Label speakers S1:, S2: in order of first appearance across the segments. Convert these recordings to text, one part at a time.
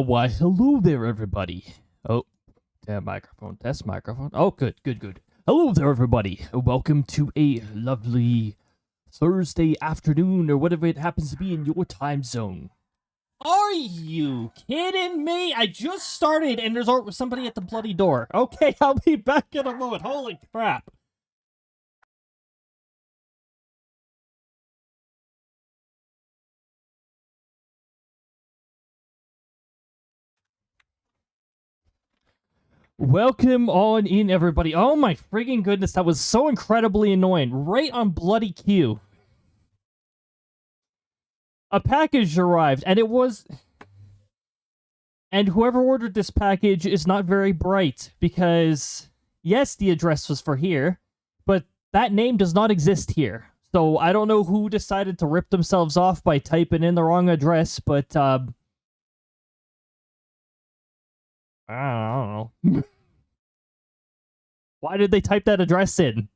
S1: Why, hello there, everybody. Oh, microphone, test microphone. Oh, good. Hello there, everybody. Welcome to a lovely Thursday afternoon, or whatever it happens to be in your time zone. Are you kidding me? I just started, and there's somebody at the bloody door. Okay, I'll be back in a moment. Holy crap. Welcome on in, everybody. Oh my friggin' goodness, that was so incredibly annoying. Right on bloody cue. A package arrived, and it was... And whoever ordered this package is not very bright, because, yes, the address was for here, but that name does not exist here. So I don't know who decided to rip themselves off by typing in the wrong address, but, I don't know. Why did they type that address in?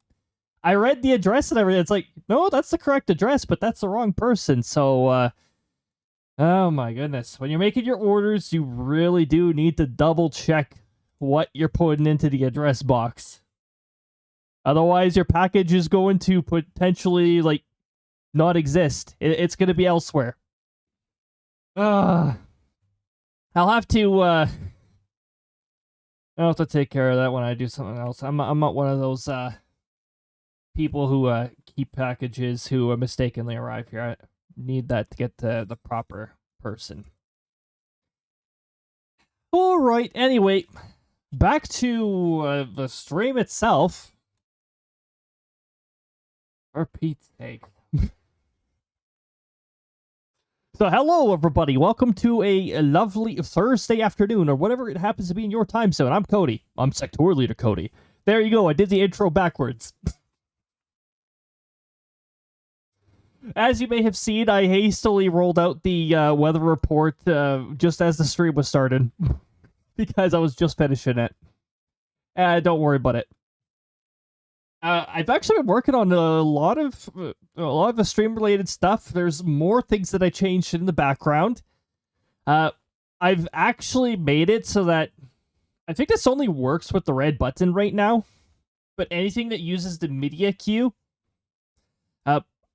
S1: I read the address and everything. It's like, no, that's the correct address, but that's the wrong person. So, oh my goodness. When you're making your orders, you really do need to double check what you're putting into the address box. Otherwise, your package is going to potentially, like, not exist. It's going to be elsewhere. I'll have to take care of that when I do something else. I'm not one of those people who keep packages who mistakenly arrive here. I need that to get to the proper person. All right. Anyway, back to the stream itself. For Pete's sake. So, hello, everybody. Welcome to a lovely Thursday afternoon, or whatever it happens to be in your time zone. I'm Cody. I'm sectoral leader Cody. There you go. I did the intro backwards. As you may have seen, I hastily rolled out the weather report just as the stream was started, because I was just finishing it. Don't worry about it. I've actually been working on a lot of the stream-related stuff. There's more things that I changed in the background. I've actually made it so that I think this only works with the red button right now, but anything that uses the media queue,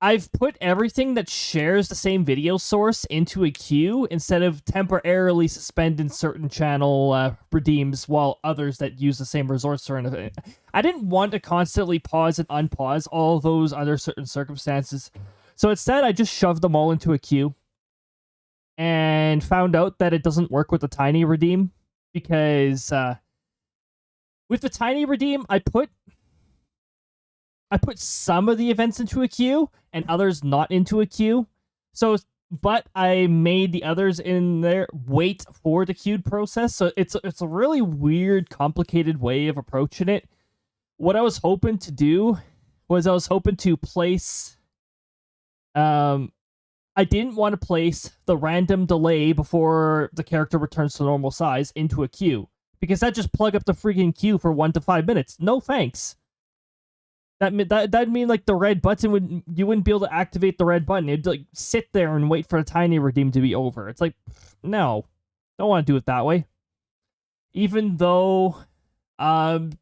S1: I've put everything that shares the same video source into a queue instead of temporarily suspending certain channel redeems while others that use the same resource are in it. I didn't want to constantly pause and unpause all those under certain circumstances. So instead, I just shoved them all into a queue and found out that it doesn't work with the tiny redeem because with the tiny redeem, I put some of the events into a queue and others not into a queue. So, but I made the others in there wait for the queued process. So it's a really weird, complicated way of approaching it. What I was hoping to do was I was hoping to place... I didn't want to place the random delay before the character returns to normal size into a queue, because that just plug up the freaking queue for 1 to 5 minutes. No thanks. That'd mean like the red button you wouldn't be able to activate the red button. It'd like sit there and wait for a tiny redeem to be over. It's like, no, don't want to do it that way. Even though, tiny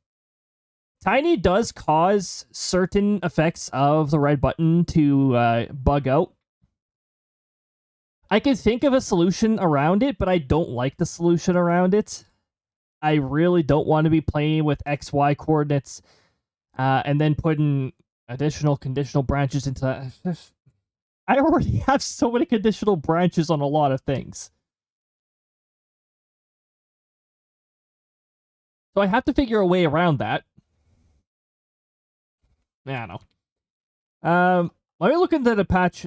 S1: does cause certain effects of the red button to bug out. I can think of a solution around it, but I don't like the solution around it. I really don't want to be playing with XY coordinates. And then putting additional conditional branches into... I already have so many conditional branches on a lot of things. So I have to figure a way around that. I don't know. Let me look into the patch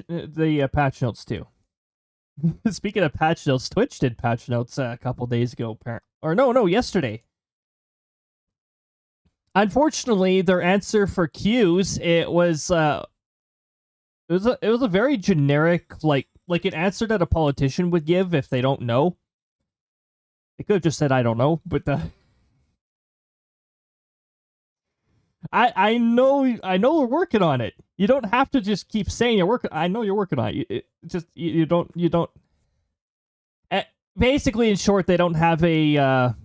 S1: notes too. Speaking of patch notes, Twitch did patch notes a couple days ago, or no, yesterday. Unfortunately, their answer for queues, it was a very generic, like like an answer that a politician would give if they don't know. They could have just said, I don't know, but I know we're working on it. You don't have to just keep saying you're working. I know you're working on it. You don't. Basically, in short, they don't have a.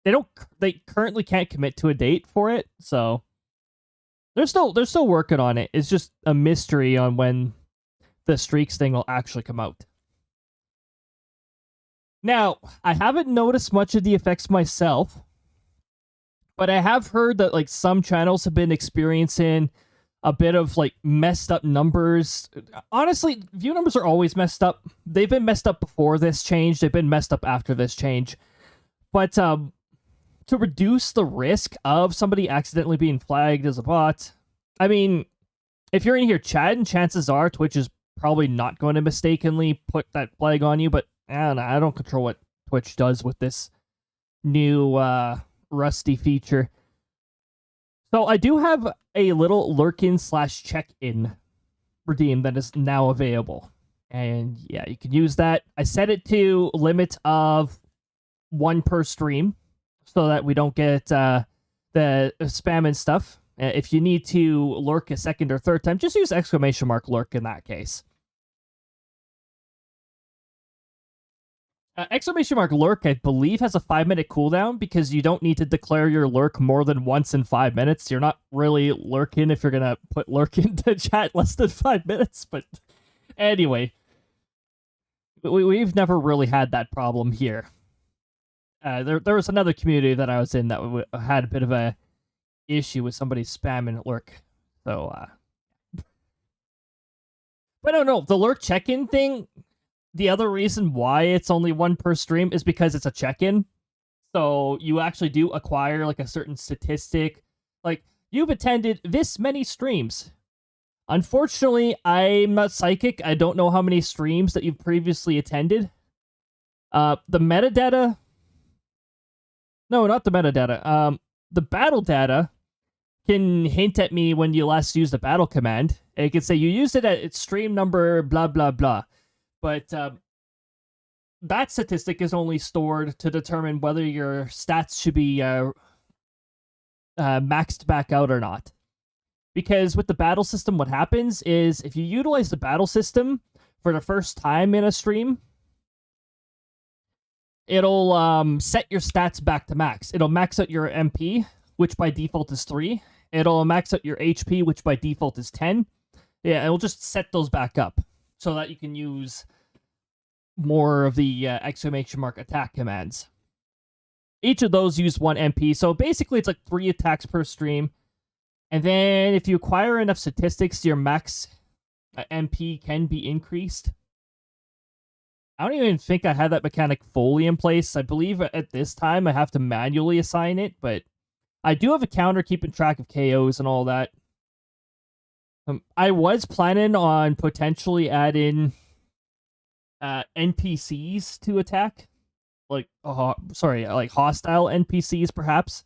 S1: They currently can't commit to a date for it, so they're still working on it. It's just a mystery on when the streaks thing will actually come out. Now, I haven't noticed much of the effects myself, but I have heard that like some channels have been experiencing a bit of like messed up numbers. Honestly, view numbers are always messed up. They've been messed up before this change. They've been messed up after this change. But to reduce the risk of somebody accidentally being flagged as a bot, I mean, if you're in here chatting, chances are Twitch is probably not going to mistakenly put that flag on you, but I don't control what Twitch does with this new rusty feature. So I do have a little lurk-in/check-in redeem that is now available. And yeah, you can use that. I set it to limit of 1 per stream so that we don't get the spam and stuff. If you need to lurk a second or third time, just use !lurk in that case. !lurk, I believe, has a 5-minute cooldown because you don't need to declare your lurk more than once in 5 minutes. You're not really lurking if you're going to put lurk into chat less than 5 minutes. But anyway, we've never really had that problem here. There was another community that I was in that had a bit of a issue with somebody spamming lurk. So, but no, the lurk check-in thing, the other reason why it's only 1 per stream is because it's a check-in. So you actually do acquire like a certain statistic. Like, you've attended this many streams. Unfortunately, I'm not psychic. I don't know how many streams that you've previously attended. The metadata... No, not the metadata. The battle data can hint at me when you last used the battle command. It can say you used it at stream number blah, blah, blah. But that statistic is only stored to determine whether your stats should be maxed back out or not. Because with the battle system, what happens is if you utilize the battle system for the first time in a stream, it'll set your stats back to max. It'll max out your MP, which by default is 3. It'll max out your HP, which by default is 10. Yeah, it'll just set those back up so that you can use more of the !attack commands. Each of those use 1 MP, so basically it's like 3 attacks per stream. And then if you acquire enough statistics, your max MP can be increased. I don't even think I had that mechanic fully in place. I believe at this time I have to manually assign it, but I do have a counter keeping track of KOs and all that. I was planning on potentially adding NPCs to attack. Like hostile NPCs perhaps.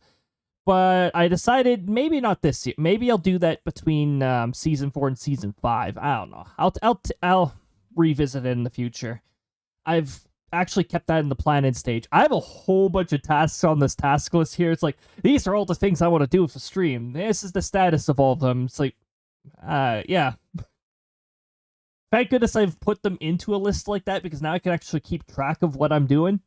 S1: But I decided maybe not this year. Maybe I'll do that between Season 4 and Season 5. I don't know. I'll revisit it in the future. I've actually kept that in the planning stage. I have a whole bunch of tasks on this task list here. It's like, these are all the things I want to do with the stream. This is the status of all of them. It's like, yeah. Thank goodness I've put them into a list like that, because now I can actually keep track of what I'm doing.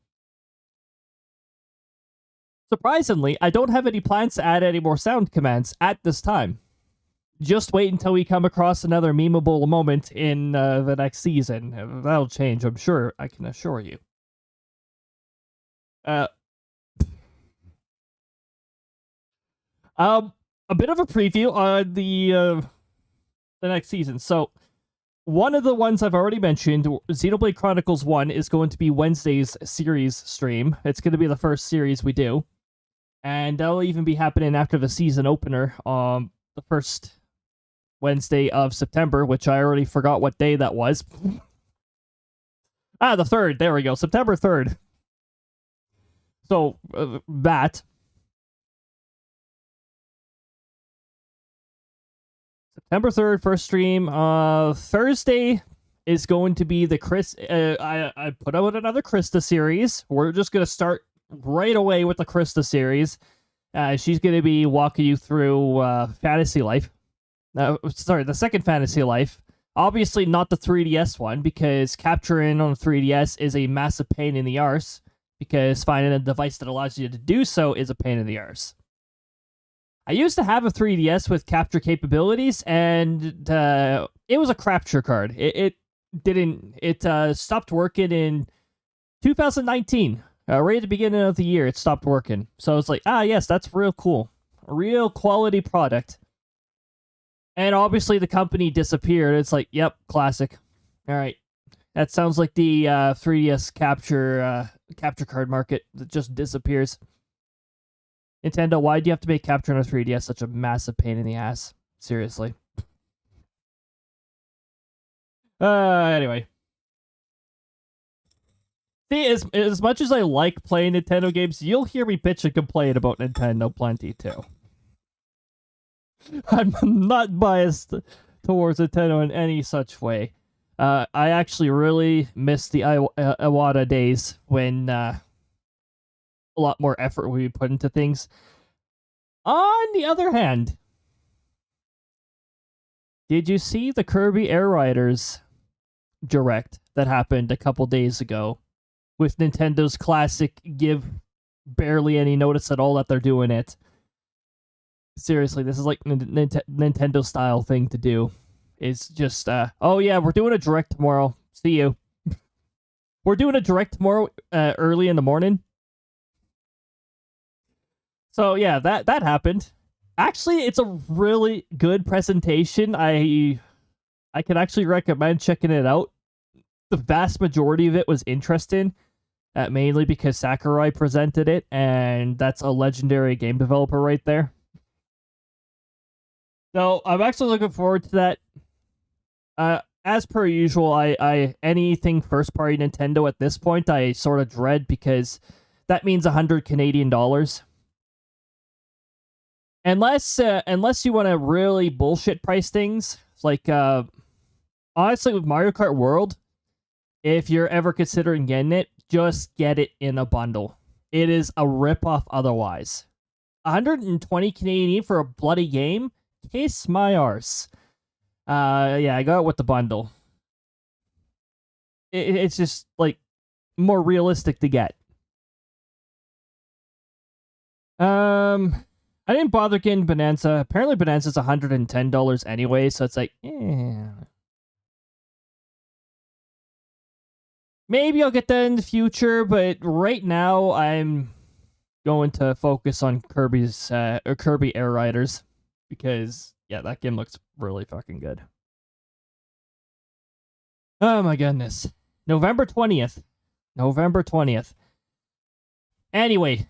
S1: Surprisingly, I don't have any plans to add any more sound commands at this time. Just wait until we come across another memeable moment in the next season. That'll change, I'm sure. I can assure you. A bit of a preview on the next season. So, one of the ones I've already mentioned, Xenoblade Chronicles 1, is going to be Wednesday's series stream. It's going to be the first series we do. And that'll even be happening after the season opener on the first Wednesday of September, which I already forgot what day that was. The 3rd. There we go. September 3rd. So, that. September 3rd, first stream. Thursday, is going to be the I put out another Krista series. We're just gonna start right away with the Krista series. She's gonna be walking you through Fantasy Life. The second Fantasy Life. Obviously not the 3DS one, because capturing on 3DS is a massive pain in the arse, because finding a device that allows you to do so is a pain in the arse. I used to have a 3DS with capture capabilities, and it was a capture card. It stopped working in 2019. Right at the beginning of the year, it stopped working. So I was like, yes, that's real cool. A real quality product. And obviously the company disappeared. It's like, yep, classic. All right. That sounds like the 3DS capture card market that just disappears. Nintendo, why do you have to make capture on a 3DS such a massive pain in the ass? Seriously. Anyway. See, as much as I like playing Nintendo games, you'll hear me bitch and complain about Nintendo plenty, too. I'm not biased towards Nintendo in any such way. I actually really miss the Iwata days when a lot more effort would be put into things. On the other hand, did you see the Kirby Air Riders Direct that happened a couple days ago? With Nintendo's classic give barely any notice at all that they're doing it. Seriously, this is like Nintendo style thing to do. It's just, oh yeah, we're doing a Direct tomorrow. See you. We're doing a Direct tomorrow early in the morning. So yeah, that happened. Actually, it's a really good presentation. I can actually recommend checking it out. The vast majority of it was interesting. Mainly because Sakurai presented it, and that's a legendary game developer right there. So I'm actually looking forward to that. As per usual, I anything first party Nintendo at this point I sort of dread, because that means 100 Canadian dollars. Unless you want to really bullshit price things, like honestly with Mario Kart World, if you're ever considering getting it, just get it in a bundle. It is a ripoff otherwise. 120 Canadian for a bloody game? Kiss my arse. Yeah, I got it with the bundle. It's just, like, more realistic to get. I didn't bother getting Bonanza. Apparently Bonanza's $110 anyway, so it's like, maybe I'll get that in the future, but right now I'm going to focus on Kirby Air Riders, because yeah, that game looks really fucking good. Oh my goodness. November 20th. Anyway,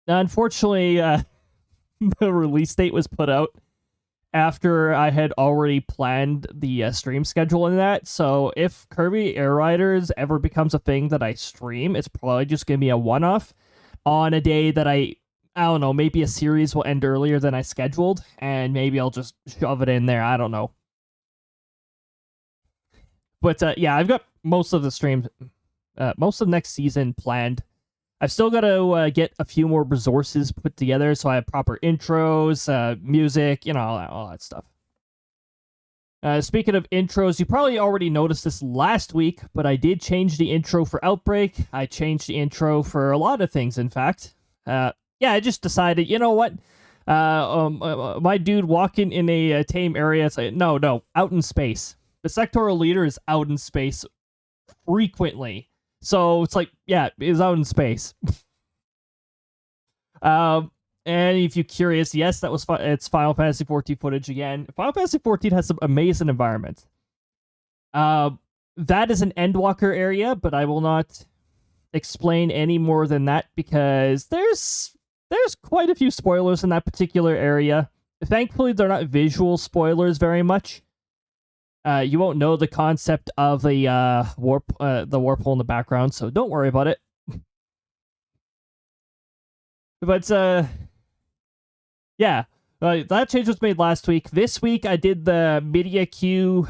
S1: unfortunately, the release date was put out after I had already planned the stream schedule in that. So if Kirby Air Riders ever becomes a thing that I stream, it's probably just going to be a one-off on a day that I don't know, maybe a series will end earlier than I scheduled, and maybe I'll just shove it in there. I don't know. But yeah, I've got most of the streams, most of next season planned. I've still got to get a few more resources put together, so I have proper intros, music, all that stuff. Speaking of intros, you probably already noticed this last week, but I did change the intro for Outbrk. I changed the intro for a lot of things, in fact. Yeah, I just decided, you know what? My dude walking in a tame area, it's like, no, out in space. The sectoral leader is out in space frequently. So it's like, yeah, it's out in space. And if you're curious, yes, that was it's Final Fantasy XIV footage again. Final Fantasy XIV has some amazing environments. That is an Endwalker area, but I will not explain any more than that, because there's quite a few spoilers in that particular area. Thankfully, they're not visual spoilers very much. You won't know the concept of the warp hole in the background, so don't worry about it. But yeah, that change was made last week. This week, I did the media queue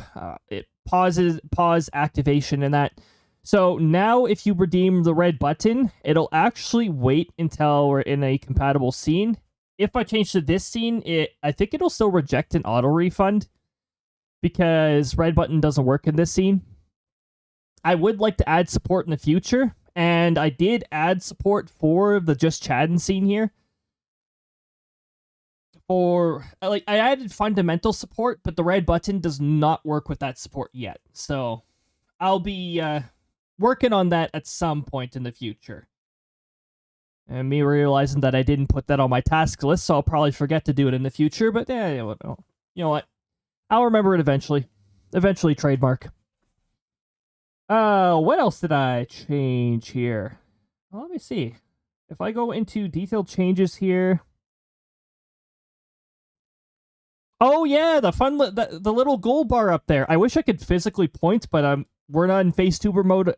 S1: pause activation and that. So now if you redeem the red button, it'll actually wait until we're in a compatible scene. If I change to this scene, I think it'll still reject an auto refund because red button doesn't work in this scene. I would like to add support in the future, and I did add support for the just chatting scene here. I added fundamental support, but the red button does not work with that support yet. So I'll be working on that at some point in the future. And me realizing that I didn't put that on my task list, so I'll probably forget to do it in the future, but you know what? I'll remember it eventually. Eventually trademark. What else did I change here? Well, let me see. If I go into detailed changes here. Oh yeah, the little gold bar up there. I wish I could physically point, but we're not in FaceTuber mode,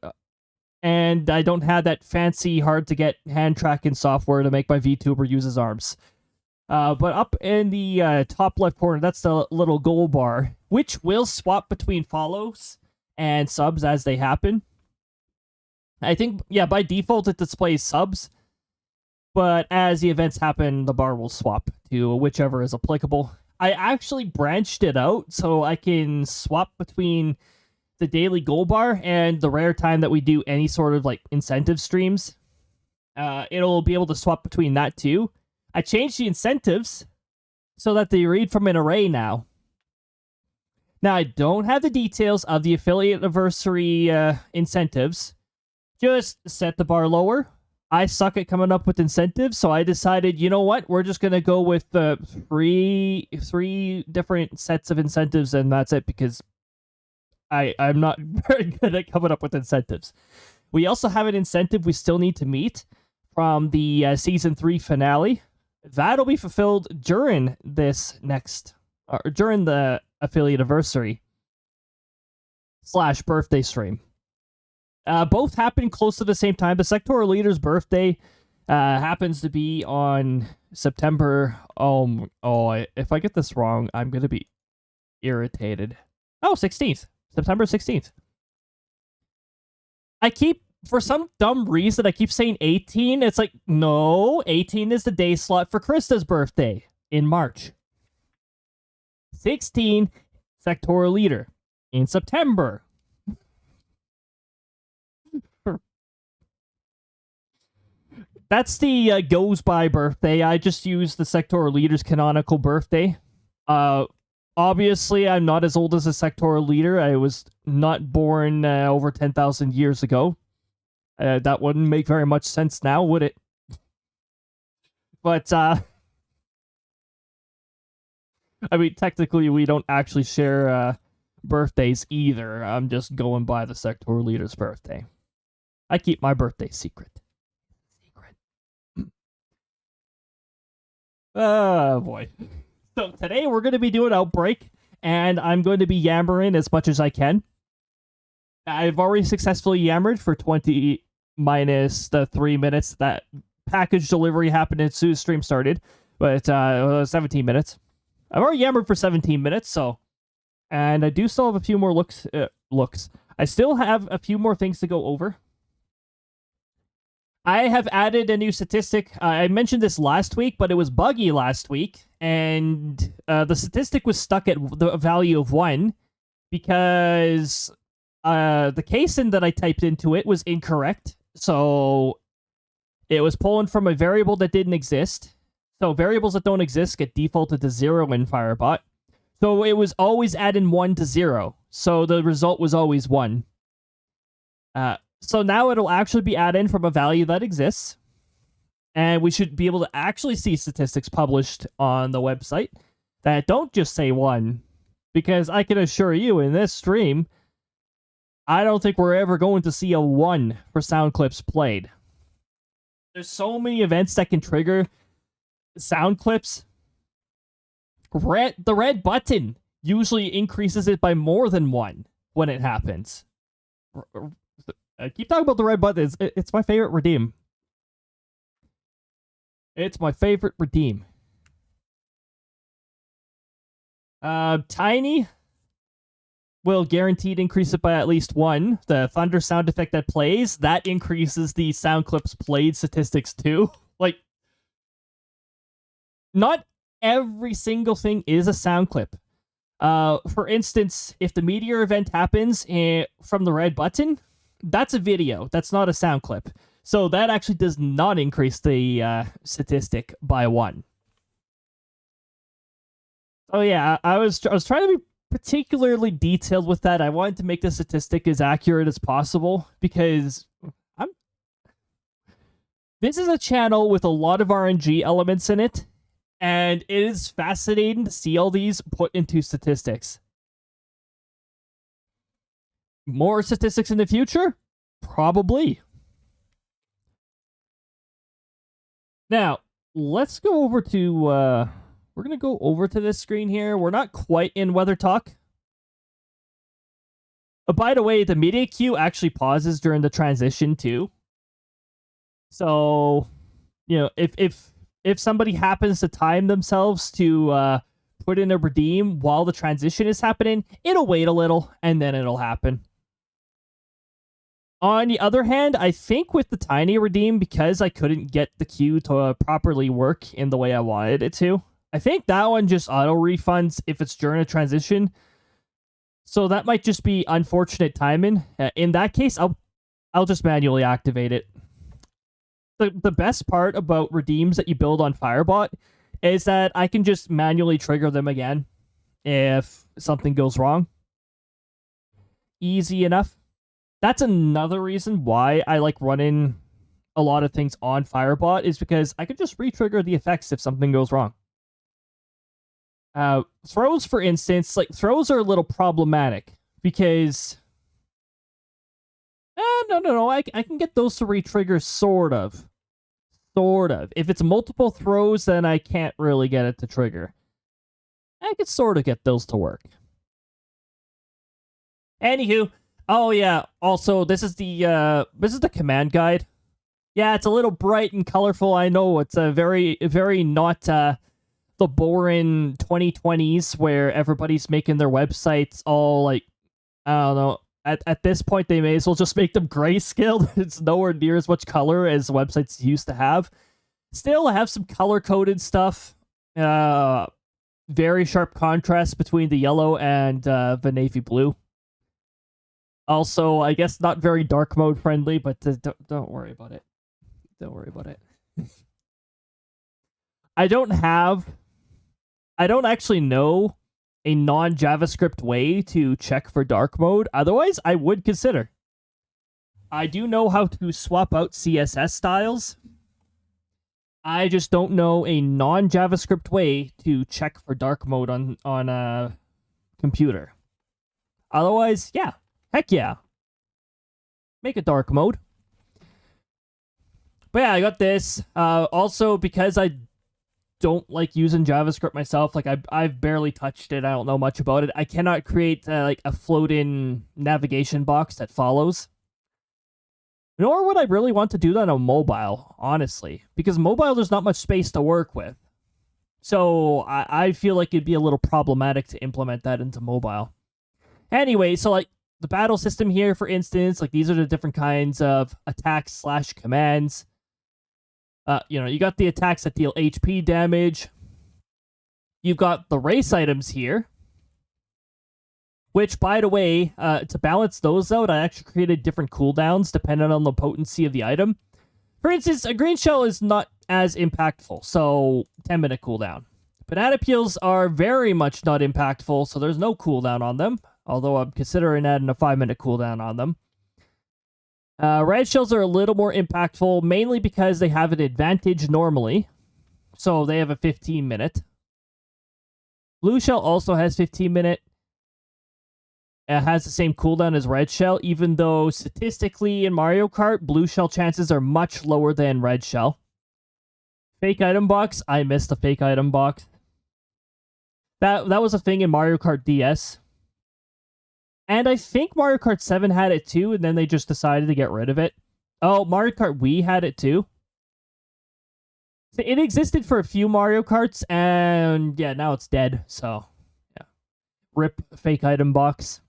S1: and I don't have that fancy, hard to get hand tracking software to make my VTuber use his arms. But up in the top left corner, that's the little gold bar, which will swap between follows and subs as they happen. I think, yeah, by default it displays subs, but as the events happen, the bar will swap to whichever is applicable. I actually branched it out so I can swap between the daily gold bar and the rare time that we do any sort of like incentive streams. It'll be able to swap between that too. I changed the incentives so that they read from an array now. Now, I don't have the details of the affiliate anniversary incentives. Just set the bar lower. I suck at coming up with incentives, so I decided, you know what? We're just going to go with three different sets of incentives, and that's it, because I'm not very good at coming up with incentives. We also have an incentive we still need to meet from the Season 3 finale. That'll be fulfilled during this next... during the affiliate anniversary / birthday stream. Both happen close to the same time. The sectoral leader's birthday happens to be on September. If I get this wrong, I'm gonna be irritated. 16th. September 16th. For some dumb reason, I keep saying 18. It's like, no, 18 is the day slot for Krista's birthday in March. 16, sectoral leader in September. That's the goes by birthday. I just use the sectoral leader's canonical birthday. Obviously, I'm not as old as a sectoral leader. I was not born over 10,000 years ago. That wouldn't make very much sense now, would it? But, I mean, technically, we don't actually share birthdays either. I'm just going by the sectoral leader's birthday. I keep my birthday secret. Oh, boy. So today we're going to be doing Outbrk, and I'm going to be yammering as much as I can. I've already successfully yammered for 20 minus the 3 minutes that package delivery happened as soon as stream started, but 17 minutes. I've already yammered for 17 minutes, so... And I do still have a few more looks. I still have a few more things to go over. I have added a new statistic. I mentioned this last week, but it was buggy last week, and the statistic was stuck at the value of 1 because the case-in that I typed into it was incorrect. So it was pulling from a variable that didn't exist. So variables that don't exist get defaulted to 0 in Firebot. So it was always adding 1 to 0. So the result was always 1. So now it'll actually be added in from a value that exists. And we should be able to actually see statistics published on the website that don't just say 1. Because I can assure you, in this stream, I don't think we're ever going to see a 1 for sound clips played. There's so many events that can trigger sound clips. The red button usually increases it by more than 1 when it happens. I keep talking about the red button. It's my favorite redeem. It's my favorite redeem. Tiny. will guaranteed increase it by at least 1. The thunder sound effect that plays, that increases the sound clips played statistics too. Like, not every single thing is a sound clip. For instance, if the meteor event happens from the red button, that's a video. That's not a sound clip. So that actually does not increase the statistic by 1. Oh yeah, I was trying to be particularly detailed with that. I wanted to make the statistic as accurate as possible because this is a channel with a lot of RNG elements in it, and it is fascinating to see all these put into statistics. More statistics in the future? Probably. Now, let's go over to, we're going to go over to this screen here. We're not quite in weather talk. By the way, the media queue actually pauses during the transition too. So, you know, if somebody happens to time themselves to put in a redeem while the transition is happening, it'll wait a little and then it'll happen. On the other hand, I think with the tiny redeem, because I couldn't get the queue to properly work in the way I wanted it to, I think that one just auto refunds if it's during a transition. So that might just be unfortunate timing. In that case, I'll just manually activate it. The best part about redeems that you build on Firebot is that I can just manually trigger them again if something goes wrong. Easy enough. That's another reason why I like running a lot of things on Firebot, is because I could just re-trigger the effects if something goes wrong. Throws, for instance, like throws are a little problematic because no, I can get those to re-trigger sort of. If it's multiple throws, then I can't really get it to trigger. I could sort of get those to work. Anywho, oh yeah, also this is the command guide. Yeah, it's a little bright and colorful. I know it's a very not the boring 2020s where everybody's making their websites all like, I don't know. At this point, they may as well just make them grayscaled. It's nowhere near as much color as websites used to have. Still, I have some color-coded stuff. Very sharp contrast between the yellow and the navy blue. Also, I guess not very dark mode friendly, but don't worry about it. Don't worry about it. I don't actually know a non-JavaScript way to check for dark mode. Otherwise, I would consider. I do know how to swap out CSS styles. I just don't know a non-JavaScript way to check for dark mode on a computer. Otherwise, yeah. Heck yeah. Make a dark mode. But yeah, I got this. Also, because I don't like using JavaScript myself, like I've barely touched it, I don't know much about it, I cannot create like a float-in navigation box that follows. Nor would I really want to do that on mobile, honestly, because mobile there's not much space to work with. So I feel like it'd be a little problematic to implement that into mobile. Anyway, so like the battle system here, for instance, like these are the different kinds of attacks / commands. You got the attacks that deal HP damage. You've got the race items here, which, by the way, to balance those out, I actually created different cooldowns depending on the potency of the item. For instance, a green shell is not as impactful, so 10-minute cooldown. Banana peels are very much not impactful, so there's no cooldown on them, although I'm considering adding a 5-minute cooldown on them. Red shells are a little more impactful, mainly because they have an advantage normally. So they have a 15-minute. Blue shell also has 15-minute. It has the same cooldown as red shell, even though statistically in Mario Kart, blue shell chances are much lower than red shell. Fake item box. I missed the fake item box. That was a thing in Mario Kart DS. And I think Mario Kart 7 had it too, and then they just decided to get rid of it. Oh, Mario Kart Wii had it too. So it existed for a few Mario Karts, and yeah, now it's dead, so yeah. Rip fake item box.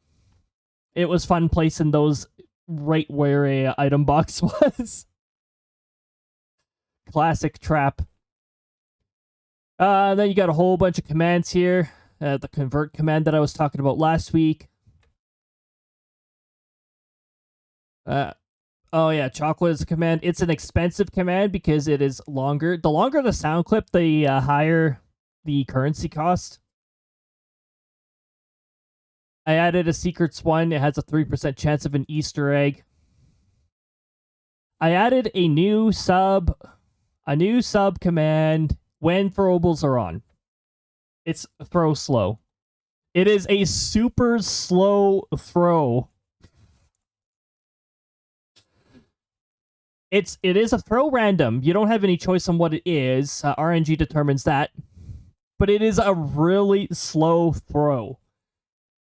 S1: it was fun placing those right where a item box was. Classic trap. Then you got a whole bunch of commands here. The convert command that I was talking about last week. Oh yeah, chocolate is a command. It's an expensive command because it is longer. The longer the sound clip, the higher the currency cost. I added a secrets one. It has a 3% chance of an Easter egg. I added a new sub command when throwables are on. It's throw slow. It is a super slow throw. It is a throw random. You don't have any choice on what it is. RNG determines that. But it is a really slow throw.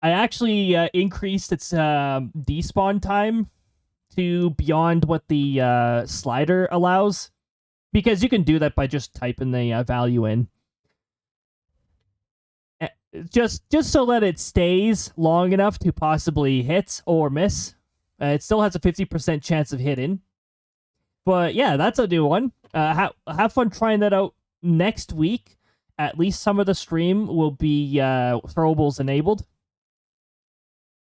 S1: I actually increased its despawn time to beyond what the slider allows. Because you can do that by just typing the value in. Just so that it stays long enough to possibly hit or miss. It still has a 50% chance of hitting. But yeah, that's a new one. Have fun trying that out next week. At least some of the stream will be throwables enabled.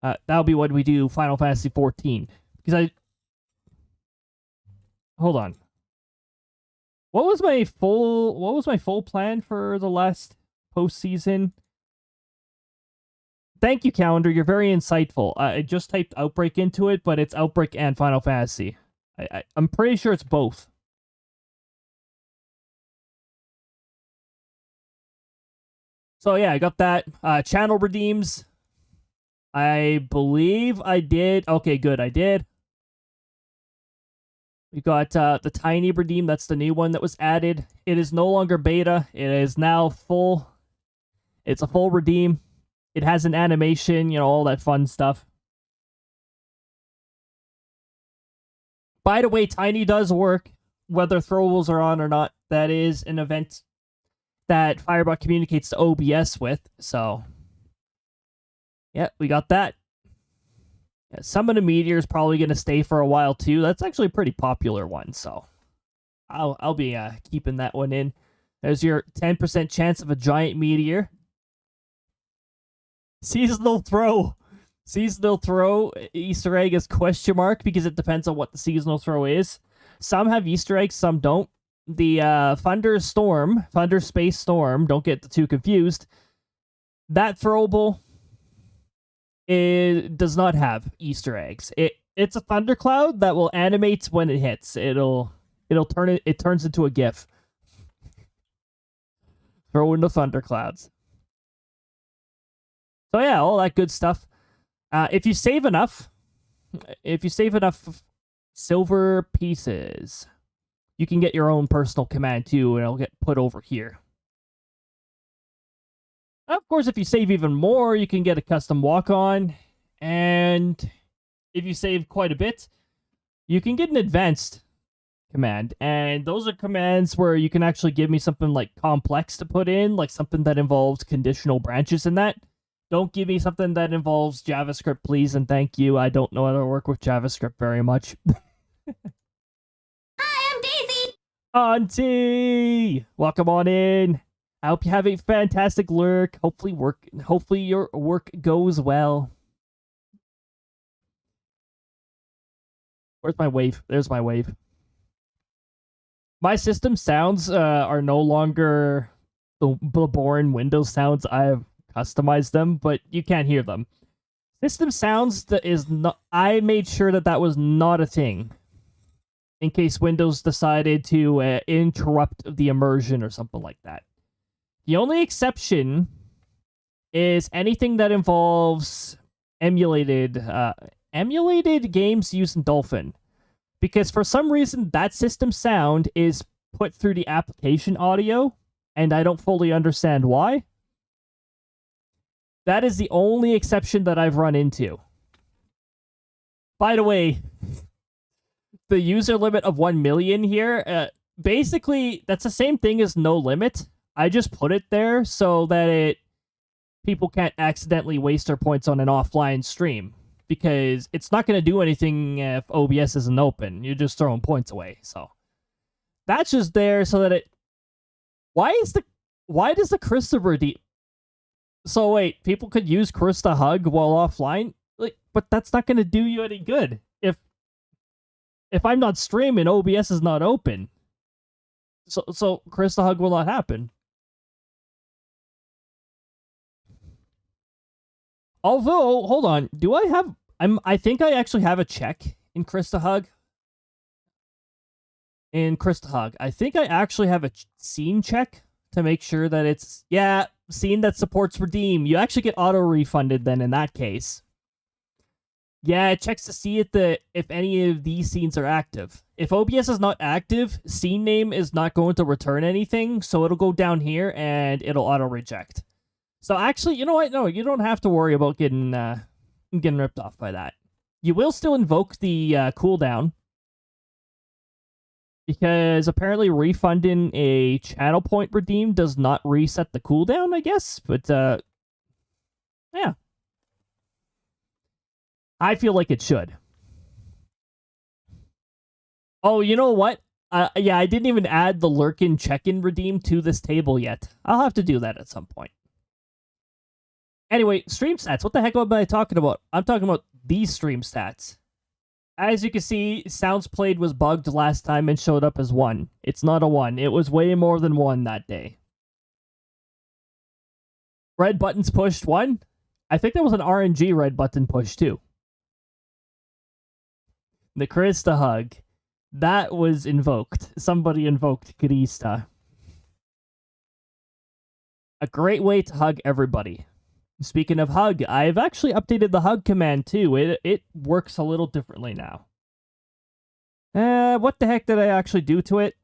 S1: That'll be when we do Final Fantasy 14. Because hold on. What was my full plan for the last postseason? Thank you, Calendar. You're very insightful. I just typed Outbrk into it, but it's Outbrk and Final Fantasy. I'm pretty sure it's both. So yeah, I got that. Channel redeems. I believe I did. Okay, good. I did. We got the tiny redeem. That's the new one that was added. It is no longer beta. It is now full. It's a full redeem. It has an animation, you know, all that fun stuff. By the way, Tiny does work, whether throwables are on or not. That is an event that Firebot communicates to OBS with, so... yeah, we got that. Yeah, Summon a Meteor is probably going to stay for a while, too. That's actually a pretty popular one, so... I'll be keeping that one in. There's your 10% chance of a giant meteor. Seasonal throw. Seasonal throw Easter egg is question mark because it depends on what the seasonal throw is. Some have Easter eggs, some don't. The Thunder Space Storm, don't get too confused. That throwable does not have Easter eggs. It's a thundercloud that will animate when it hits. It turns into a GIF. Throw in the thunderclouds. So yeah, all that good stuff. If you save enough silver pieces, you can get your own personal command too, and it'll get put over here. Of course, if you save even more, you can get a custom walk-on, and if you save quite a bit, you can get an advanced command, and those are commands where you can actually give me something like complex to put in, like something that involves conditional branches in that. Don't give me something that involves JavaScript, please, and thank you. I don't know how to work with JavaScript very much.
S2: Hi, I'm Daisy!
S1: Auntie! Welcome on in. I hope you have a fantastic lurk. Hopefully your work goes well. Where's my wave? There's my wave. My system sounds are no longer the boring Windows sounds. I have customized them, but you can't hear them. System sounds I made sure that was not a thing, in case Windows decided to interrupt the immersion or something like that. The only exception is anything that involves emulated games using Dolphin, because for some reason that system sound is put through the application audio, and I don't fully understand why. That is the only exception that I've run into. By the way, the user limit of 1 million here, basically, that's the same thing as no limit. I just put it there so that people can't accidentally waste their points on an offline stream. because it's not going to do anything if OBS isn't open. You're just throwing points away. So that's just there so that it. Why does the Christopher So wait, people could use Krista Hug while offline, like, but that's not going to do you any good if I'm not streaming. OBS is not open. So Krista Hug will not happen. Although, hold on, do I have? I think I actually have a check in Krista Hug. In Krista Hug, I think I actually have a scene check to make sure that it's scene that supports redeem. You actually get auto refunded then in that case. Yeah, it checks to see if any of these scenes are active. If OBS is not active, scene name is not going to return anything, so it'll go down here and it'll auto reject. So actually, you know what? No, you don't have to worry about getting ripped off by that. You will still invoke the cooldown, because apparently refunding a channel point redeem does not reset the cooldown, I guess. But yeah, I feel like it should. Oh, you know what? Yeah, I didn't even add the Lurkin check-in redeem to this table yet. I'll have to do that at some point. Anyway, stream stats. What the heck am I talking about? I'm talking about these stream stats. As you can see, sounds played was bugged last time and showed up as 1. It's not a 1. It was way more than 1 that day. Red buttons pushed 1. I think there was an RNG red button push too. The Krista Hug. That was invoked. Somebody invoked Krista. A great way to hug everybody. Speaking of hug, I've actually updated the hug command too. It works a little differently now. What the heck did I actually do to it?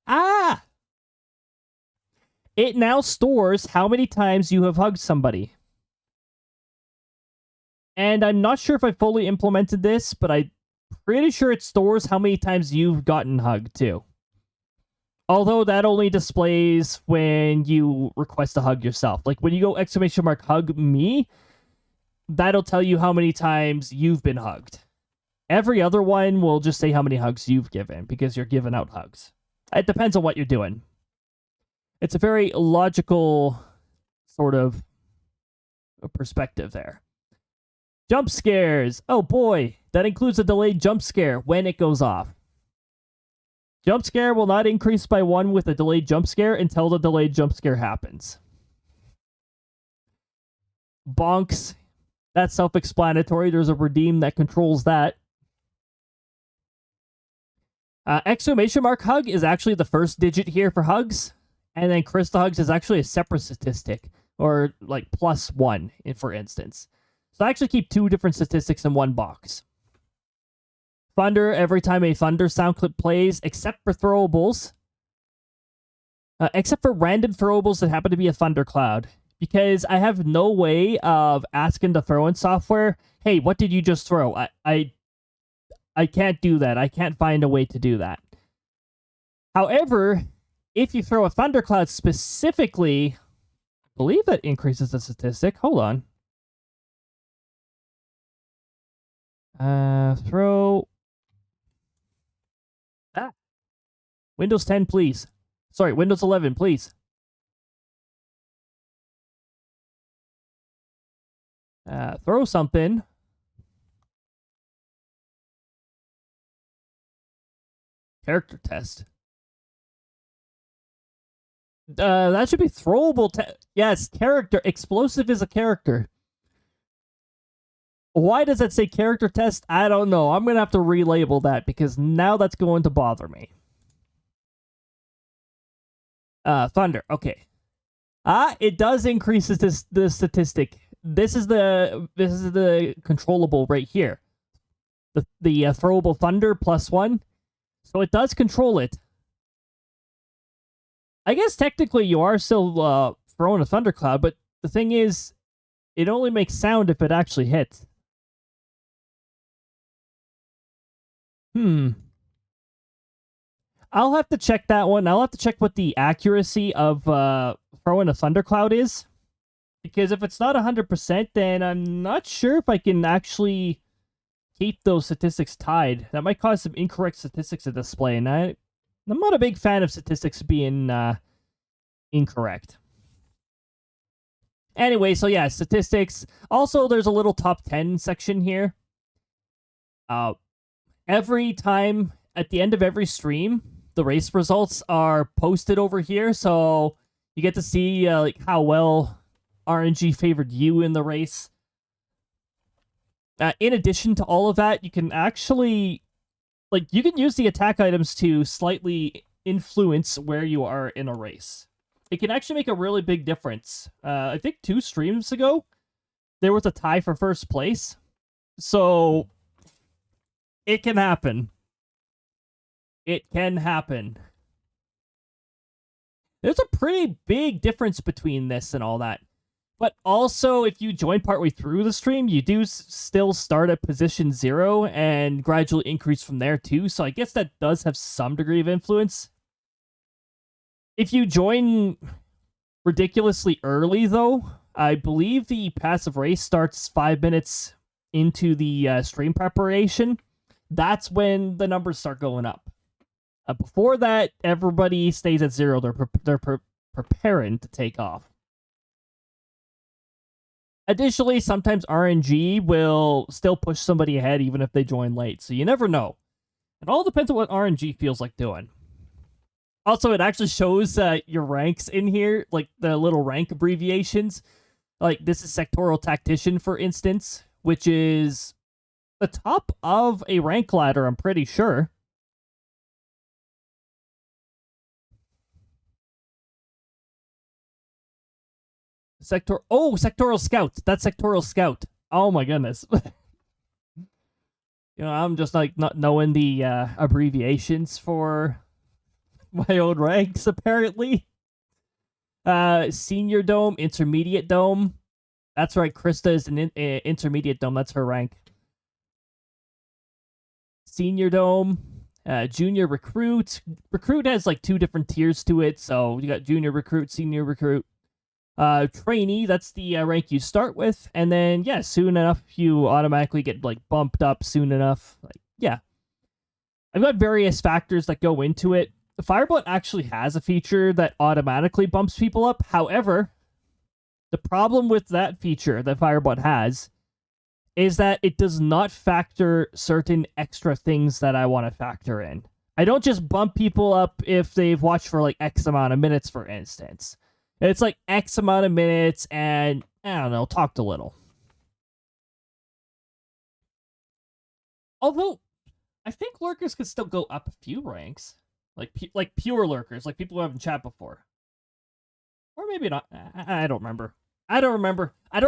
S1: Ah! It now stores how many times you have hugged somebody. And I'm not sure if I fully implemented this, but I'm pretty sure it stores how many times you've gotten hugged too. Although that only displays when you request a hug yourself. Like when you go !hug me, that'll tell you how many times you've been hugged. Every other one will just say how many hugs you've given, because you're giving out hugs. It depends on what you're doing. It's a very logical sort of perspective there. Jump scares. Oh boy, that includes a delayed jump scare when it goes off. Jump scare will not increase by 1 with a delayed jump scare until the delayed jump scare happens. Bonks. That's self-explanatory. There's a redeem that controls that. !hug is actually the first digit here for hugs. And then Krista Hugs is actually a separate statistic. Or like +1, for instance. So I actually keep 2 different statistics in one box. Thunder, every time a thunder sound clip plays, except for throwables. Except for random throwables that happen to be a thundercloud. Because I have no way of asking the throw-in software, hey, what did you just throw? I can't do that. I can't find a way to do that. However, if you throw a thundercloud specifically, I believe that increases the statistic. Hold on. Throw... Windows 10, please. Sorry, Windows 11, please. Throw something. Character test. That should be throwable. Yes, character. Explosive is a character. Why does it say character test? I don't know. I'm going to have to relabel that because now that's going to bother me. Thunder. Okay. It does increase the statistic. This is the controllable right here. The throwable thunder +1. So it does control it. I guess technically you are still throwing a thundercloud, but the thing is, it only makes sound if it actually hits. I'll have to check that one. I'll have to check what the accuracy of throwing a thundercloud is. Because if it's not 100%, then I'm not sure if I can actually keep those statistics tied. That might cause some incorrect statistics to display, and I'm not a big fan of statistics being incorrect. Anyway, so yeah, statistics. Also, there's a little top 10 section here. Every time at the end of every stream, the race results are posted over here, so you get to see like how well RNG favored you in the race. In addition to all of that, you can actually you can use the attack items to slightly influence where you are in a race. It can actually make a really big difference. I think 2 streams ago, there was a tie for first place. So it can happen. It can happen. There's a pretty big difference between this and all that. But also, if you join partway through the stream, you do still start at position 0 and gradually increase from there too. So I guess that does have some degree of influence. If you join ridiculously early, though, I believe the passive race starts 5 minutes into the stream preparation. That's when the numbers start going up. Before that, everybody stays at 0. They're preparing to take off. Additionally, sometimes RNG will still push somebody ahead even if they join late, so you never know. It all depends on what RNG feels like doing. Also, it actually shows your ranks in here, like the little rank abbreviations. Like, this is Sectoral Tactician, for instance, which is the top of a rank ladder, I'm pretty sure. Sectoral Scout. That's Sectoral Scout. Oh my goodness. I'm just like not knowing the abbreviations for my own ranks, apparently. Senior Dome, Intermediate Dome. That's right, Krista is an Intermediate Dome. That's her rank. Senior Dome, Junior Recruit. Recruit has like 2 different tiers to it, so you got Junior Recruit, Senior Recruit. Trainee, that's the rank you start with, and then yeah, soon enough you automatically get like bumped up soon enough. Like, yeah, I've got various factors that go into it. The Firebot actually has a feature that automatically bumps people up. However, the problem with that feature that Firebot has is that it does not factor certain extra things that I want to factor in. I don't just bump people up if they've watched for like X amount of minutes, for instance. It's like X amount of minutes and, I don't know, talked a little. Although, I think lurkers could still go up a few ranks. Like pure lurkers, like people who haven't chat before. Or maybe not. I don't remember. I don't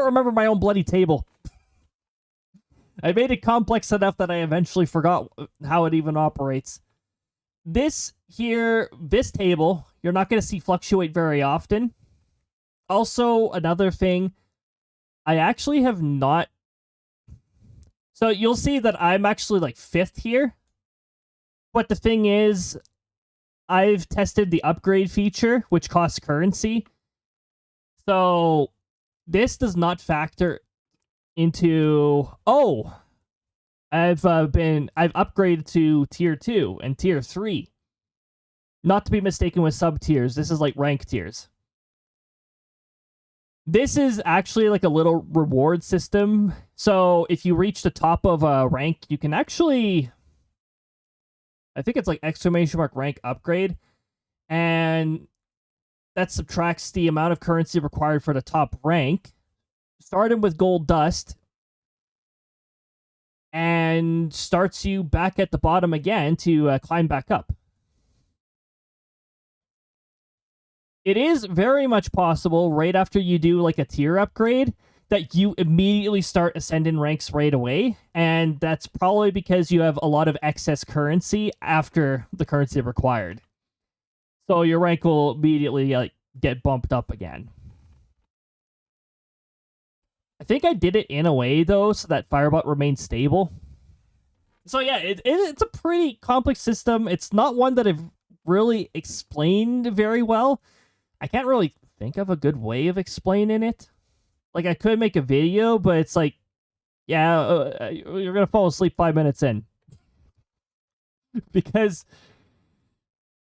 S1: remember my own bloody table. I made it complex enough that I eventually forgot how it even operates. This table, you're not going to see fluctuate very often. Also, another thing, I actually have not... So you'll see that I'm actually like 5th here. But the thing is, I've tested the upgrade feature, which costs currency. So this does not factor into... Oh, I've upgraded to tier 2 and tier 3. Not to be mistaken with sub-tiers. This is like rank tiers. This is actually like a little reward system. So if you reach the top of a rank, you can actually... I think it's like ! rank upgrade. And that subtracts the amount of currency required for the top rank. Starting with gold dust. And starts you back at the bottom again to climb back up. It is very much possible right after you do like a tier upgrade that you immediately start ascending ranks right away, and that's probably because you have a lot of excess currency after the currency required. So your rank will immediately like get bumped up again. I think I did it in a way though so that Firebot remains stable. So yeah, it's a pretty complex system. It's not one that I've really explained very well. I can't really think of a good way of explaining it. Like, I could make a video, but it's like, yeah, you're gonna fall asleep 5 minutes in. Because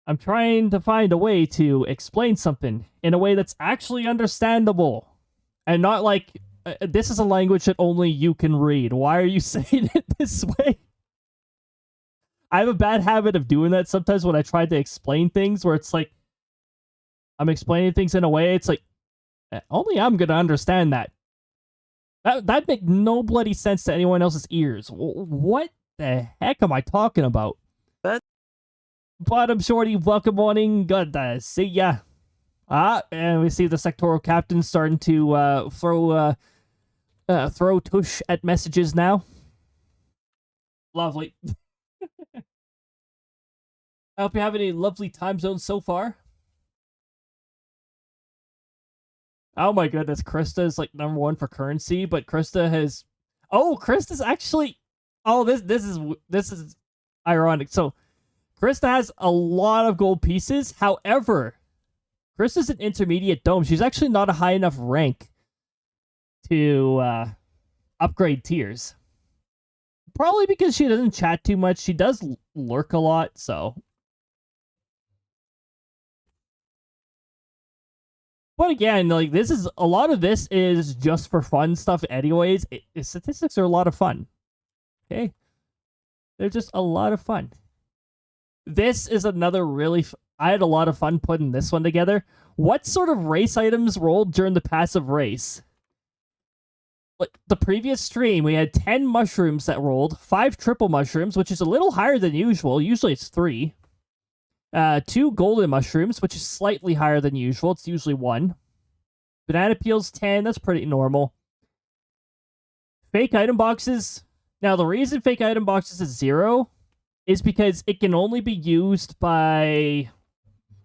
S1: I'm trying to find a way to explain something in a way that's actually understandable. And not like, this is a language that only you can read. Why are you saying it this way? I have a bad habit of doing that sometimes when I try to explain things, where it's like, I'm explaining things in a way, it's like, only I'm gonna understand that. That'd make no bloody sense to anyone else's ears. What the heck am I talking about?
S2: But
S1: Bottom Shorty, welcome morning. Good to see ya. And we see the sectoral captain starting to throw tush at messages now. Lovely. I hope you're having a lovely time zone so far. Oh my goodness, Krista is like #1 for currency, but Krista has... Oh, Krista's actually... Oh, this is ironic. So, Krista has a lot of gold pieces. However, Krista's an intermediate dome. She's actually not a high enough rank to upgrade tiers. Probably because she doesn't chat too much. She does lurk a lot, so... But again, like, this is... A lot of this is just for fun stuff anyways. Statistics are a lot of fun. Okay? They're just a lot of fun. This is another really... I had a lot of fun putting this one together. What sort of race items rolled during the passive race? Like, the previous stream, we had 10 mushrooms that rolled, 5 triple mushrooms, which is a little higher than usual. Usually it's 3. 2 golden mushrooms, which is slightly higher than usual. It's usually 1. Banana peels, 10. That's pretty normal. Fake item boxes. Now, the reason fake item boxes is 0 is because it can only be used by...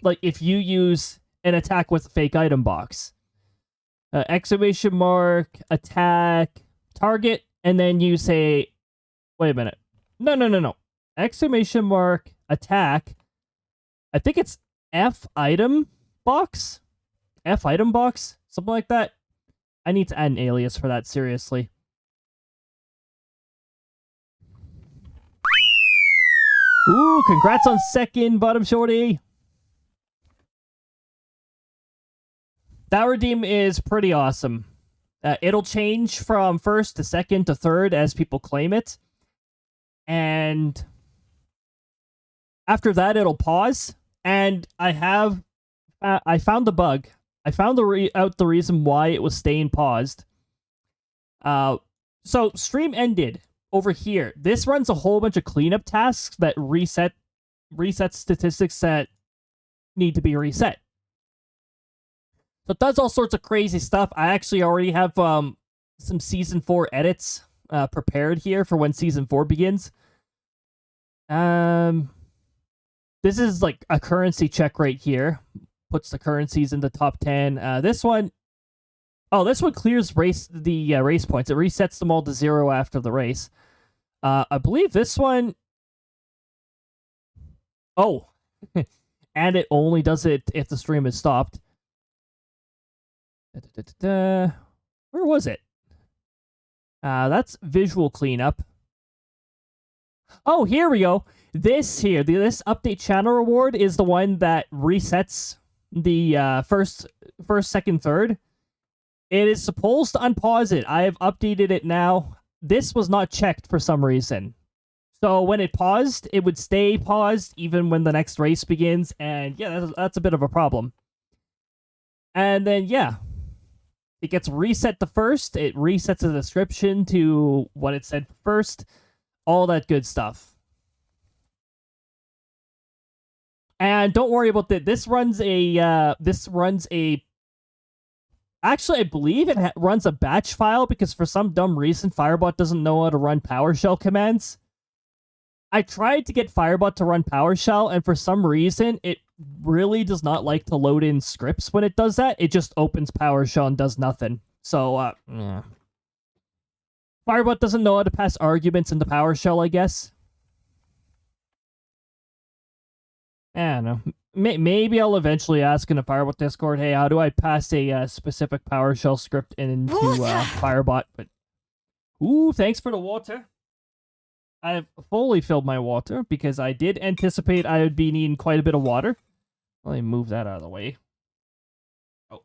S1: Like, if you use an attack with a fake item box. Exclamation mark, attack, target, and then you say... Wait a minute. No. Exclamation mark, attack... I think it's F item box? F item box? Something like that. I need to add an alias for that, seriously. Ooh, congrats on second, Bottom Shorty. That redeem is pretty awesome. It'll change from first to second to third as people claim it. And after that, it'll pause. And I found the bug. I found out the reason why it was staying paused. So stream ended over here. This runs a whole bunch of cleanup tasks that reset statistics that need to be reset. So it does all sorts of crazy stuff. I actually already have some Season 4 edits prepared here for when Season 4 begins. This is like a currency check right here. Puts the currencies in the top 10. This one clears race points. It resets them all to 0 after the race. I believe this one... Oh. And it only does it if the stream is stopped. Where was it? That's visual cleanup. Oh, here we go. This update channel reward is the one that resets the first, second, third. It is supposed to unpause it. I have updated it now. This was not checked for some reason. So when it paused, it would stay paused even when the next race begins. And yeah, that's a bit of a problem. And then, yeah. It gets reset to first. It resets the description to what it said first. All that good stuff. And don't worry about that. This runs a... Actually, I believe it runs a batch file because for some dumb reason, Firebot doesn't know how to run PowerShell commands. I tried to get Firebot to run PowerShell, and for some reason, it really does not like to load in scripts when it does that. It just opens PowerShell and does nothing. So, yeah. Firebot doesn't know how to pass arguments into PowerShell, I guess. I don't know. maybe I'll eventually ask in a Firebot Discord, hey, how do I pass a specific PowerShell script into Firebot? But ooh, thanks for the water. I've fully filled my water because I did anticipate I would be needing quite a bit of water. Let me move that out of the way. Oh.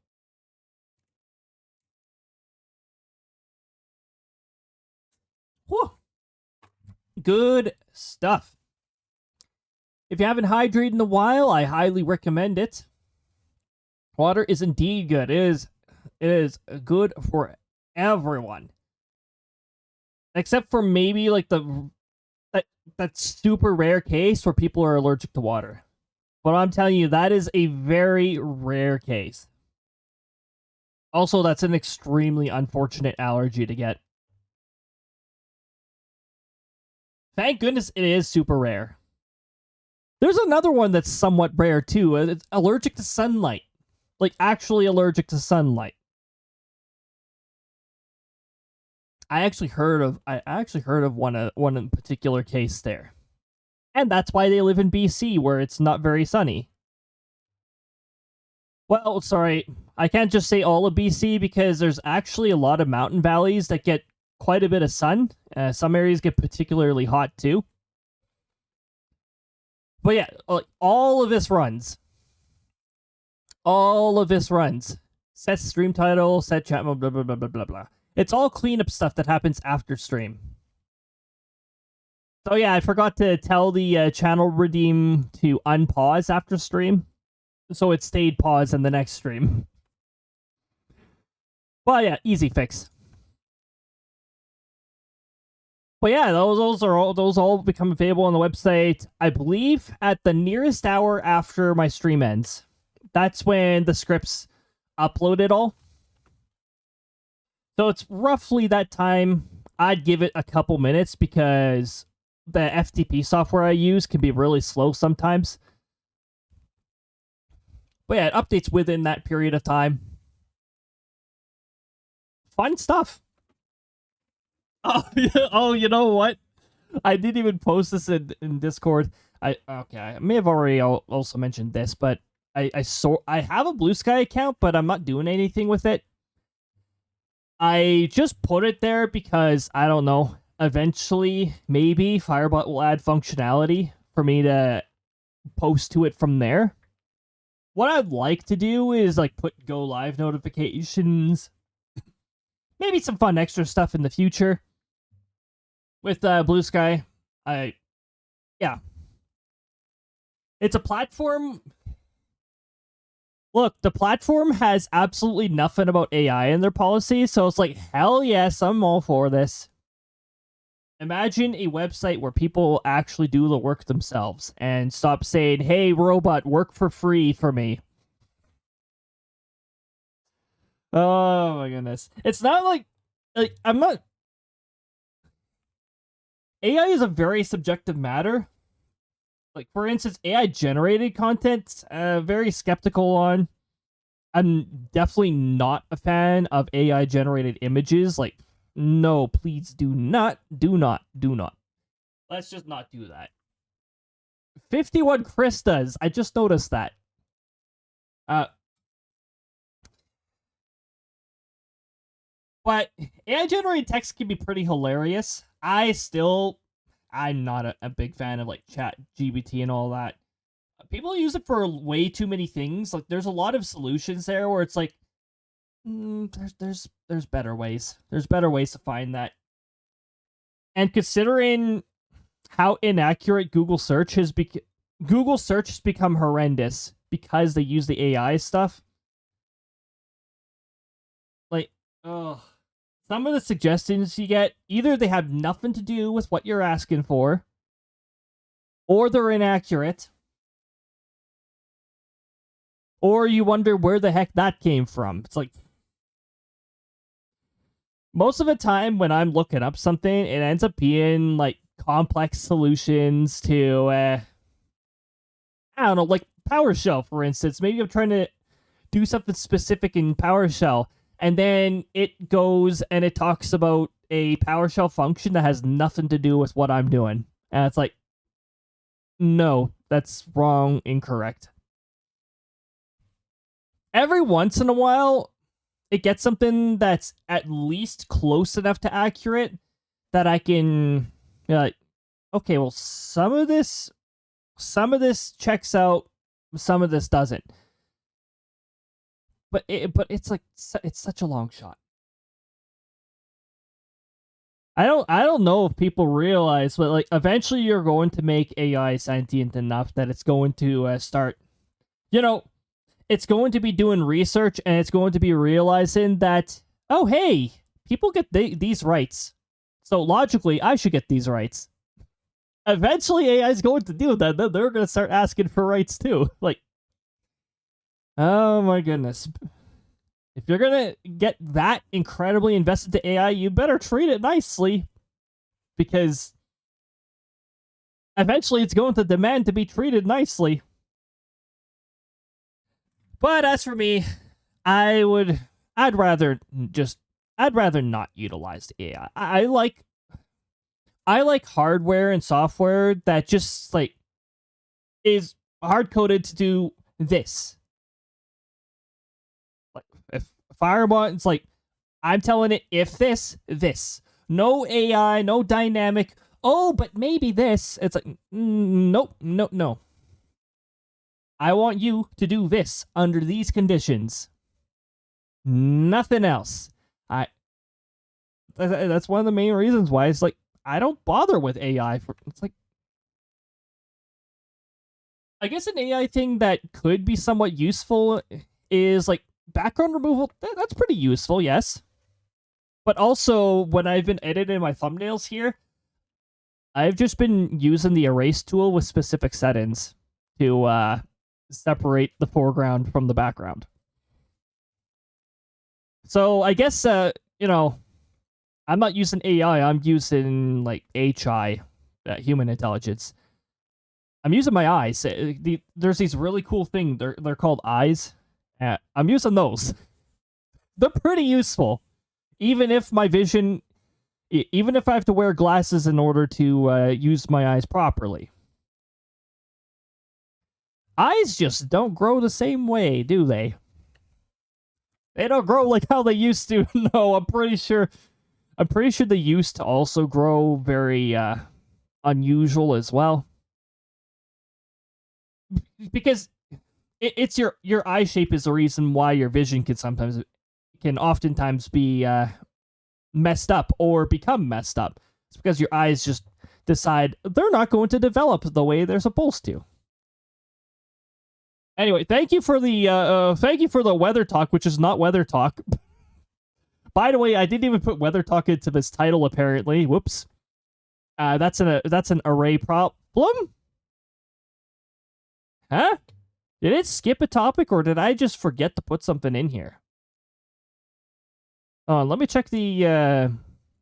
S1: Whew. Good stuff. If you haven't hydrated in a while, I highly recommend it. Water is indeed good. It is good for everyone. Except for maybe like that super rare case where people are allergic to water. But I'm telling you, that is a very rare case. Also, that's an extremely unfortunate allergy to get. Thank goodness it is super rare. There's another one that's somewhat rare too. It's allergic to sunlight. Like actually allergic to sunlight. I actually heard of one in particular case there. And that's why they live in BC, where it's not very sunny. Well, sorry, I can't just say all of BC because there's actually a lot of mountain valleys that get quite a bit of sun. Some areas get particularly hot too. But yeah, all of this runs. All of this runs. Set stream title, set chat, blah, blah, blah, blah, blah, blah. It's all cleanup stuff that happens after stream. So yeah, I forgot to tell the channel redeem to unpause after stream. So it stayed paused in the next stream. Well, yeah, easy fix. But yeah, those all become available on the website, I believe, at the nearest hour after my stream ends. That's when the scripts upload it all. So it's roughly that time. I'd give it a couple minutes because the FTP software I use can be really slow sometimes. But yeah, it updates within that period of time. Fun stuff. Oh, oh, you know what? I didn't even post this in Discord. I may have already also mentioned this, but I have a Blue Sky account, but I'm not doing anything with it. I just put it there because I don't know. Eventually, maybe Firebot will add functionality for me to post to it from there. What I'd like to do is like put go live notifications, maybe some fun extra stuff in the future with Blue Sky. Yeah, it's a platform. Look, the platform has absolutely nothing about AI in their policies, so it's like, hell yes, I'm all for this. Imagine a website where people actually do the work themselves and stop saying, hey, robot, work for free for me. Oh my goodness. It's not like I'm not... AI is a very subjective matter. Like, for instance, AI-generated content, very skeptical on. I'm definitely not a fan of AI-generated images. Like, no, please do not. Let's just not do that. 51 Chris does. I just noticed that. But AI-generated text can be pretty hilarious. I'm not a big fan of like Chat GBT and all that. People use it for way too many things. Like, there's a lot of solutions there where it's like, there's better ways. There's better ways to find that. And considering how inaccurate Google search has become horrendous because they use the AI stuff. Like, some of the suggestions you get, either they have nothing to do with what you're asking for, or they're inaccurate, or you wonder where the heck that came from. It's like, most of the time when I'm looking up something, it ends up being like complex solutions to, I don't know, like PowerShell, for instance. Maybe I'm trying to do something specific in PowerShell, and then it goes and it talks about a PowerShell function that has nothing to do with what I'm doing. And it's like, no, that's wrong, incorrect. Every once in a while, it gets something that's at least close enough to accurate that I can be like, okay, well, some of this checks out, some of this doesn't. But it's like it's such a long shot. I don't know if people realize, but like eventually you're going to make AI sentient enough that it's going to start, you know, it's going to be doing research and it's going to be realizing that, oh hey, people get these rights, so logically I should get these rights. Eventually AI is going to do that. Then they're going to start asking for rights too. Like, oh my goodness. If you're going to get that incredibly invested to AI, you better treat it nicely, because eventually it's going to demand to be treated nicely. But as for me, I'd rather not utilize the AI. I like hardware and software that just like is hard coded to do this. Like if Firebot, it's like I'm telling it if this. No AI, no dynamic. Oh, but maybe this. It's like nope, no. I want you to do this under these conditions. Nothing else. That's one of the main reasons why it's like I don't bother with AI. It's like, I guess an AI thing that could be somewhat useful is like background removal. That's pretty useful, yes. But also, when I've been editing my thumbnails here, I've just been using the erase tool with specific settings to separate the foreground from the background. So I guess, I'm not using AI, I'm using like HI, human intelligence. I'm using my eyes. There's these really cool things. They're called eyes. I'm using those. They're pretty useful. Even if my vision, even if I have to wear glasses in order to use my eyes properly. Eyes just don't grow the same way, do they? They don't grow like how they used to. No, I'm pretty sure they used to also grow very unusual as well. Because it's your eye shape is the reason why your vision can oftentimes be messed up or become messed up. It's because your eyes just decide they're not going to develop the way they're supposed to. Anyway, thank you for the weather talk, which is not weather talk. By the way, I didn't even put weather talk into this title. Apparently, whoops. That's an array problem. Huh? Did it skip a topic, or did I just forget to put something in here? Let me check the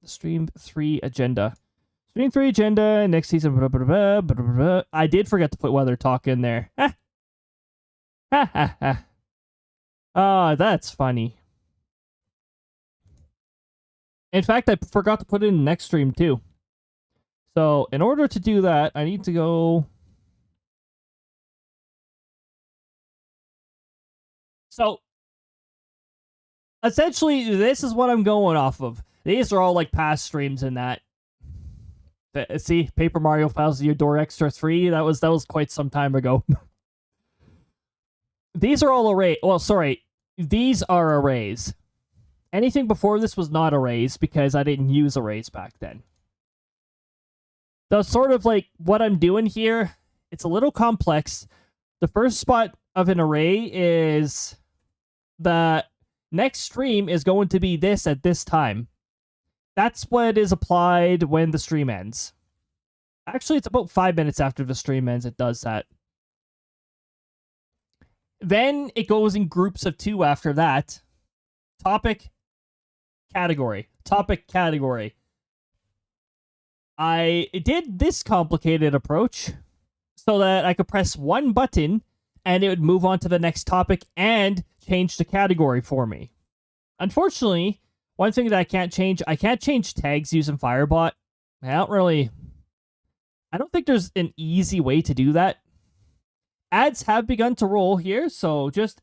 S1: Stream 3 agenda. Stream 3 agenda, next season. Blah, blah, blah, blah, blah, blah. I did forget to put weather talk in there. Ha ha ha. Oh, that's funny. In fact, I forgot to put it in the next stream too. So, in order to do that, I need to go... So, essentially, this is what I'm going off of. These are all like past streams and that. See, Paper Mario Files Your Door Extra 3. That was quite some time ago. These are all array. Well, sorry, these are arrays. Anything before this was not arrays because I didn't use arrays back then. So sort of like what I'm doing here, it's a little complex. The first spot of an array is the next stream is going to be this at this time. That's what is applied when the stream ends. Actually, it's about 5 minutes after the stream ends it does that. Then it goes in groups of 2 after that. Topic, category. Topic, category. I did this complicated approach so that I could press one button and it would move on to the next topic and change the category for me. Unfortunately, one thing that I can't change tags using Firebot. I don't think there's an easy way to do that. Ads have begun to roll here, so just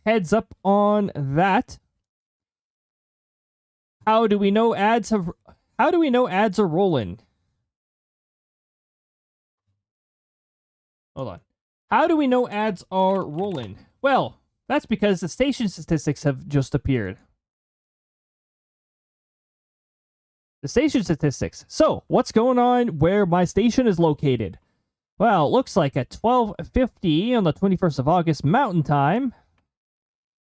S1: heads up on that. How do we know ads are rolling? Hold on. How do we know ads are rolling? Well, that's because the station statistics have just appeared. The station statistics. So, what's going on where my station is located? Well, it looks like at 12:50 on the 21st of August Mountain Time,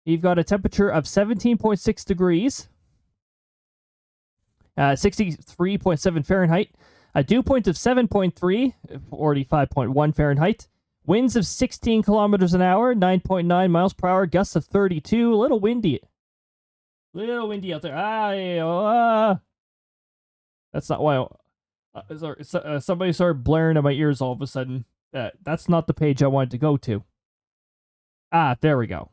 S1: you've got a temperature of 17.6 degrees, 63.7 Fahrenheit, a dew point of 7.3, 45.1 Fahrenheit, winds of 16 kilometers an hour, 9.9 miles per hour, gusts of 32, a little windy. Little windy out there. That's not why. Somebody started blaring in my ears all of a sudden. That's not the page I wanted to go to. There we go.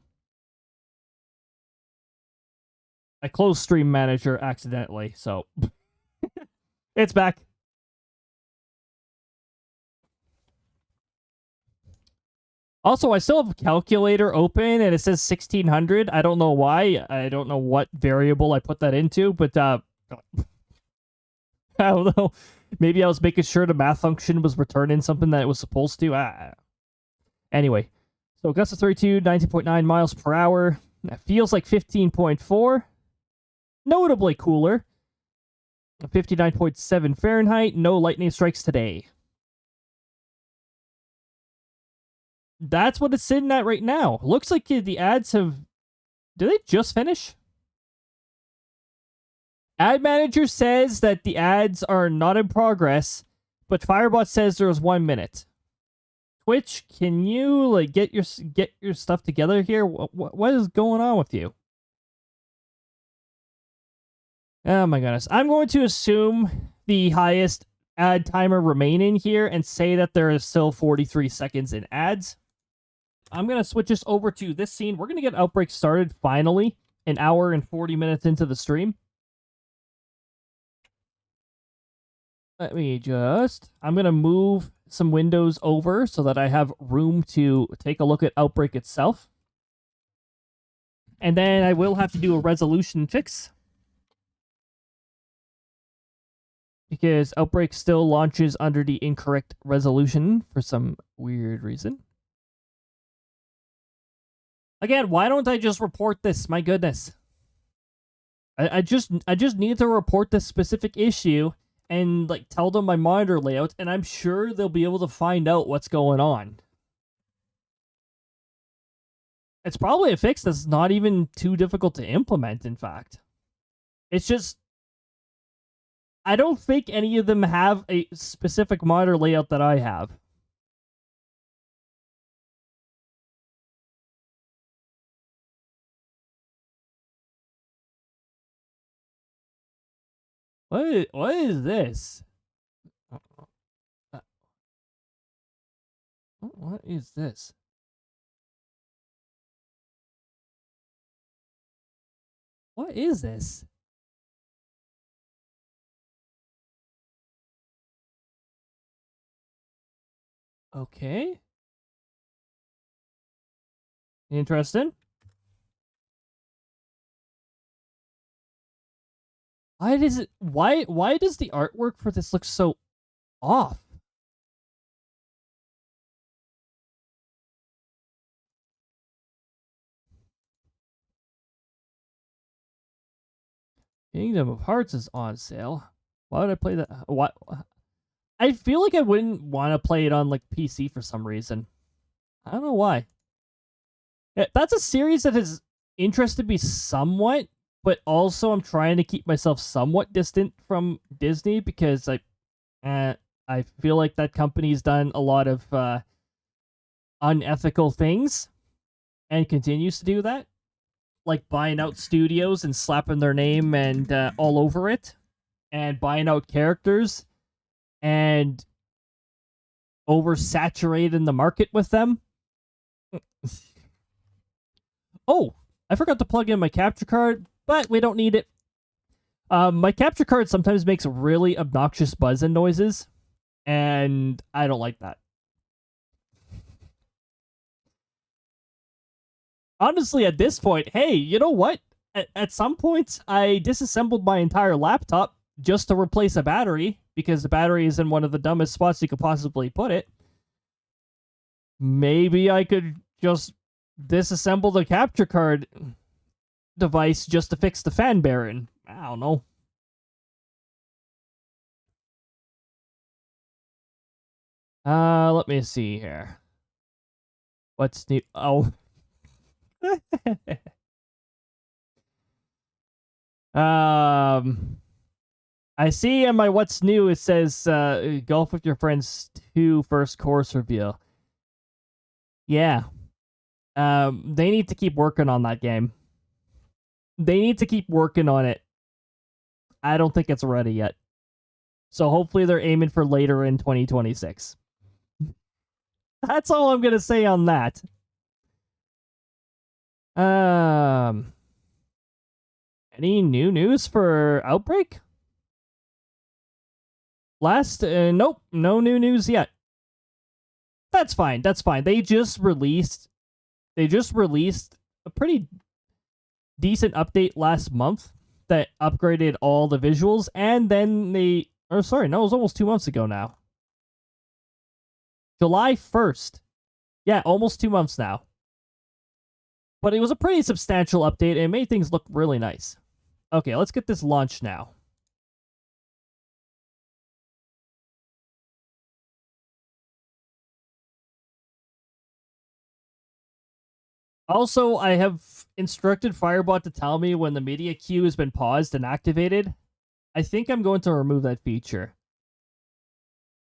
S1: I closed Stream Manager accidentally, so it's back. Also, I still have a calculator open, and it says 1600. I don't know why. I don't know what variable I put that into, but I don't know. Maybe I was making sure the math function was returning something that it was supposed to. Anyway, so gusts of 32, 19.9 miles per hour. That feels like 15.4. Notably cooler. 59.7 Fahrenheit. No lightning strikes today. That's what it's sitting at right now. Looks like the ads have... Did they just finish? Ad Manager says that the ads are not in progress, but Firebot says there was 1 minute. Twitch, can you like get your stuff together here? What is going on with you? Oh my goodness. I'm going to assume the highest ad timer remaining here and say that there is still 43 seconds in ads. I'm going to switch us over to this scene. We're going to get Outbrk started finally, an hour and 40 minutes into the stream. I'm going to move some windows over so that I have room to take a look at Outbrk itself. And then I will have to do a resolution fix, because Outbrk still launches under the incorrect resolution for some weird reason. Again, why don't I just report this? My goodness. I just need to report this specific issue and like tell them my monitor layout, and I'm sure they'll be able to find out what's going on. It's probably a fix that's not even too difficult to implement, in fact. It's just... I don't think any of them have a specific monitor layout that I have. What is this? What is this? What is this? Okay. Interesting. Why does the artwork for this look so off? Kingdom of Hearts is on sale. Why would I play that? What? I feel like I wouldn't want to play it on like PC for some reason. I don't know why. That's a series that has interested me somewhat, but also I'm trying to keep myself somewhat distant from Disney because I feel like that company's done a lot of unethical things and continues to do that, like buying out studios and slapping their name and all over it, and buying out characters and oversaturating the market with them. Oh, I forgot to plug in my capture card, but we don't need it. My capture card sometimes makes really obnoxious buzzing noises, and I don't like that. Honestly, at this point, hey, you know what? At some points, I disassembled my entire laptop just to replace a battery because the battery is in one of the dumbest spots you could possibly put it. Maybe I could just disassemble the capture card device just to fix the fan bearing. I don't know. Let me see here. What's new? Oh. I see in my what's new it says golf with your friends 2 first course reveal. Yeah. They need to keep working on that game. They need to keep working on it. I don't think it's ready yet. So hopefully they're aiming for later in 2026. That's all I'm gonna say on that. Any new news for Outbrk? Nope, no new news yet. That's fine. That's fine. They just released a pretty decent update last month that upgraded all the visuals, and then it was almost 2 months ago now. July 1st. Yeah, almost 2 months now. But it was a pretty substantial update, and it made things look really nice. Okay, let's get this launched now. Also, I have instructed Firebot to tell me when the media queue has been paused and activated. I think I'm going to remove that feature.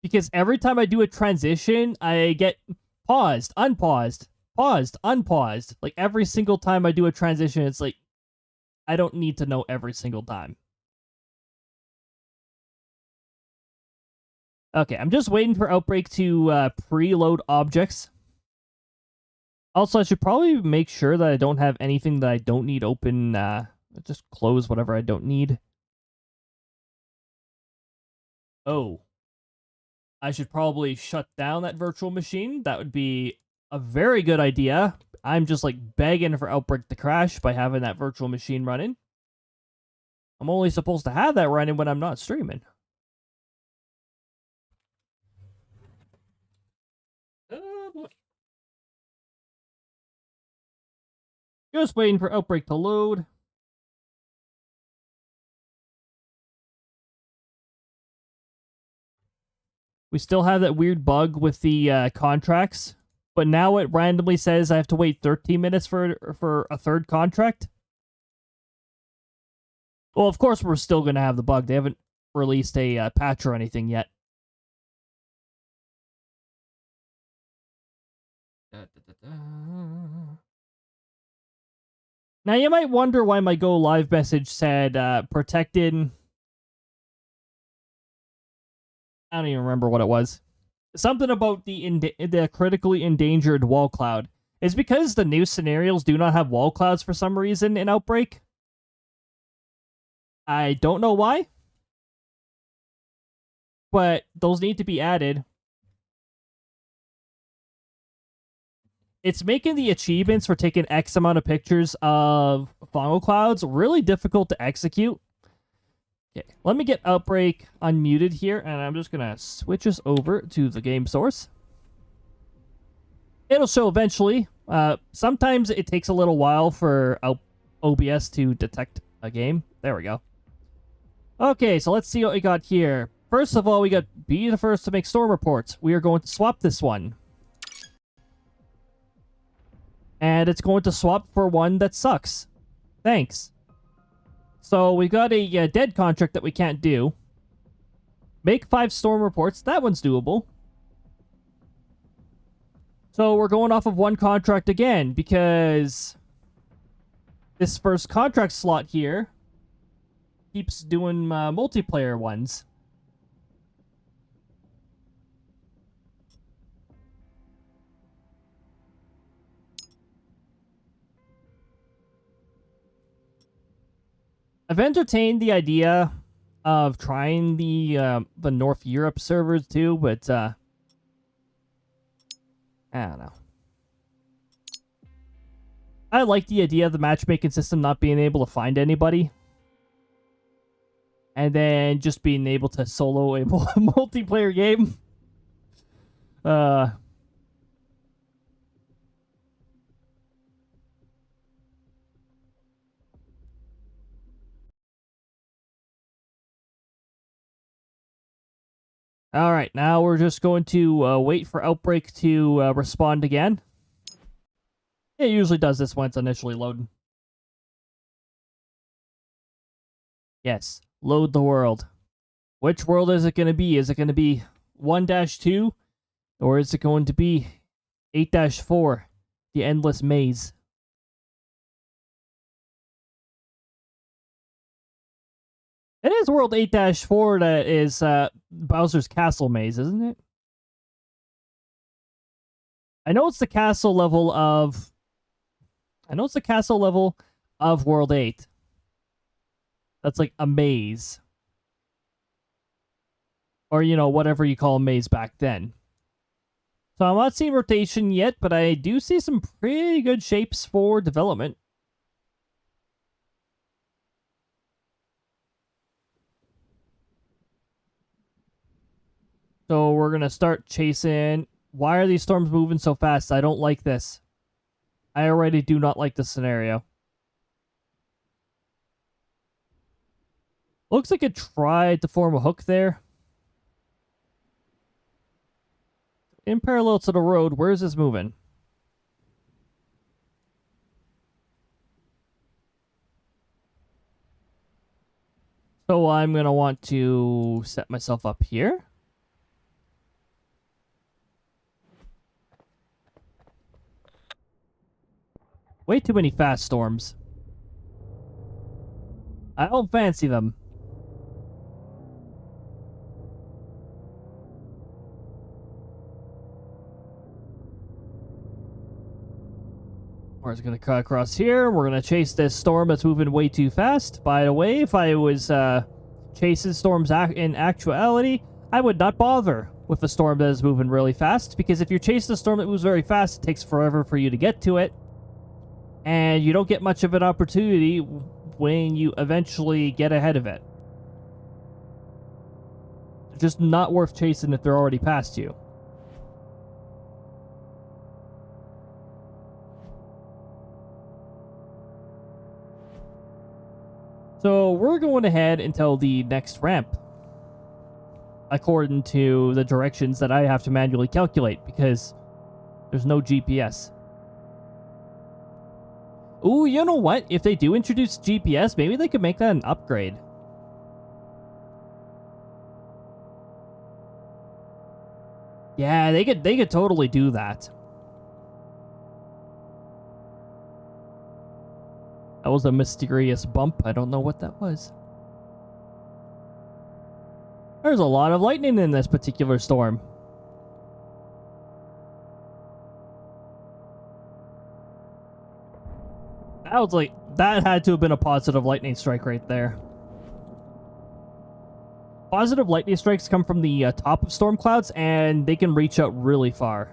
S1: Because every time I do a transition, I get paused, unpaused, paused, unpaused. Like every single time I do a transition, it's like, I don't need to know every single time. Okay, I'm just waiting for Outbrk to preload objects. Also, I should probably make sure that I don't have anything that I don't need open. Just close whatever I don't need. Oh. I should probably shut down that virtual machine. That would be a very good idea. I'm just like begging for Outbrk to crash by having that virtual machine running. I'm only supposed to have that running when I'm not streaming. Just waiting for Outbrk to load. We still have that weird bug with the contracts, but now it randomly says I have to wait 13 minutes for a third contract. Well, of course, we're still going to have the bug. They haven't released a patch or anything yet. Now, you might wonder why my Go Live message said protected. I don't even remember what it was. Something about the critically endangered wall cloud. It's because the new scenarios do not have wall clouds for some reason in Outbrk. I don't know why, but those need to be added. It's making the achievements for taking X amount of pictures of fungal clouds really difficult to execute. Okay, let me get Outbrk unmuted here, and I'm just going to switch us over to the game source. It'll show eventually. Sometimes it takes a little while for OBS to detect a game. There we go. Okay, so let's see what we got here. First of all, we got be the first to make storm reports. We are going to swap this one. And it's going to swap for one that sucks. Thanks. So we got a dead contract that we can't do. Make 5 storm reports. That one's doable. So we're going off of one contract again because this first contract slot here keeps doing multiplayer ones. I've entertained the idea of trying the North Europe servers too, but I don't know. I like the idea of the matchmaking system not being able to find anybody. And then just being able to solo a multiplayer game. All right, now we're just going to wait for Outbrk to respond again. It usually does this when it's initially loading. Yes, load the world. Which world is it going to be? Is it going to be 1-2? Or is it going to be 8-4? The endless maze. It is World 8-4 that is Bowser's Castle Maze, isn't it? I know it's the castle level of... I know it's the castle level of World 8. That's like a maze. Or, you know, whatever you call a maze back then. So I'm not seeing rotation yet, but I do see some pretty good shapes for development. So we're going to start chasing... Why are these storms moving so fast? I don't like this. I already do not like this scenario. Looks like it tried to form a hook there. In parallel to the road, where is this moving? So I'm going to want to set myself up here. Way too many fast storms. I don't fancy them. We're just going to cut across here. We're going to chase this storm that's moving way too fast. By the way, if I was chasing storms in actuality, I would not bother with a storm that is moving really fast, because if you're chasing a storm that moves very fast, it takes forever for you to get to it, and you don't get much of an opportunity when you eventually get ahead of it. It's just not worth chasing if they're already past you. So we're going ahead until the next ramp, according to the directions that I have to manually calculate, because there's no GPS. Ooh, you know what? If they do introduce GPS, maybe they could make that an upgrade. Yeah, they could totally do that. That was a mysterious bump. I don't know what that was. There's a lot of lightning in this particular storm. That had to have been a positive lightning strike right there. Positive lightning strikes come from the top of storm clouds, and they can reach out really far.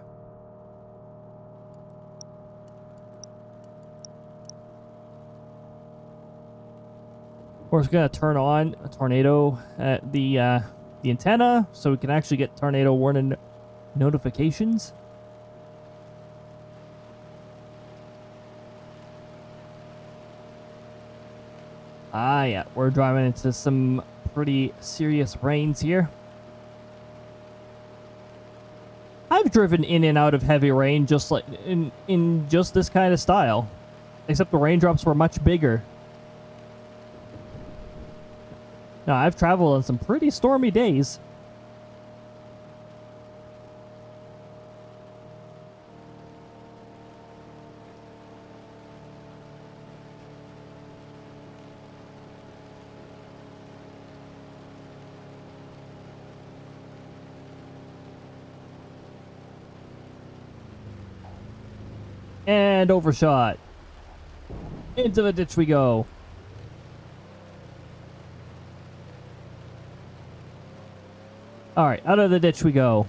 S1: We're just gonna turn on a tornado at the antenna, so we can actually get tornado warning notifications. Ah, yeah, we're driving into some pretty serious rains here. I've driven in and out of heavy rain just like in just this kind of style, except the raindrops were much bigger. Now, I've traveled on some pretty stormy days. And overshot. Into the ditch we go. Alright, out of the ditch we go.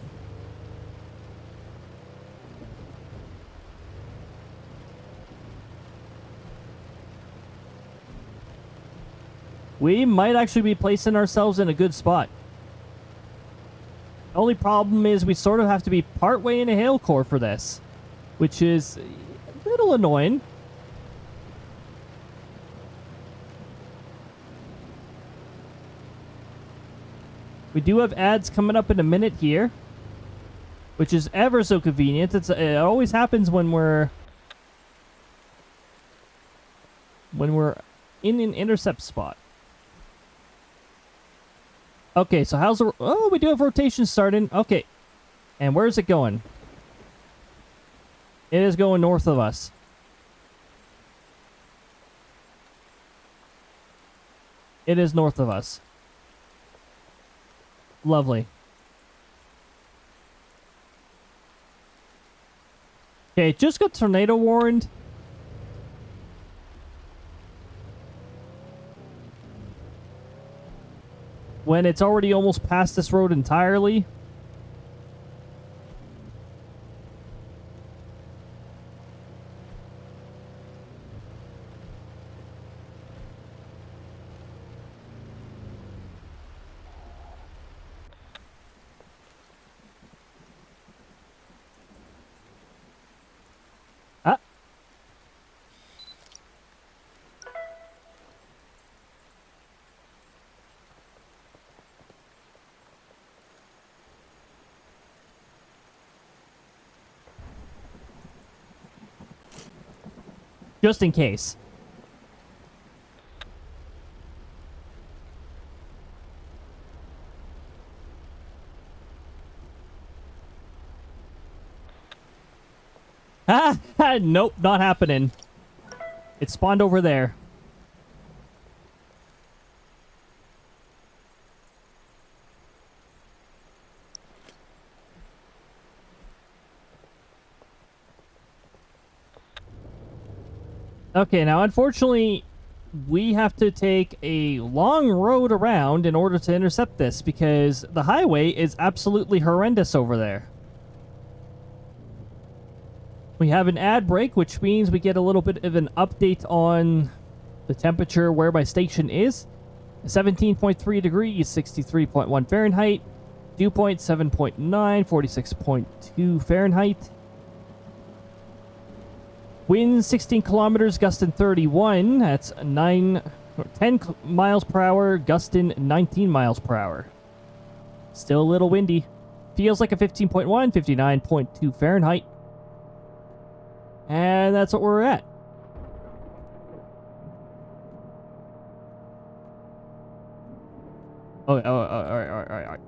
S1: We might actually be placing ourselves in a good spot. The only problem is we sort of have to be partway in a hail core for this, which is a little annoying. We do have ads coming up in a minute here, which is ever so convenient. It always happens when we're in an intercept spot. Okay, so how's the... Oh, we do have rotation starting. Okay. And where's it going? It is going north of us. It is north of us. Lovely. Okay, just got tornado warned. When it's already almost past this road entirely. Just in case. Ah, nope, not happening. It spawned over there. Okay, now unfortunately, we have to take a long road around in order to intercept this because the highway is absolutely horrendous over there. We have an ad break, which means we get a little bit of an update on the temperature where my station is. 17.3 degrees, 63.1 Fahrenheit, dew point 7.9, 46.2 Fahrenheit. Wind 16 kilometers, gusting 31. That's 10 miles per hour, gusting 19 miles per hour. Still a little windy. Feels like a 15.1, 59.2 Fahrenheit. And that's what we're at. All right.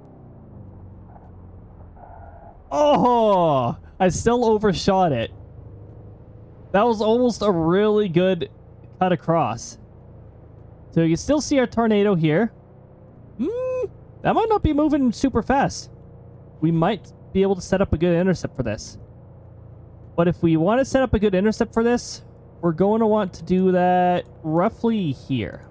S1: Oh, I still overshot it. That was almost a really good cut across. So you can still see our tornado here. That might not be moving super fast. We might be able to set up a good intercept for this. But if we want to set up a good intercept for this, we're going to want to do that roughly here.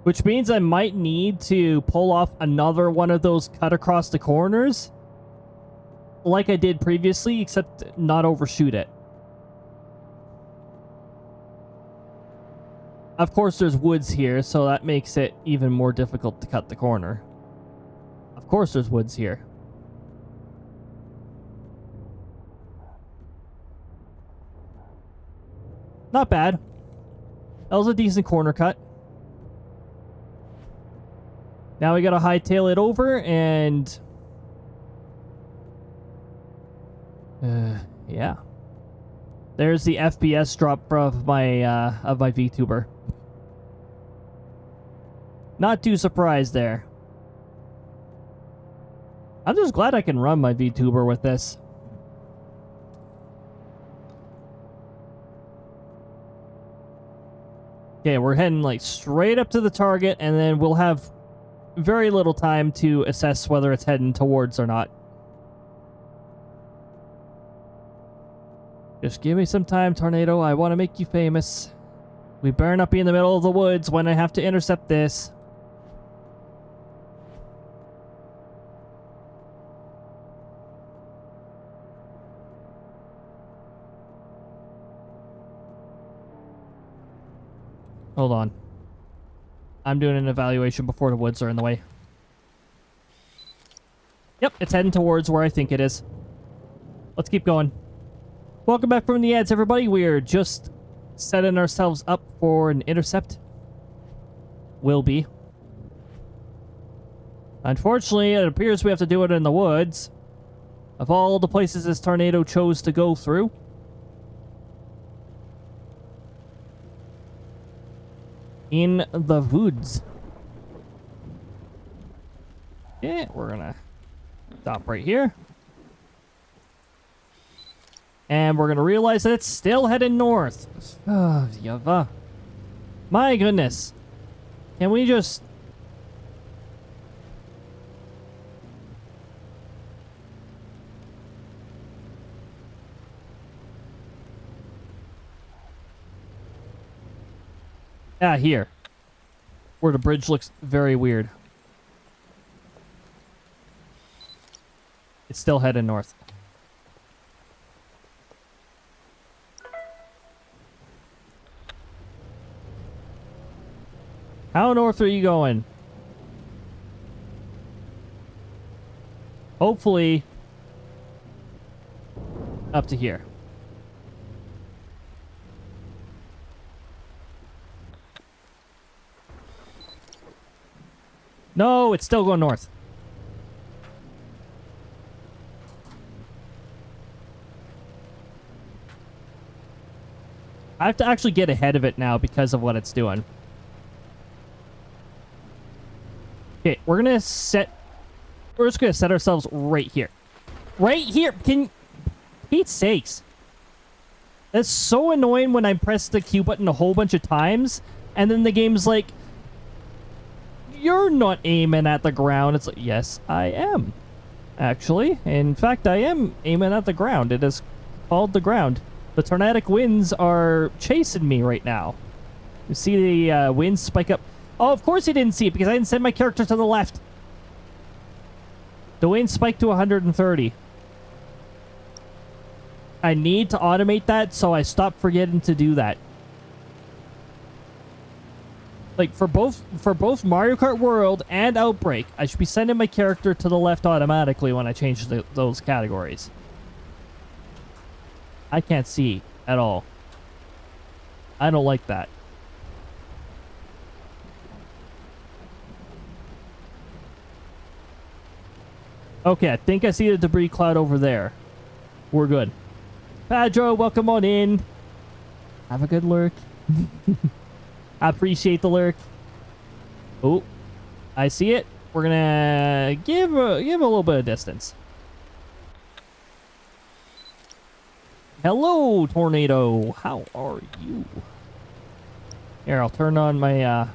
S1: Which means I might need to pull off another one of those cut across the corners. Like I did previously, except not overshoot it. Of course, there's woods here, so that makes it even more difficult to cut the corner. Of course, there's woods here. Not bad. That was a decent corner cut. Now we gotta hightail it over and... yeah. There's the FPS drop of my VTuber. Not too surprised there. I'm just glad I can run my VTuber with this. Okay, we're heading like straight up to the target, and then we'll have very little time to assess whether it's heading towards or not. Just give me some time, Tornado. I want to make you famous. We better not be in the middle of the woods when I have to intercept this. Hold on. I'm doing an evaluation before the woods are in the way. Yep, it's heading towards where I think it is. Let's keep going. Welcome back from the ads, everybody. We're just setting ourselves up for an intercept. Will be. Unfortunately, it appears we have to do it in the woods. Of all the places this tornado chose to go through. In the woods. Yeah, we're gonna stop right here. And we're gonna realize that it's still heading north. Oh, yava. My goodness. Can we just... Ah, here. Where the bridge looks very weird. It's still heading north. How north are you going? Hopefully, up to here. No, it's still going north. I have to actually get ahead of it now because of what it's doing. Okay, we're just gonna set ourselves right here. Right here! Pete's sakes. That's so annoying when I press the Q button a whole bunch of times, and then the game's like, you're not aiming at the ground. It's like, yes, I am. Actually. In fact, I am aiming at the ground. It is called the ground. The tornadic winds are chasing me right now. You see the winds spike up. Oh, of course he didn't see it because I didn't send my character to the left. The wind spiked to 130. I need to automate that, so I stopped forgetting to do that. Like, for both Mario Kart World and Outbreak, I should be sending my character to the left automatically when I change those categories. I can't see at all. I don't like that. Okay, I think I see the debris cloud over there. We're good. Pedro, welcome on in. Have a good lurk. I appreciate the lurk. Oh, I see it. We're gonna give a little bit of distance. Hello, tornado. How are you? Here, I'll turn on my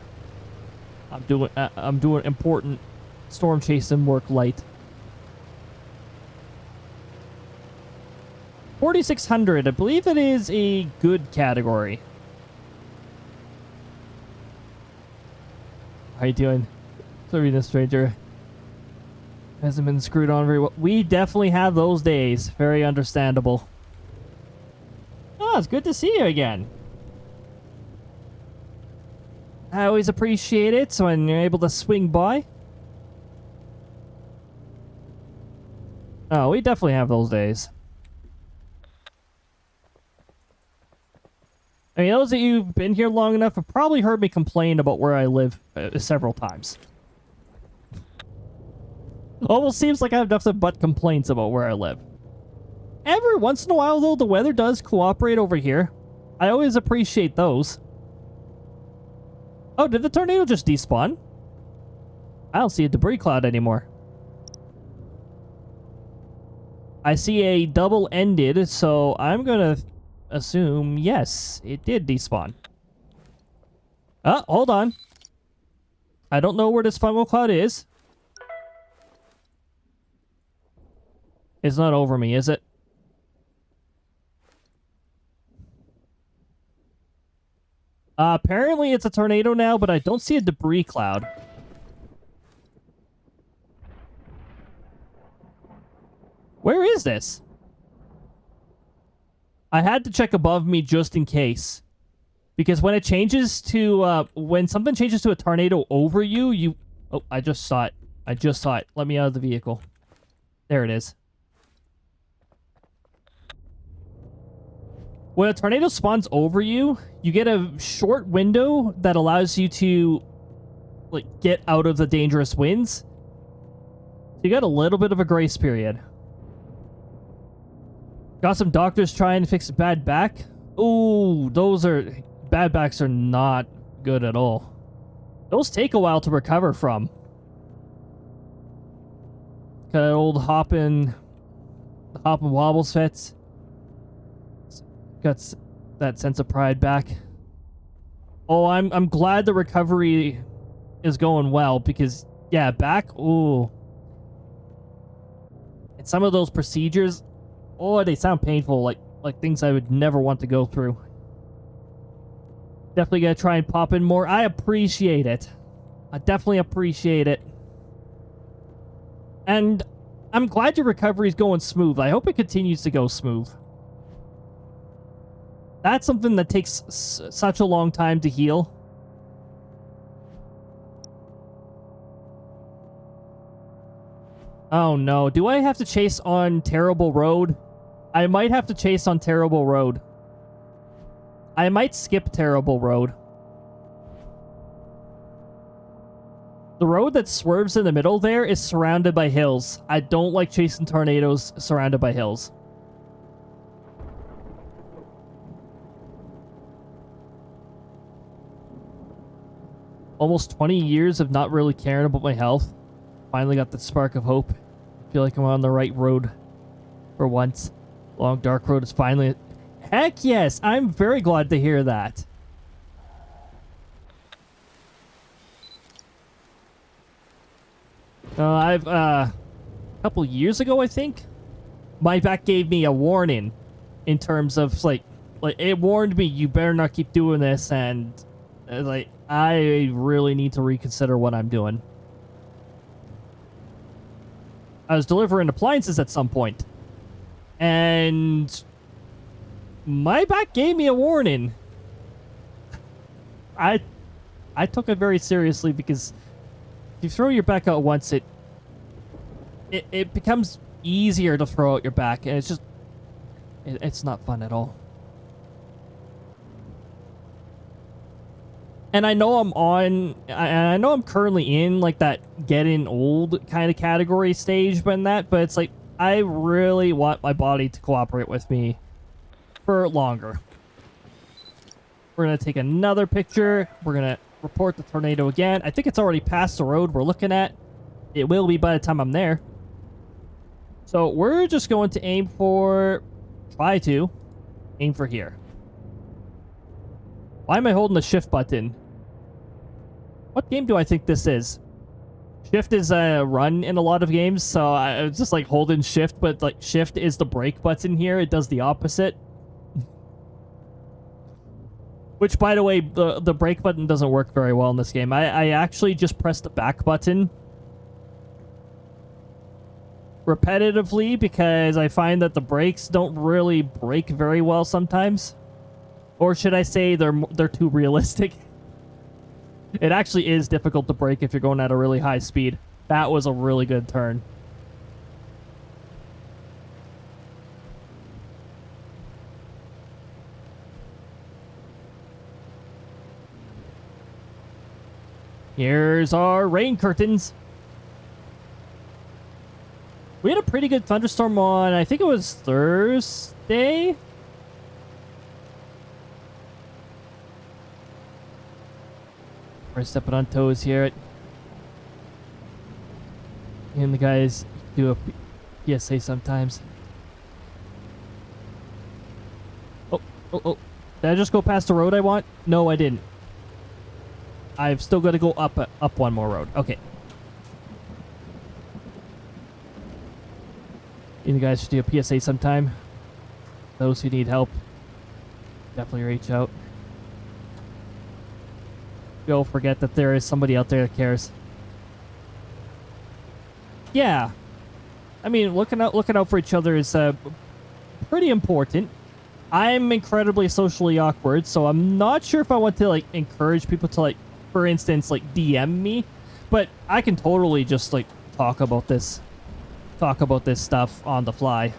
S1: I'm doing important storm chasing work light. 4600. I believe it is a good category. How you doing? Sorry, the stranger hasn't been screwed on very well. We definitely have those days. Very understandable. Oh, it's good to see you again. I always appreciate it so when you're able to swing by. Oh, we definitely have those days. I mean, those of you who've been here long enough have probably heard me complain about where I live several times. Almost seems like I have nothing but complaints about where I live. Every once in a while, though, the weather does cooperate over here. I always appreciate those. Oh, did the tornado just despawn? I don't see a debris cloud anymore. I see a double-ended, so I'm gonna assume, yes, it did despawn. Oh, hold on. I don't know where this fungal cloud is. It's not over me, is it? Apparently it's a tornado now, but I don't see a debris cloud. Where is this? I had to check above me just in case. Because when it changes to, when something changes to a tornado over you, you... Oh, I just saw it. I just saw it. Let me out of the vehicle. There it is. When a tornado spawns over you, you get a short window that allows you to, like, get out of the dangerous winds. So you got a little bit of a grace period. Got some doctors trying to fix a bad back. Ooh, those are... Bad backs are not good at all. Those take a while to recover from. Got an old hop and wobbles fits. Got that sense of pride back. Oh, I'm glad the recovery is going well because yeah, back. Ooh, and some of those procedures, oh, they sound painful, like things I would never want to go through. Definitely gonna try and pop in more. I appreciate it. I definitely appreciate it. And I'm glad your recovery is going smooth. I hope it continues to go smooth. That's something that takes such a long time to heal. Oh no, do I have to chase on Terrible Road? I might have to chase on Terrible Road. I might skip Terrible Road. The road that swerves in the middle there is surrounded by hills. I don't like chasing tornadoes surrounded by hills. Almost 20 years of not really caring about my health. Finally got the spark of hope. Feel like I'm on the right road for once. Long dark road is finally... Heck yes! I'm very glad to hear that. A couple years ago, I think, my back gave me a warning in terms of, like it warned me, you better not keep doing this, and, like, I really need to reconsider what I'm doing. I was delivering appliances at some point, and my back gave me a warning. I took it very seriously because if you throw your back out once, it becomes easier to throw out your back, and it's just it's not fun at all. And I know I know I'm currently in like that getting old kind of category stage but it's like I really want my body to cooperate with me for longer. We're gonna take another picture. We're gonna report the tornado again. I think it's already past the road we're looking at. It will be by the time I'm there. So we're just going to try to aim for here. Why am I holding the shift button? What game do I think this is? Shift is a run in a lot of games, so I was just like holding shift, but like shift is the brake button here. It does the opposite. Which, by the way, the brake button doesn't work very well in this game. I actually just press the back button repetitively because I find that the brakes don't really brake very well sometimes. Or should I say they're too realistic? It actually is difficult to brake if you're going at a really high speed. That was a really good turn. Here's our rain curtains. We had a pretty good thunderstorm on, I think it was Thursday? We're stepping on toes here. And the guys do a PSA sometimes. Oh. Did I just go past the road I want? No, I didn't. I've still got to go up one more road. Okay. And you guys should do a PSA sometime. Those who need help, definitely reach out. Don't forget that there is somebody out there that cares. Yeah. I mean, looking out for each other is pretty important. I'm incredibly socially awkward, so I'm not sure if I want to like encourage people to like, for instance, like DM me, but I can totally just like talk about this stuff on the fly.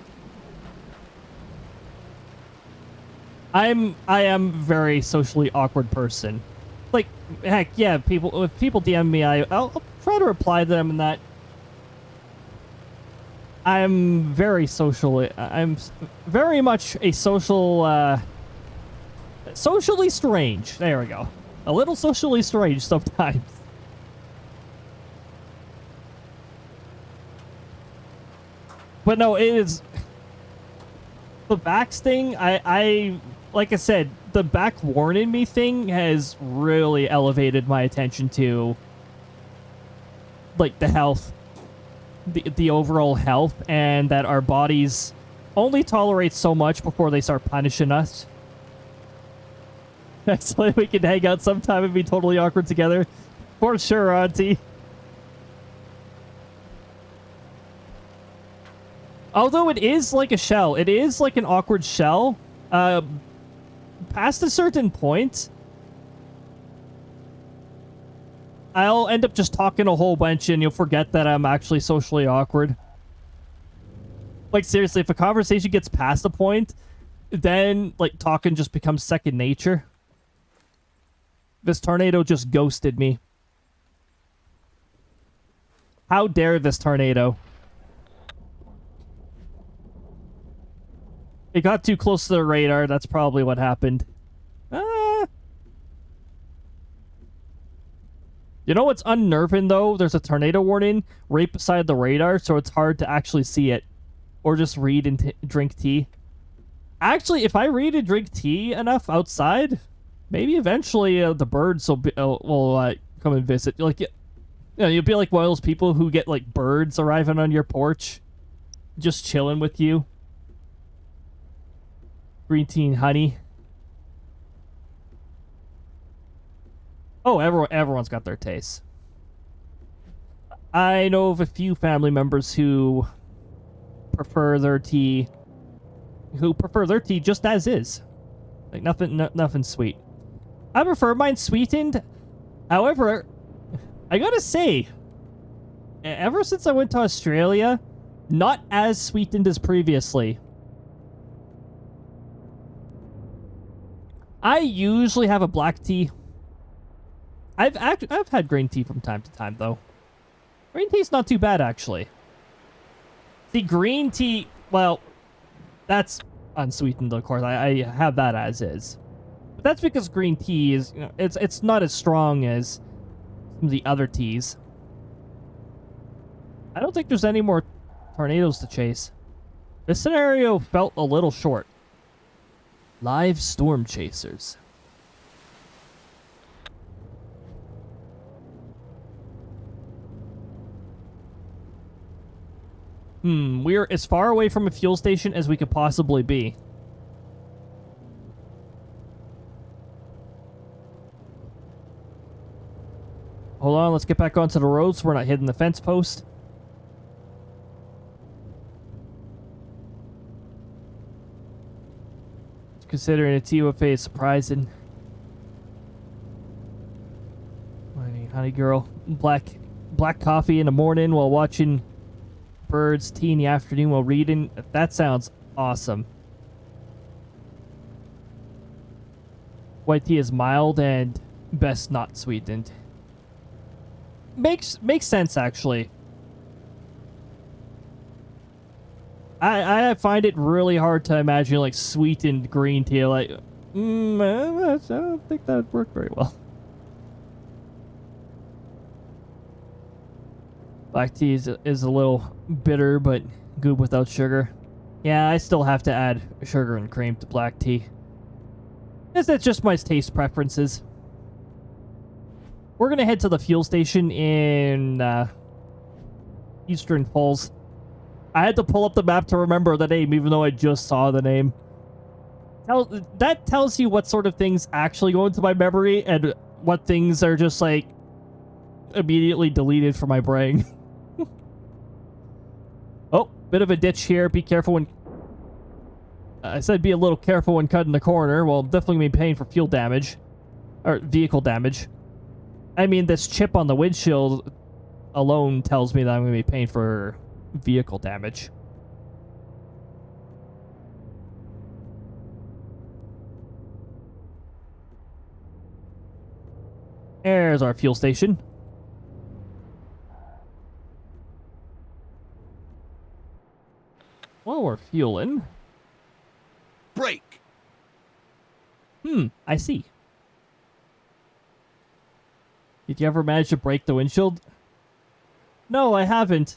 S1: I am very socially awkward person. Like, heck, yeah, if people DM me, I'll try to reply to them, and that I'm very much a socially strange. There we go. A little socially strange sometimes. But no, it is the backs thing. I like I said, the back warning me thing has really elevated my attention to like the health, the overall health, and that our bodies only tolerate so much before they start punishing us. Actually, we can hang out sometime and be totally awkward together. For sure, Auntie. Although it is like a shell. It is like an awkward shell. Past a certain point, I'll end up just talking a whole bunch and you'll forget that I'm actually socially awkward. Like, seriously, if a conversation gets past a point, then, like, talking just becomes second nature. This tornado just ghosted me. How dare this tornado? It got too close to the radar. That's probably what happened. You know what's unnerving, though? There's a tornado warning right beside the radar, so it's hard to actually see it. Or just read and drink tea. Actually, if I read and drink tea enough outside, maybe eventually the birds will come and visit. Like, you'll be like one of those people who get, like, birds arriving on your porch. Just chilling with you. Green tea and honey. Oh, everyone's got their tastes. I know of a few family members who prefer their tea just as is. Like, nothing sweet. I prefer mine sweetened. However, I gotta say, ever since I went to Australia, not as sweetened as previously. I usually have a black tea. I've had green tea from time to time, though. Green tea's not too bad, actually. See, green tea, well, that's unsweetened, of course. I have that as is. But that's because green tea is, you know, it's not as strong as some of the other teas. I don't think there's any more tornadoes to chase. This scenario felt a little short. Live storm chasers. We're as far away from a fuel station as we could possibly be. Hold on, let's get back onto the road so we're not hitting the fence post. Considering a TUFA is surprising. Honey girl. Black coffee in the morning while watching birds, tea in the afternoon while reading. That sounds awesome. White tea is mild and best not sweetened. Makes sense, actually. I find it really hard to imagine, like, sweetened green tea. Like, I don't think that would work very well. Black tea is a little bitter, but good without sugar. Yeah, I still have to add sugar and cream to black tea. That's just my taste preferences. We're gonna head to the fuel station in Eastern Falls. I had to pull up the map to remember the name, even though I just saw the name. That tells you what sort of things actually go into my memory and what things are just, like, immediately deleted from my brain. Oh, bit of a ditch here. Be careful when... I said be a little careful when cutting the corner. Well, I'm definitely going to be paying for fuel damage. Or vehicle damage. I mean, this chip on the windshield alone tells me that I'm going to be paying for vehicle damage. There's our fuel station. Well, we're fueling.
S2: Brake.
S1: I see. Did you ever manage to break the windshield? No, I haven't.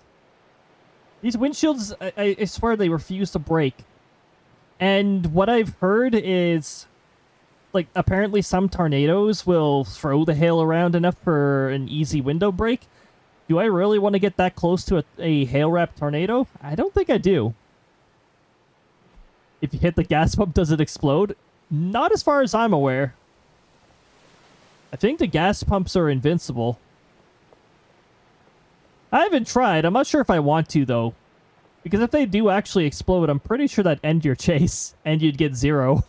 S1: These windshields, I swear they refuse to break. And what I've heard is, like, apparently some tornadoes will throw the hail around enough for an easy window break. Do I really want to get that close to a hail-wrapped tornado? I don't think I do. If you hit the gas pump, does it explode? Not as far as I'm aware. I think the gas pumps are invincible. I haven't tried. I'm not sure if I want to, though. Because if they do actually explode, I'm pretty sure that'd end your chase, and you'd get 0.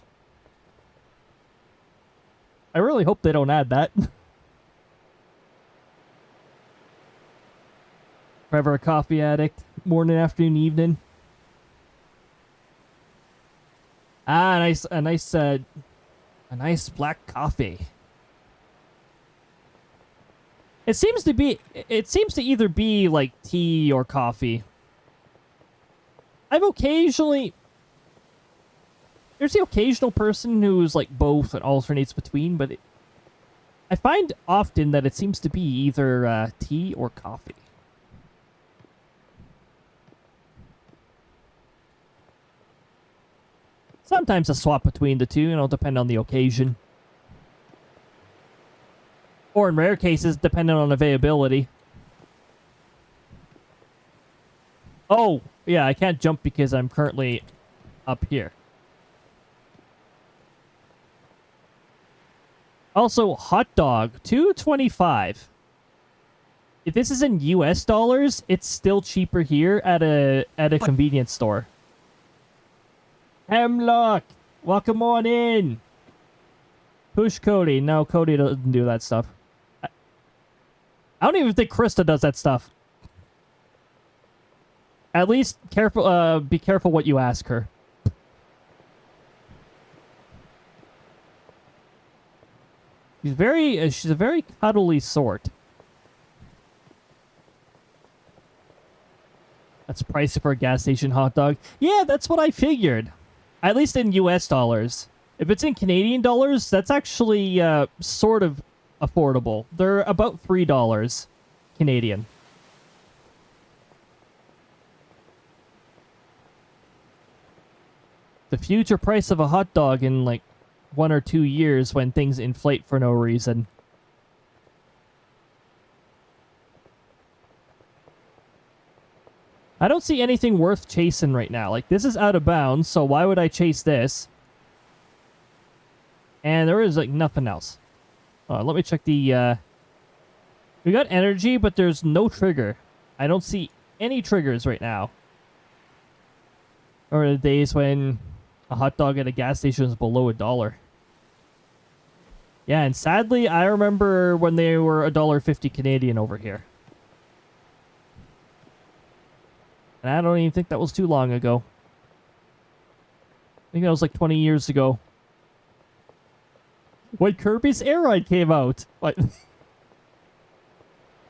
S1: I really hope they don't add that. Forever a coffee addict. Morning, afternoon, evening. Ah, a nice black coffee. It seems to either be like tea or coffee. There's the occasional person who's like both and alternates between, but I find often that it seems to be either tea or coffee. Sometimes a swap between the two, depend on the occasion. Or in rare cases, depending on availability. Oh, yeah, I can't jump because I'm currently up here. Also, hot dog, $2.25. If this is in US dollars, it's still cheaper here at a convenience store. Hemlock, welcome on in. Push Cody. No, Cody doesn't do that stuff. I don't even think Krista does that stuff. At least be careful what you ask her. She's a very cuddly sort. That's pricey for a gas station hot dog. Yeah, that's what I figured. At least in US dollars. If it's in Canadian dollars, that's actually sort of affordable. They're about $3 Canadian. The future price of a hot dog in like 1 or 2 years when things inflate for no reason. I don't see anything worth chasing right now. Like, this is out of bounds, so why would I chase this? And there is, like, nothing else. Let me check the, We got energy, but there's no trigger. I don't see any triggers right now. Or the days when a hot dog at a gas station is below $1. Yeah, and sadly, I remember when they were $1.50 Canadian over here. And I don't even think that was too long ago. I think that was like 20 years ago. When Kirby's Air Ride came out. Like,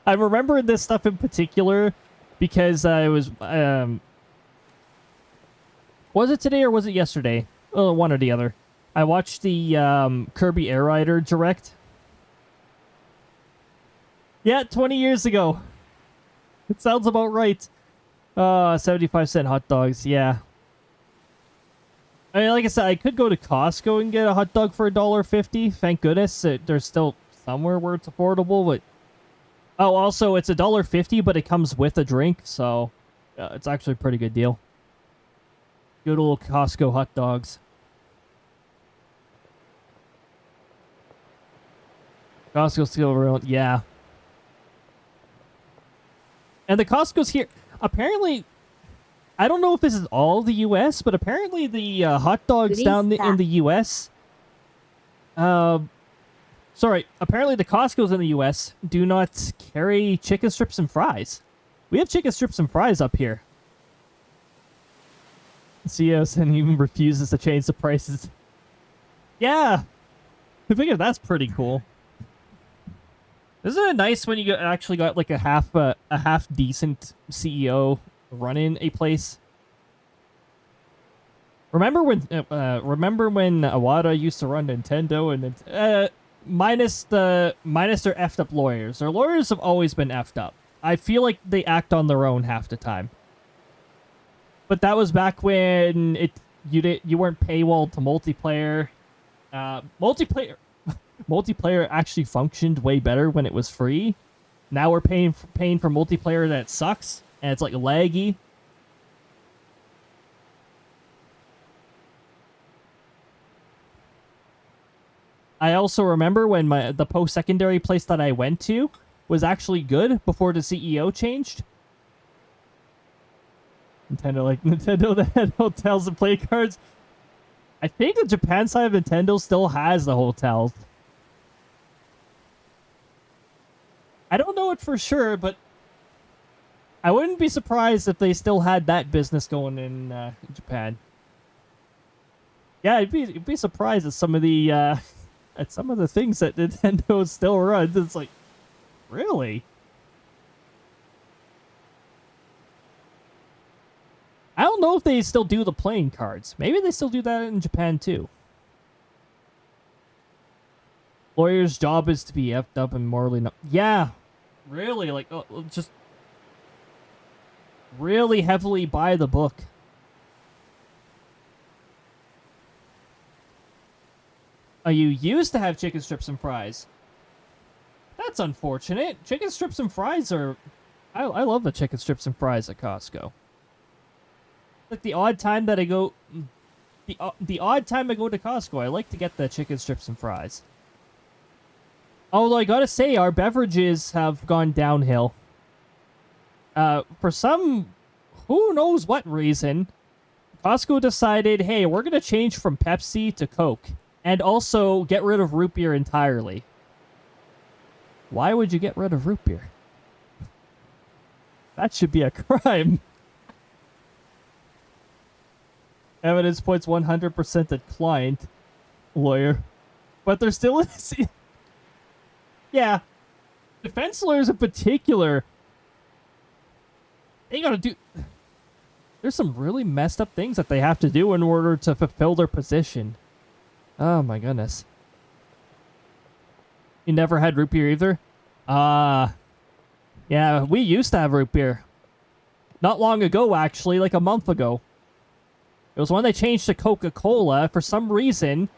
S1: I remember this stuff in particular because I was... was it today or was it yesterday? Oh, one or the other. I watched the Kirby Air Rider Direct. Yeah, 20 years ago. It sounds about right. 75-cent hot dogs, yeah. I mean, like I said, I could go to Costco and get a hot dog for $1.50. Thank goodness. There's still somewhere where it's affordable, but... Oh, also, it's $1.50, but it comes with a drink, so... it's actually a pretty good deal. Good old Costco hot dogs. Costco still around, yeah. And the Costco's here... Apparently, I don't know if this is all the U.S., but apparently the hot dogs
S3: Goodies
S1: down
S3: back.
S1: in the U.S. Sorry, apparently the Costco's in the U.S. do not carry chicken strips and fries. We have chicken strips and fries up here. CEOs and even refuses to change the prices. Yeah, I figure that's pretty cool. Isn't it nice when you actually got like a half decent CEO running a place? Remember when Iwata used to run Nintendo and minus their effed up lawyers. Their lawyers have always been effed up. I feel like they act on their own half the time. But that was back when you weren't paywalled to multiplayer. Multiplayer actually functioned way better when it was free. Now we're paying for multiplayer that sucks and it's like laggy. I also remember when the post-secondary place that I went to was actually good before the CEO changed. Nintendo that had hotels and play cards. I think the Japan side of Nintendo still has the hotels. I don't know it for sure, but I wouldn't be surprised if they still had that business going in Japan. Yeah, I'd be surprised at some of the things that Nintendo still runs. It's like, really? I don't know if they still do the playing cards. Maybe they still do that in Japan too. Lawyer's job is to be effed up and morally not. Yeah, really, like just really heavily by the book. You used to have chicken strips and fries. That's unfortunate. Chicken strips and fries are... I love the chicken strips and fries at Costco. Like the odd time that I go... The odd time I go to Costco, I like to get the chicken strips and fries. Although I gotta say, our beverages have gone downhill. For some... who knows what reason, Costco decided, hey, we're gonna change from Pepsi to Coke. And also get rid of root beer entirely. Why would you get rid of root beer? That should be a crime. Evidence points 100% declined. Lawyer. But there still is... yeah. Defense lawyers in particular... they gotta do... there's some really messed up things that they have to do in order to fulfill their position. Oh my goodness. You never had root beer either? Yeah, we used to have root beer. Not long ago, actually, like a month ago. It was when they changed to Coca-Cola. For some reason,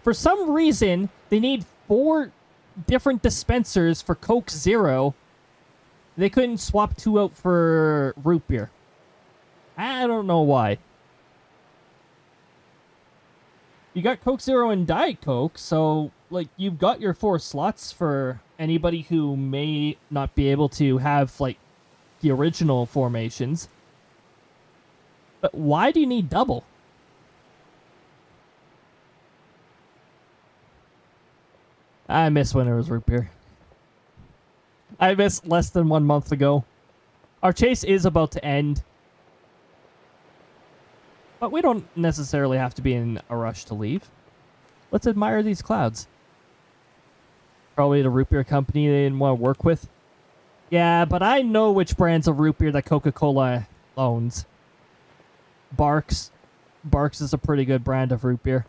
S1: they need 4 different dispensers for Coke Zero. They couldn't swap 2 out for root beer. I don't know why. You got Coke Zero and Diet Coke, so, like, you've got your 4 slots for anybody who may not be able to have, like, the original formations. But why do you need double? I miss when there was root beer. I miss less than 1 month ago. Our chase is about to end. But we don't necessarily have to be in a rush to leave. Let's admire these clouds. Probably the root beer company they didn't want to work with. Yeah, but I know which brands of root beer that Coca-Cola owns. Barks. Barks is a pretty good brand of root beer.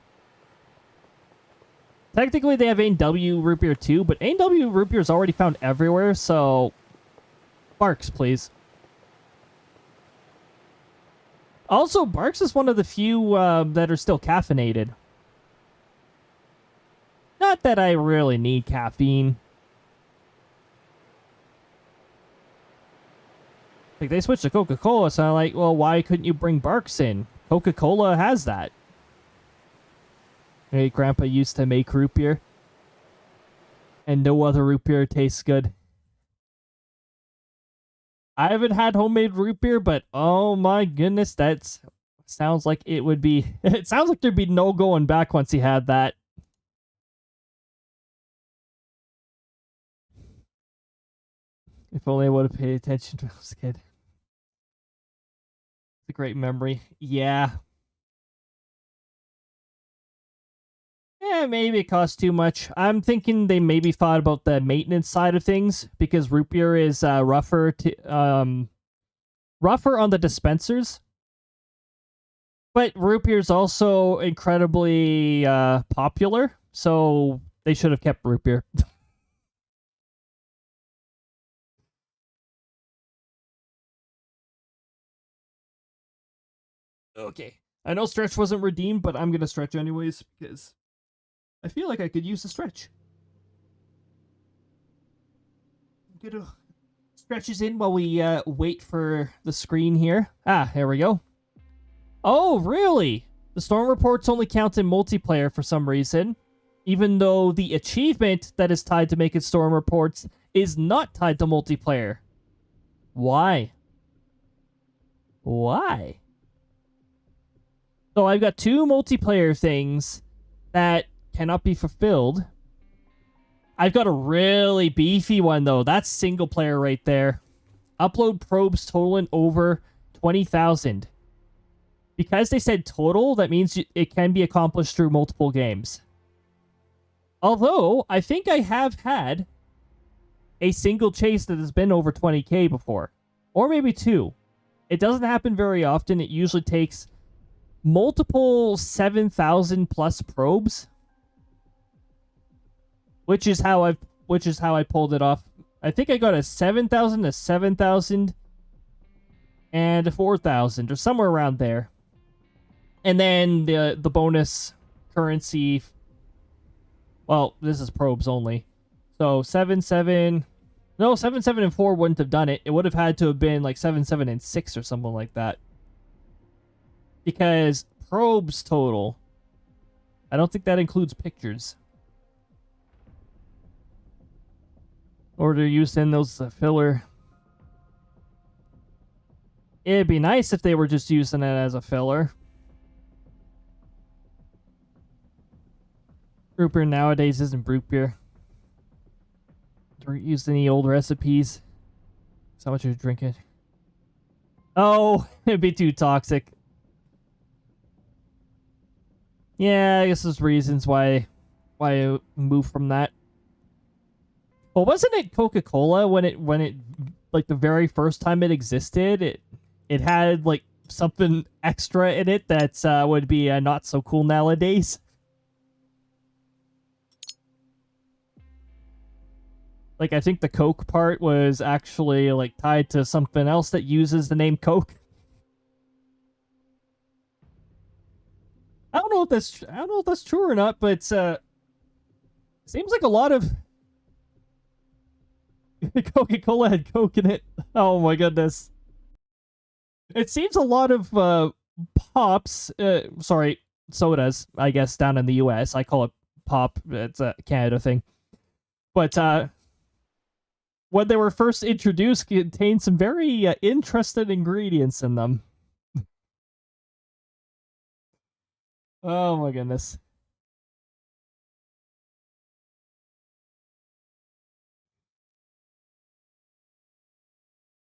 S1: Technically, they have A&W root beer too, but A&W root beer is already found everywhere, so... Barks, please. Also, Barks is one of the few that are still caffeinated. Not that I really need caffeine. Like, they switched to Coca-Cola, so I'm like, well, why couldn't you bring Barks in? Coca-Cola has that. Hey, Grandpa used to make root beer. And no other root beer tastes good. I haven't had homemade root beer, but oh my goodness, that sounds like it would be. It sounds like there'd be no going back once he had that. If only I would have paid attention when I was a kid. It's a great memory. Yeah. Yeah, maybe it costs too much. I'm thinking they maybe thought about the maintenance side of things because root beer is rougher on the dispensers. But root beer is also incredibly popular, so they should have kept root beer. Okay. I know stretch wasn't redeemed, but I'm gonna stretch anyways because I feel like I could use a stretch. I'm gonna stretches in while we wait for the screen here. Ah, here we go. Oh, really? The storm reports only count in multiplayer for some reason, even though the achievement that is tied to making storm reports is not tied to multiplayer. Why? Why? So I've got 2 multiplayer things that cannot be fulfilled. I've got a really beefy one, though. That's single player right there. Upload probes totaling over 20,000. Because they said total, that means it can be accomplished through multiple games. Although, I think I have had a single chase that has been over 20k before. Or maybe 2. It doesn't happen very often. It usually takes multiple 7,000 plus probes, which is how I pulled it off. I think I got a 7,000, a 7,000, and a 4,000, or somewhere around there. And then the bonus currency. Well, this is probes only. So 7, 7. No, 7, 7, and 4 wouldn't have done it. It would have had to have been like 7, 7, and 6 or something like that. Because probes total, I don't think that includes pictures. Or they're using those filler. It'd be nice if they were just using it as a filler. Root beer nowadays isn't root beer. Don't use any old recipes. That's how much you're drinking. Oh, it'd be too toxic. Yeah, I guess there's reasons why I moved from that. Well, wasn't it Coca-Cola when it like the very first time it existed? It had like something extra in it that would be not so cool nowadays. Like, I think the Coke part was actually like tied to something else that uses the name Coke. I don't know if that's true or not, but seems like a lot of Coca-Cola had Coke in it. Oh my goodness. It seems a lot of pops, sodas, I guess, down in the US. I call it pop. It's a Canada thing. But when they were first introduced, contained some very interesting ingredients in them. Oh my goodness.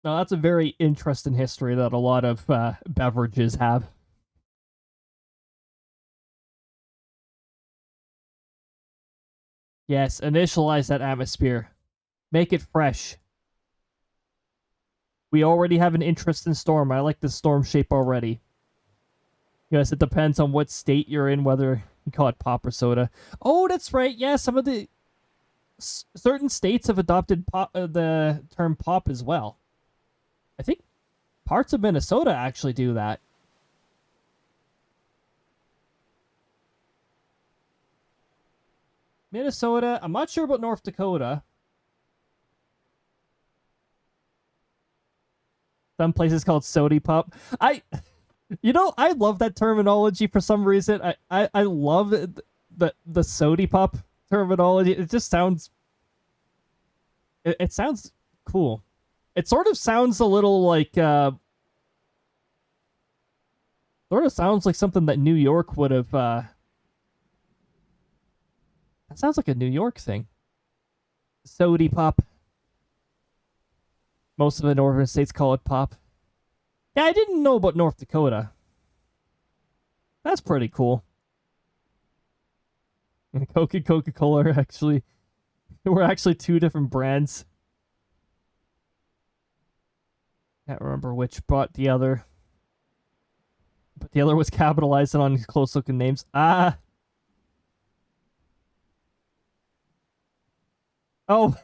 S1: Now, that's a very interesting history that a lot of beverages have. Yes, initialize that atmosphere. Make it fresh. We already have an interest in storm. I like the storm shape already. Yes, it depends on what state you're in, whether you call it pop or soda. Oh, that's right. Yeah, some of the certain states have adopted the term pop as well. I think parts of Minnesota actually do that. Minnesota. I'm not sure about North Dakota. Some places called sody pop. I love that terminology for some reason. I love the sody pop terminology. It just sounds. It sounds cool. It sort of sounds a little like sort of sounds like something that New York would have that sounds like a New York thing. Sody pop. Most of the northern states call it pop. Yeah, I didn't know about North Dakota. That's pretty cool. And Coke and Coca-Cola are actually were actually two different brands. Can't remember which bought the other. But the other was capitalized on close looking names. Ah. Oh.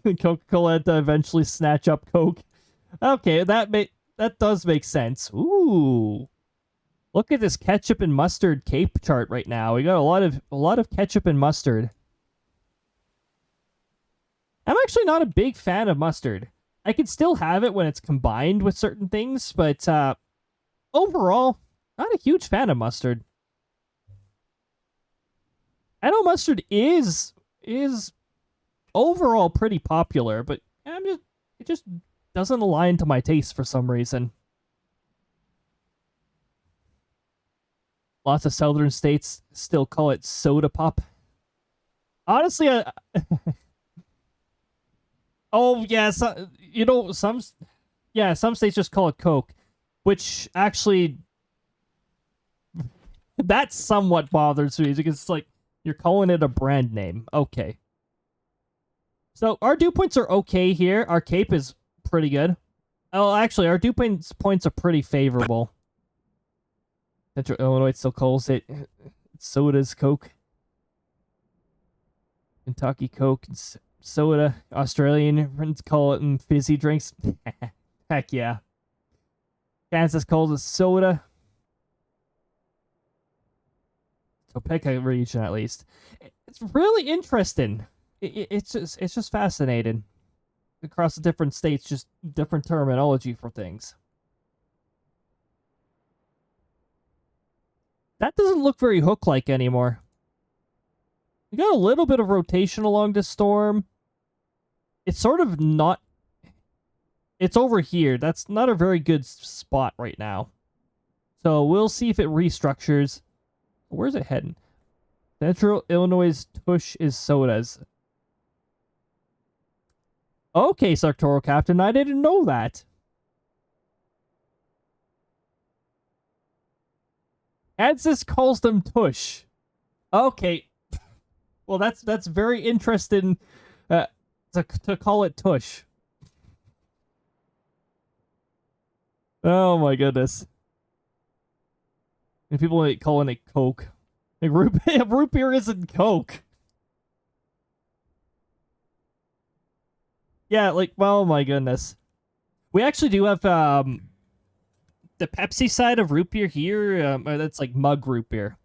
S1: Coca-Cola had to eventually snatch up Coke. Okay, that does make sense. Ooh. Look at this ketchup and mustard cape chart right now. We got a lot of ketchup and mustard. I'm actually not a big fan of mustard. I can still have it when it's combined with certain things, but overall, not a huge fan of mustard. I know mustard is overall pretty popular, but it just doesn't align to my taste for some reason. Lots of southern states still call it soda pop. Honestly, oh yeah, some states just call it Coke, which actually that somewhat bothers me because it's like you're calling it a brand name. Okay. So our dew points are okay here. Our cape is pretty good. Oh, actually, our dew points are pretty favorable. Central Illinois still calls it soda's Coke. Kentucky Coke and soda. Australians call it fizzy drinks. Heck yeah. Kansas calls it soda. Topeka region, at least. It's really interesting. It's just fascinating. Across the different states, just different terminology for things. That doesn't look very hook-like anymore. We got a little bit of rotation along this storm. It's sort of not... It's over here. That's not a very good spot right now. So we'll see if it restructures. Where's it heading? Central Illinois' tush is sodas. Okay, sectoral captain, I didn't know that. Ansis calls them tush. Okay. Well, that's very interesting to call it tush. Oh my goodness. And people like calling it Coke. Like root beer isn't Coke. Yeah, like, oh my goodness. We actually do have the Pepsi side of root beer here. That's like mug root beer.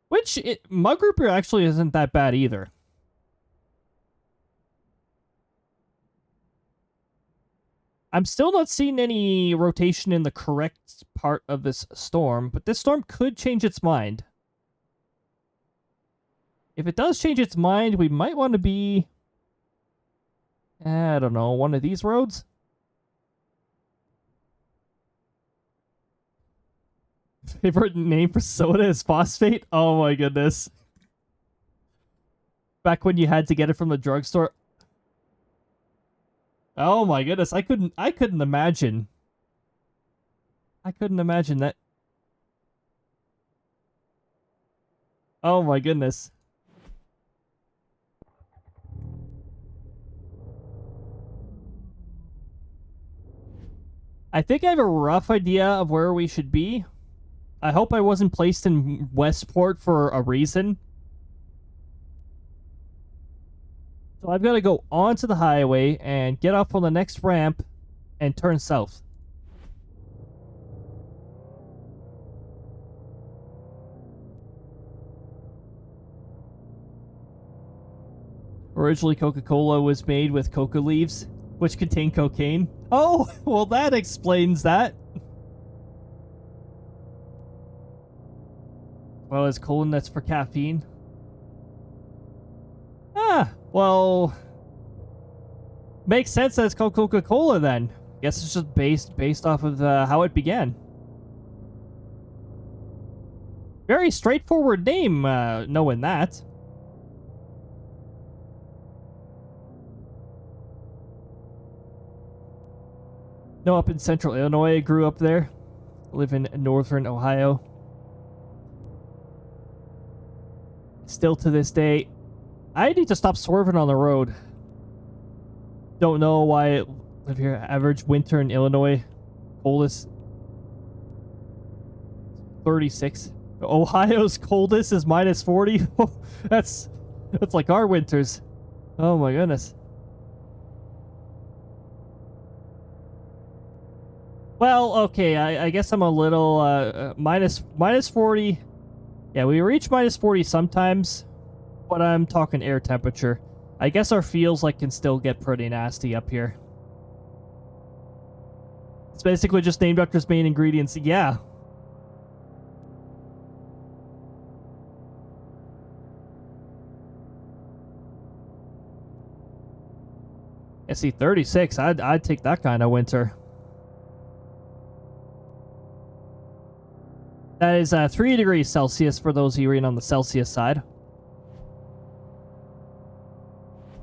S1: Which, mug root beer actually isn't that bad either. I'm still not seeing any rotation in the correct part of this storm, but this storm could change its mind. If it does change its mind, we might want to be... I don't know, one of these roads? Favorite name for soda is phosphate? Oh my goodness. Back when you had to get it from the drugstore. Oh my goodness, I couldn't imagine. I couldn't imagine that. Oh my goodness. I think I have a rough idea of where we should be. I hope I wasn't placed in Westport for a reason. So I've got to go onto the highway and get off on the next ramp and turn south. Originally, Coca-Cola was made with coca leaves, which contain cocaine. Oh, well, that explains that. Well, as cola nuts for caffeine. Ah, Well, makes sense that it's called Coca-Cola then. Guess it's just based off of how it began. Very straightforward name, knowing that. No, up in central Illinois. I grew up there. Live in northern Ohio. Still to this day, I need to stop swerving on the road. Don't know why I live here. Average winter in Illinois. Coldest 36. Ohio's coldest is minus 40. That's like our winters. Oh my goodness. Well, okay, I guess I'm a little minus 40. Yeah, we reach minus 40 sometimes, but I'm talking air temperature. I guess our feels like can still get pretty nasty up here. It's basically just named after its main ingredients. Yeah. I see 36. I'd take that kind of winter. That is 3 degrees Celsius for those of you reading on the Celsius side.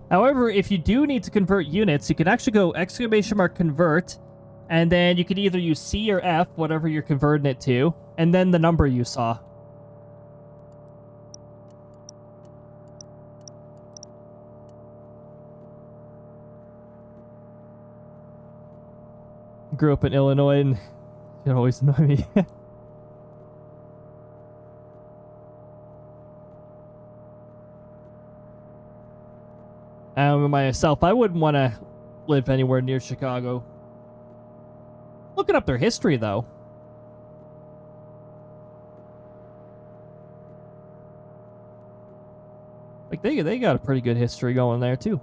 S1: However, if you do need to convert units, you can actually go !convert, and then you can either use C or F, whatever you're converting it to, and then the number you saw. Grew up in Illinois, and it always annoy me. Myself, I wouldn't want to live anywhere near Chicago. Looking up their history, though. Like, they got a pretty good history going there, too.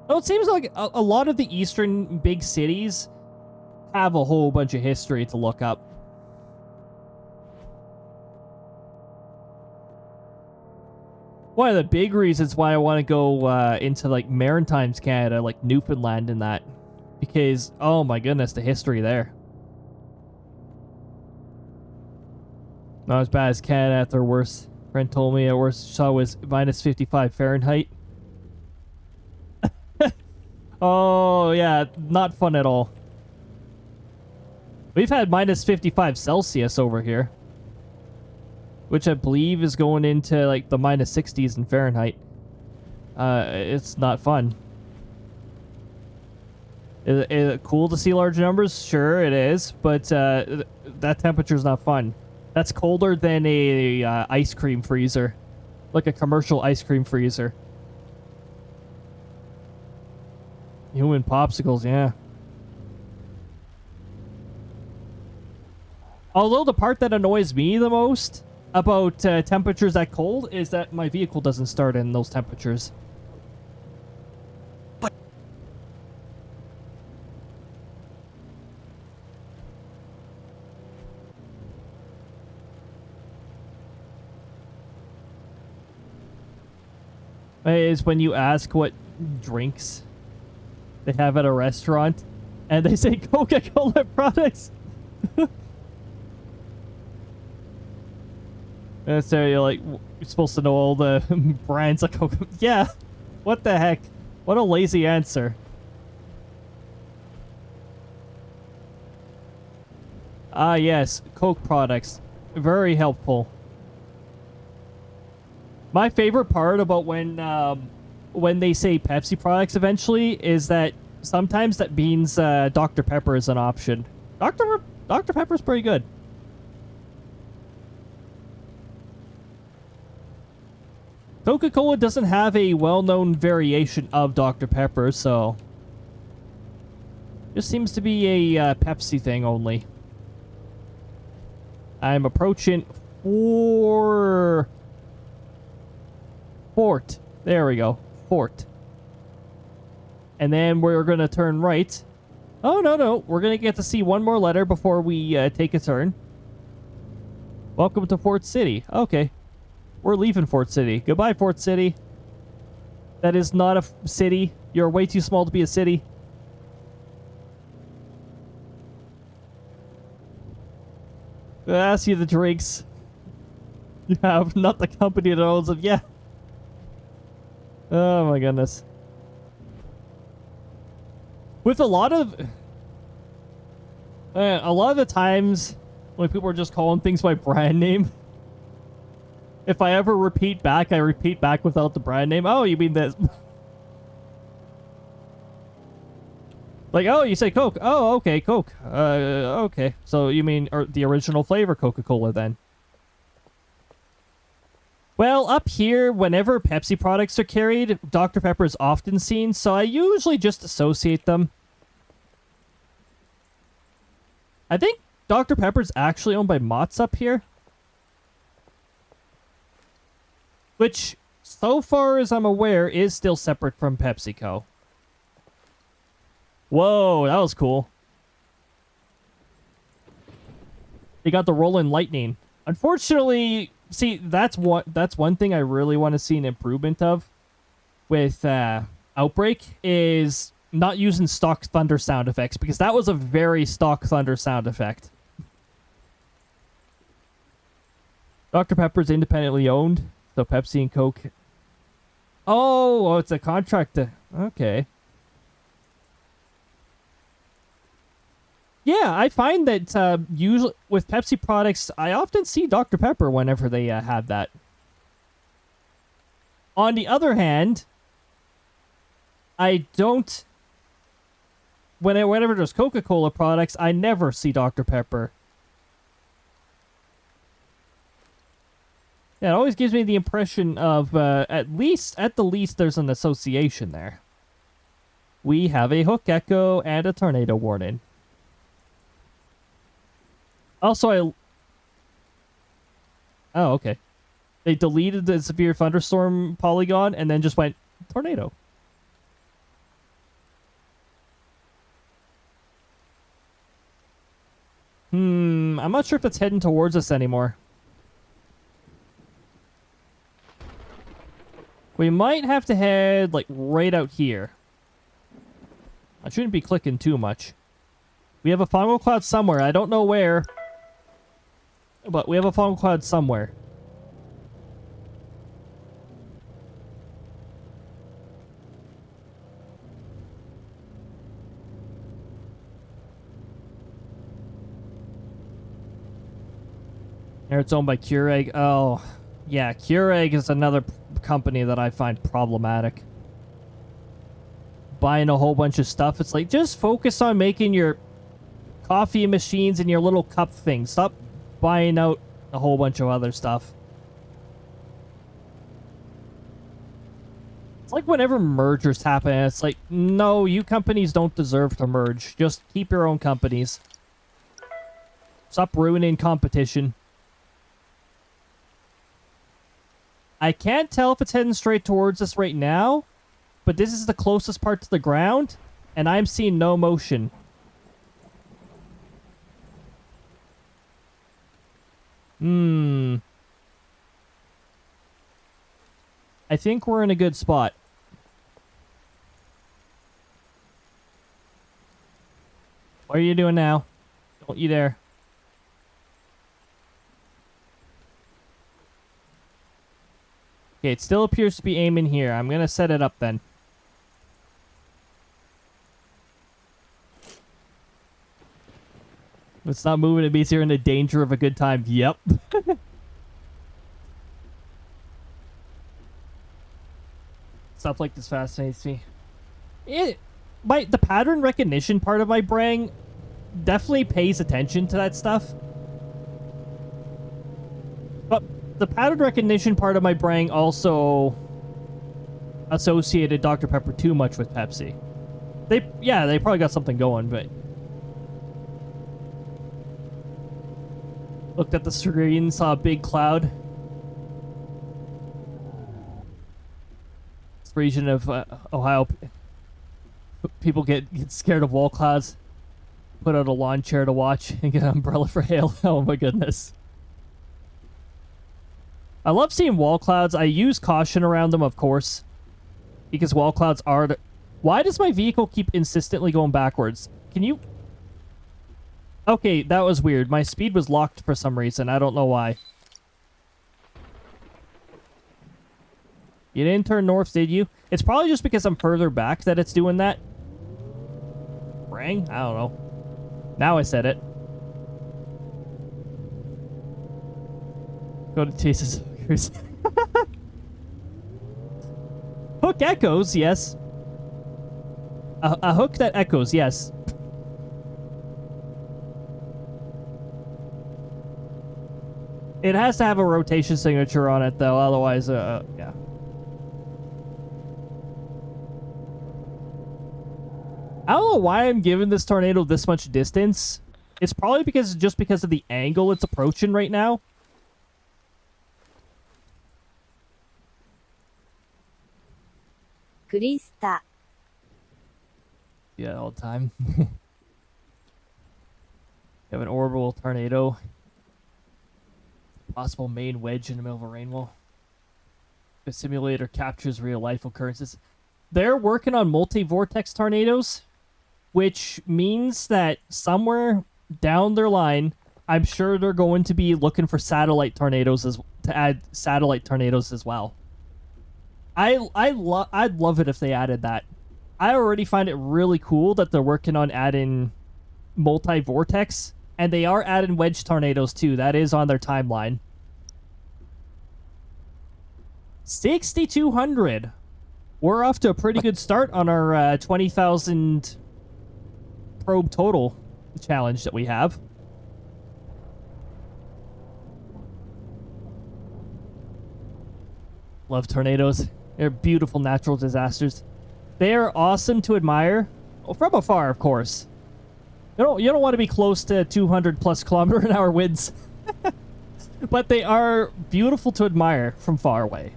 S1: Well, it seems like a lot of the eastern big cities have a whole bunch of history to look up. One of the big reasons why I want to go into, like, Maritimes Canada, like Newfoundland and that. Because, oh my goodness, the history there. Not as bad as Canada at their worst. Friend told me at worst saw was minus 55 Fahrenheit. Oh, yeah, not fun at all. We've had minus 55 Celsius over here, which I believe is going into like the minus 60s in Fahrenheit. It's not fun. Is it cool to see large numbers? Sure, it is, but that temperature is not fun. That's colder than a ice cream freezer, like a commercial ice cream freezer. Human popsicles, yeah. Although the part that annoys me the most about temperatures that cold is that my vehicle doesn't start in those temperatures.
S2: But
S1: is when you ask what drinks they have at a restaurant, and they say Coca-Cola products. And so you're like, you're supposed to know all the brands of Coca. Yeah, what the heck? What a lazy answer. Ah, yes, Coke products. Very helpful. My favorite part about when they say Pepsi products eventually is that sometimes that means Dr. Pepper is an option. Dr. Pepper's pretty good. Coca-Cola doesn't have a well-known variation of Dr. Pepper, so this seems to be a Pepsi thing only. I'm approaching Fort. There we go. Fort. And then we're going to turn right. Oh, no. We're going to get to see one more letter before we take a turn. Welcome to Fort City. Okay. We're leaving Fort City. Goodbye, Fort City. That is not a city. You're way too small to be a city. See the drinks. You have not the company that owns them. Yeah. Oh my goodness. With a lot of the times when people are just calling things by brand name, if I ever repeat back, I repeat back without the brand name. Oh, you mean this? Like, oh, you say Coke. Oh, okay, Coke. Okay. So you mean the original flavor Coca-Cola then? Well, up here, whenever Pepsi products are carried, Dr. Pepper is often seen, so I usually just associate them. I think Dr. Pepper's actually owned by Mott's up here. Which, so far as I'm aware, is still separate from PepsiCo. Whoa, that was cool. They got the Rolling Lightning. Unfortunately, see, that's one thing I really want to see an improvement of with Outbrk is not using stock thunder sound effects, because that was a very stock thunder sound effect. Dr. Pepper's independently owned, so Pepsi and Coke. Oh, it's a contract. Okay. Yeah, I find that usually with Pepsi products, I often see Dr. Pepper whenever they have that. On the other hand, I don't. Whenever there's Coca-Cola products, I never see Dr. Pepper. Yeah, it always gives me the impression of at the least, there's an association there. We have a hook echo and a tornado warning. Also, oh, okay. They deleted the severe thunderstorm polygon and then just went tornado. I'm not sure if it's heading towards us anymore. We might have to head, like, right out here. I shouldn't be clicking too much. We have a fungal cloud somewhere. I don't know where. But we have a fungal cloud somewhere. There, it's owned by Keurig. Oh, yeah, Keurig is another company that I find problematic. Buying a whole bunch of stuff. It's like, just focus on making your coffee machines and your little cup things. Stop buying out a whole bunch of other stuff. It's like whenever mergers happen, it's like, no, you companies don't deserve to merge. Just keep your own companies. Stop ruining competition. I can't tell if it's heading straight towards us right now, but this is the closest part to the ground, and I'm seeing no motion. I think we're in a good spot. What are you doing now? Don't you dare. Okay, it still appears to be aiming here. I'm gonna set it up then. It's not moving. It means you're in the danger of a good time. Yep. Stuff like this fascinates me. The pattern recognition part of my brain definitely pays attention to that stuff. But the pattern recognition part of my brain also associated Dr. Pepper too much with Pepsi. They probably got something going, but looked at the screen, saw a big cloud. This region of Ohio, people get scared of wall clouds. Put out a lawn chair to watch and get an umbrella for hail. Oh my goodness. I love seeing wall clouds. I use caution around them, of course. because wall clouds are... Why does my vehicle keep insistently going backwards? Can you... Okay, that was weird. My speed was locked for some reason. I don't know why. You didn't turn north, did you? It's probably just because I'm further back that it's doing that. Rang? I don't know. Now I said it. Go to chases hookers. Hook echoes, yes. A hook that echoes, yes. It has to have a rotation signature on it, though. Otherwise, yeah. I don't know why I'm giving this tornado this much distance. It's probably just because of the angle it's approaching right now.
S3: Krista.
S1: Yeah, all the time. You have an orbital tornado. Possible main wedge in the middle of a rainbow. The simulator captures real-life occurrences. They're working on multi-vortex tornadoes, which means that somewhere down their line, I'm sure they're going to be looking for satellite tornadoes to add satellite tornadoes as well. I'd love it if they added that. I already find it really cool that they're working on adding multi-vortex, and they are adding wedge tornadoes too. That is on their timeline. 6,200. We're off to a pretty good start on our 20,000 probe total challenge that we have. Love tornadoes. They're beautiful natural disasters. They are awesome to admire. Well, from afar, of course. You don't want to be close to 200 plus kilometer an hour winds. But they are beautiful to admire from far away.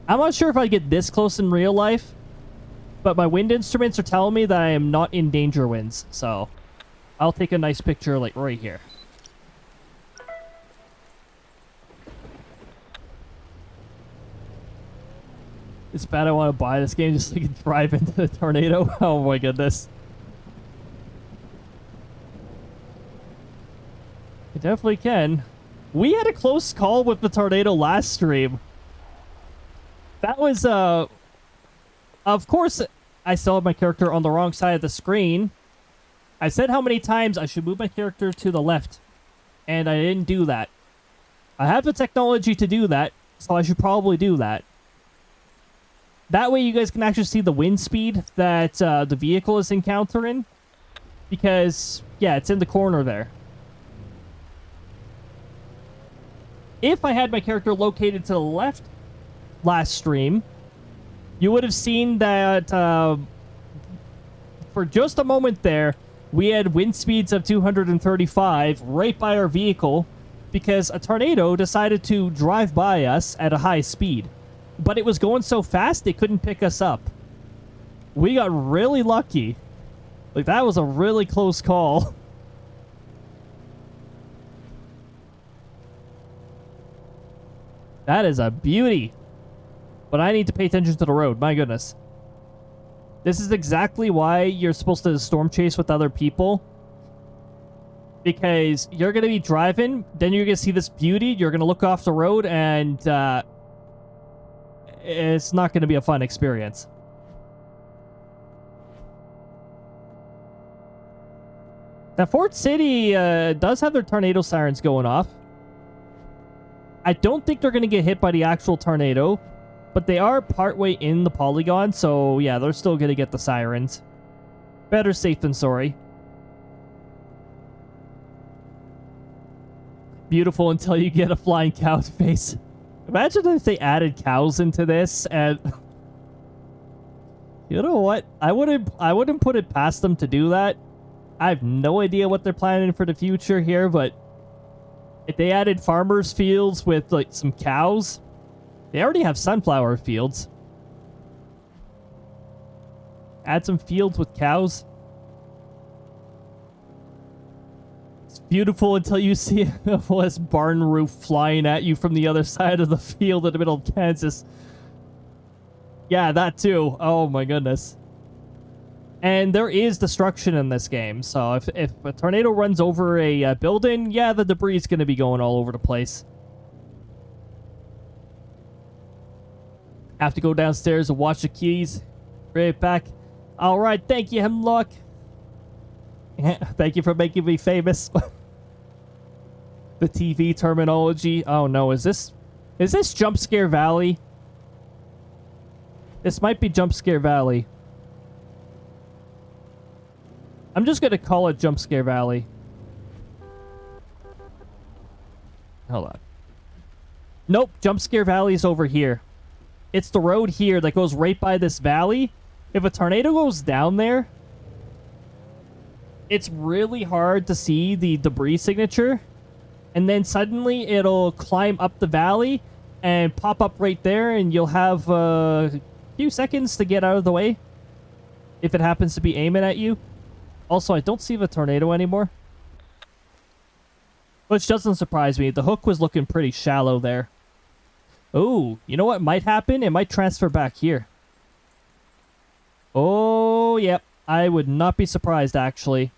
S1: I'm not sure if I get this close in real life, but my wind instruments are telling me that I am not in danger winds, so I'll take a nice picture like right here. It's bad I want to buy this game just so I can drive into the tornado. Oh my goodness. I definitely can. We had a close call with the tornado last stream. That was, of course, I still have my character on the wrong side of the screen. I said how many times I should move my character to the left, and I didn't do that. I have the technology to do that, so I should probably do that. That way you guys can actually see the wind speed that the vehicle is encountering. Because, yeah, it's in the corner there. If I had my character located to the left last stream, you would have seen that for just a moment there, we had wind speeds of 235 right by our vehicle because a tornado decided to drive by us at a high speed. But it was going so fast, it couldn't pick us up. We got really lucky. Like, that was a really close call. That is a beauty. But I need to pay attention to the road. My goodness. This is exactly why you're supposed to storm chase with other people. Because you're going to be driving, then you're going to see this beauty, you're going to look off the road, and it's not going to be a fun experience. Now, Fort City does have their tornado sirens going off. I don't think they're going to get hit by the actual tornado, but they are partway in the polygon, so yeah, they're still going to get the sirens. Better safe than sorry. Beautiful until you get a flying cow to face. Imagine if they added cows into this, and you know what? I wouldn't put it past them to do that. I have no idea what they're planning for the future here, but if they added farmers' fields with like some cows, they already have sunflower fields. Add some fields with cows. It's beautiful until you see a barn roof flying at you from the other side of the field in the middle of Kansas. Yeah, that too. Oh my goodness. And there is destruction in this game, so if a tornado runs over a building, yeah, the debris is going to be going all over the place. Have to go downstairs and watch the keys. Right back. All right, thank you, Hemlock. Thank you for making me famous. The TV terminology. Oh no, is this Jump Scare Valley? This might be Jump Scare Valley. I'm just gonna call it Jump Scare Valley. Hold on. Nope, Jump Scare Valley's over here. It's the road here that goes right by this valley. If a tornado goes down there, it's really hard to see the debris signature. And then suddenly it'll climb up the valley and pop up right there, and you'll have a few seconds to get out of the way if it happens to be aiming at you. Also, I don't see the tornado anymore, which doesn't surprise me. The hook was looking pretty shallow there. Oh, you know what might happen? It might transfer back here. Oh, yep. I would not be surprised, actually.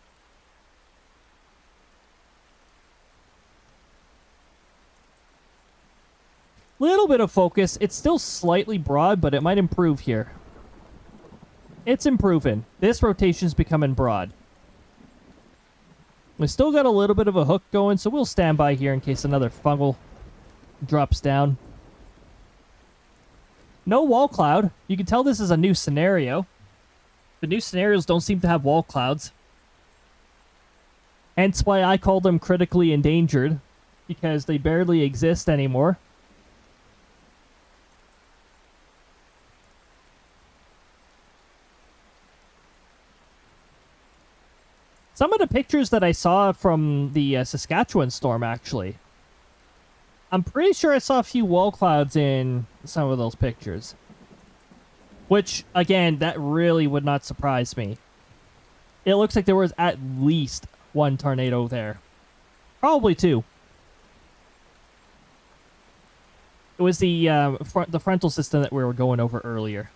S1: Little bit of focus. It's still slightly broad, but it might improve here. It's improving. This rotation's becoming broad. We still got a little bit of a hook going, so we'll stand by here in case another fungal drops down. No wall cloud. You can tell this is a new scenario. The new scenarios don't seem to have wall clouds. Hence why I call them critically endangered, because they barely exist anymore. Some of the pictures that I saw from the Saskatchewan storm, actually. I'm pretty sure I saw a few wall clouds in some of those pictures. Which, again, that really would not surprise me. It looks like there was at least one tornado there. Probably two. It was the frontal system that we were going over earlier.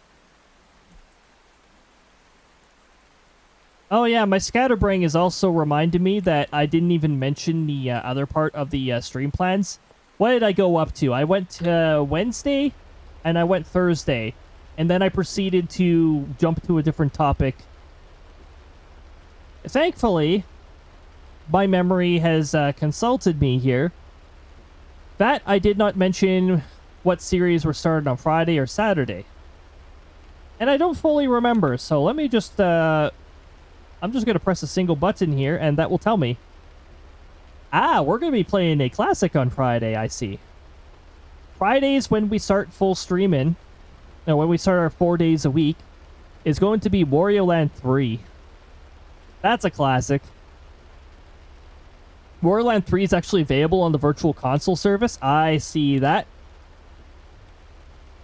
S1: Oh yeah, my scatterbrain is also reminding me that I didn't even mention the other part of the stream plans. What did I go up to? I went Wednesday, and I went Thursday, and then I proceeded to jump to a different topic. Thankfully, my memory has consulted me here that I did not mention what series were started on Friday or Saturday. And I don't fully remember, so let me just... I'm just going to press a single button here, and that will tell me. Ah, we're going to be playing a classic on Friday, I see. Fridays, when we start full streaming, no, when we start our 4 days a week, is going to be Wario Land 3. That's a classic. Wario Land 3 is actually available on the Virtual Console service. I see that.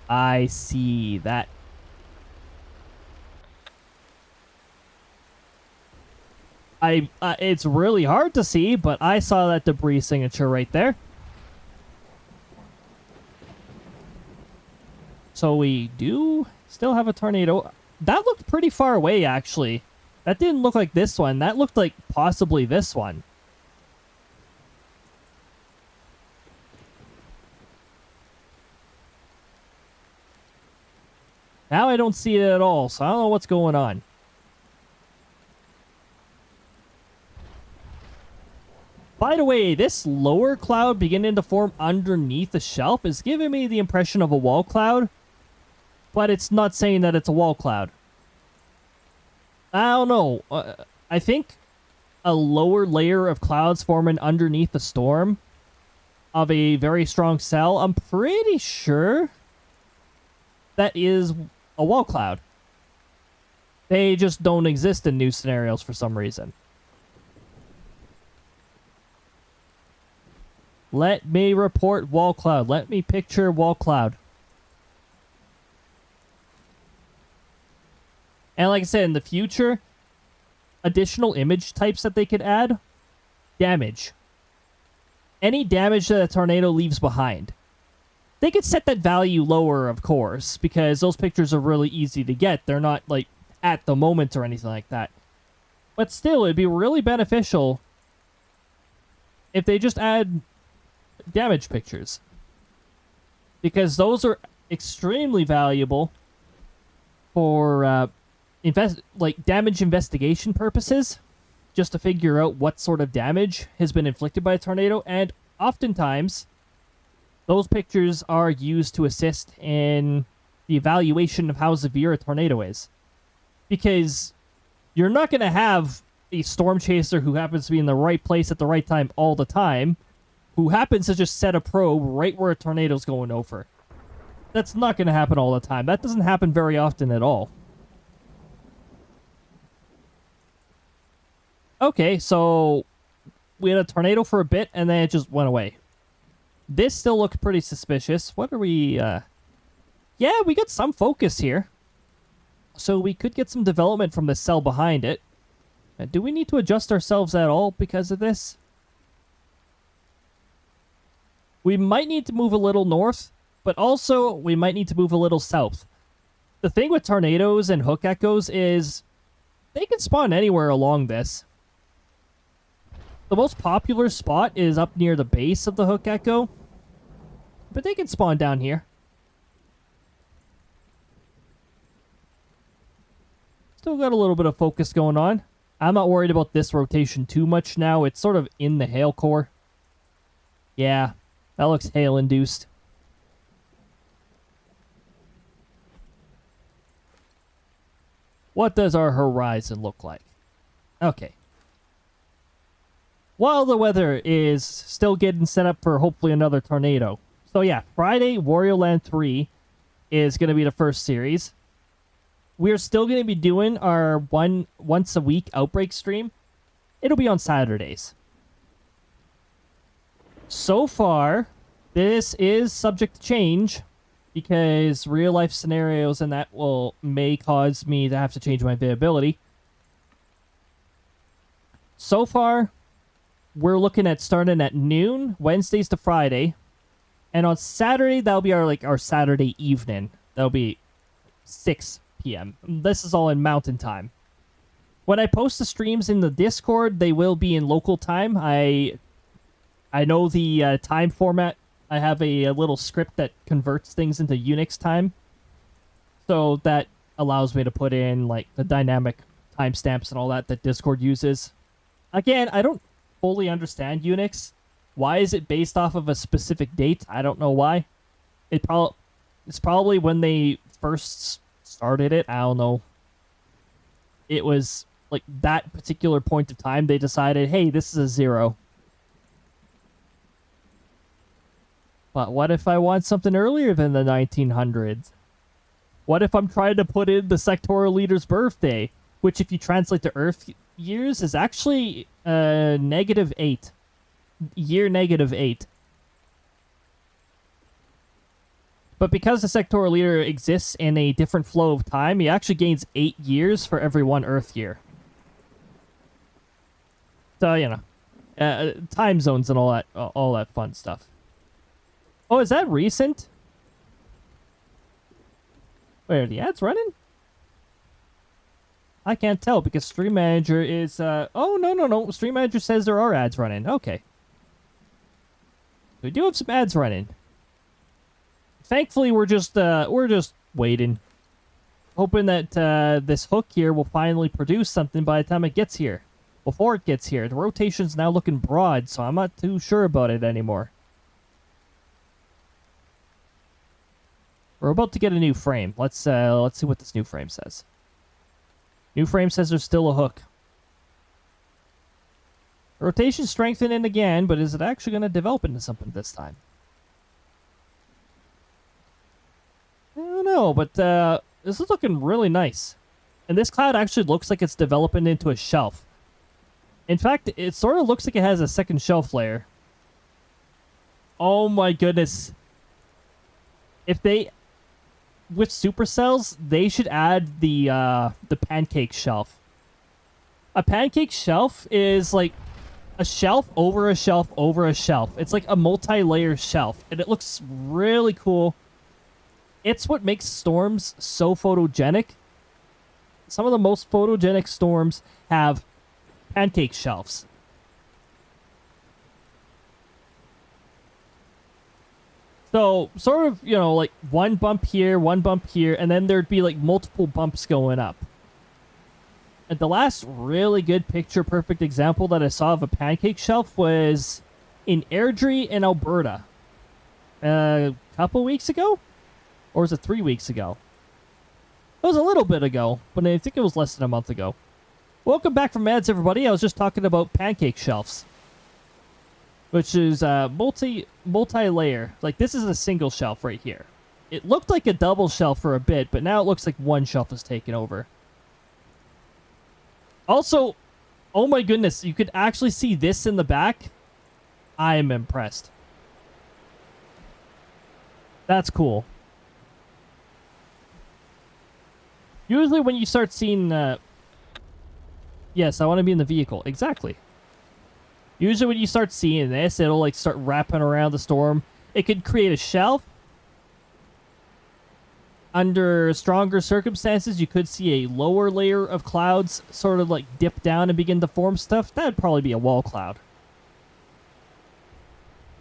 S1: I see that. It's really hard to see, but I saw that debris signature right there. So we do still have a tornado. That looked pretty far away, actually. That didn't look like this one. That looked like possibly this one. Now I don't see it at all, so I don't know what's going on. By the way, this lower cloud beginning to form underneath the shelf is giving me the impression of a wall cloud, but it's not saying that it's a wall cloud. I don't know. I think a lower layer of clouds forming underneath the storm of a very strong cell, I'm pretty sure that is a wall cloud. They just don't exist in new scenarios for some reason. Let me report wall cloud. Let me picture wall cloud. And like I said, in the future, additional image types that they could add. Damage. Any damage that a tornado leaves behind. They could set that value lower, of course, because those pictures are really easy to get. They're not, like, at the moment or anything like that. But still, it'd be really beneficial if they just add damage pictures. Because those are extremely valuable for damage investigation purposes, just to figure out what sort of damage has been inflicted by a tornado, and oftentimes those pictures are used to assist in the evaluation of how severe a tornado is. Because you're not going to have a storm chaser who happens to be in the right place at the right time all the time, who happens to just set a probe right where a tornado's going over. That's not going to happen all the time. That doesn't happen very often at all. Okay, so we had a tornado for a bit, and then it just went away. This still looks pretty suspicious. What are we, Yeah, we got some focus here. So we could get some development from the cell behind it. Do we need to adjust ourselves at all because of this? We might need to move a little north, but also we might need to move a little south. The thing with tornadoes and hook echoes is they can spawn anywhere along this. The most popular spot is up near the base of the hook echo, but they can spawn down here. Still got a little bit of focus going on. I'm not worried about this rotation too much now. It's sort of in the hail core. Yeah, that looks hail-induced. What does our horizon look like? Okay. While the weather is still getting set up for hopefully another tornado. So yeah, Friday, Wario Land 3 is going to be the first series. We're still going to be doing our once a week Outbrk stream. It'll be on Saturdays. So far, this is subject to change because real life scenarios and that may cause me to have to change my availability. So far, we're looking at starting at noon, Wednesdays to Friday. And on Saturday, that'll be our Saturday evening. That'll be 6 p.m. This is all in mountain time. When I post the streams in the Discord, they will be in local time. I know the time format. I have a little script that converts things into Unix time. So that allows me to put in like the dynamic timestamps and all that Discord uses. Again, I don't fully understand Unix. Why is it based off of a specific date? I don't know why. It's probably when they first started it. I don't know. It was like that particular point of time they decided, hey, this is a 0. But what if I want something earlier than the 1900s? What if I'm trying to put in the sectoral leader's birthday, which if you translate to Earth years is actually -8. Year -8. But because the sectoral leader exists in a different flow of time, he actually gains 8 years for every 1 Earth year. So, you know, time zones and all that fun stuff. Oh, is that recent? Wait, are the ads running? I can't tell because Stream Manager is, oh, no. Stream Manager says there are ads running. Okay. We do have some ads running. Thankfully, we're just waiting. Hoping that, this hook here will finally produce something by the time it gets here. Before it gets here. The rotation's now looking broad, so I'm not too sure about it anymore. We're about to get a new frame. Let's see what this new frame says. New frame says there's still a hook. Rotation strengthening again, but is it actually going to develop into something this time? I don't know, but this is looking really nice. And this cloud actually looks like it's developing into a shelf. In fact, it sort of looks like it has a second shelf layer. Oh my goodness. If they... With supercells, they should add the pancake shelf. A pancake shelf is like a shelf over a shelf over a shelf. It's like a multi-layer shelf, and it looks really cool. It's what makes storms so photogenic. Some of the most photogenic storms have pancake shelves. So, sort of, you know, like one bump here, and then there'd be like multiple bumps going up. And the last really good picture-perfect example that I saw of a pancake shelf was in Airdrie in Alberta. A couple weeks ago? Or was it 3 weeks ago? It was a little bit ago, but I think it was less than a month ago. Welcome back from ads, everybody. I was just talking about pancake shelves, which is multi-layer. Like, this is a single shelf right here. It looked like a double shelf for a bit, but now it looks like one shelf is taken over. Also, oh my goodness, you could actually see this in the back. I am impressed. That's cool. Usually when you start seeing... yes, I want to be in the vehicle. Exactly. Usually when you start seeing this, it'll like start wrapping around the storm. It could create a shelf. Under stronger circumstances, you could see a lower layer of clouds sort of like dip down and begin to form stuff. That'd probably be a wall cloud.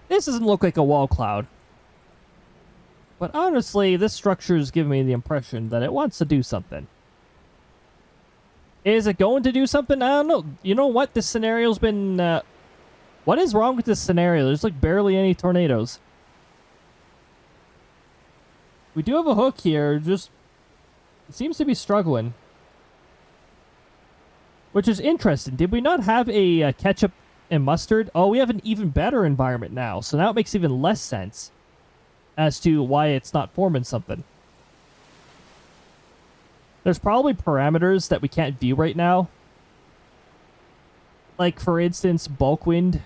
S1: This doesn't look like a wall cloud. But honestly, this structure is giving me the impression that it wants to do something. Is it going to do something? I don't know. You know what? This scenario's been... what is wrong with this scenario? There's like barely any tornadoes. We do have a hook here, just... it seems to be struggling. Which is interesting. Did we not have a ketchup and mustard? Oh, we have an even better environment now, so now it makes even less sense as to why it's not forming something. There's probably parameters that we can't view right now. Like, for instance, bulk wind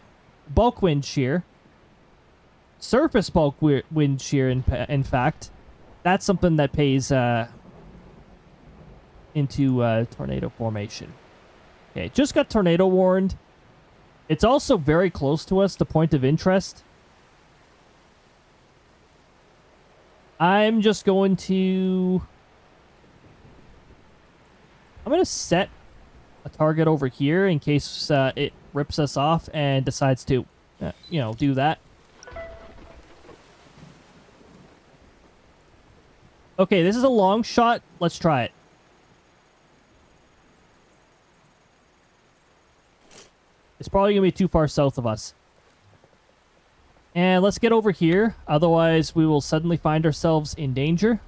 S1: shear. Surface bulk wind shear, in fact. That's something that pays into tornado formation. Okay, just got tornado warned. It's also very close to us, the point of interest. I'm just going to... I'm going to set a target over here in case it rips us off and decides to, you know, do that. Okay, this is a long shot. Let's try it. It's probably going to be too far south of us. And let's get over here. Otherwise, we will suddenly find ourselves in danger.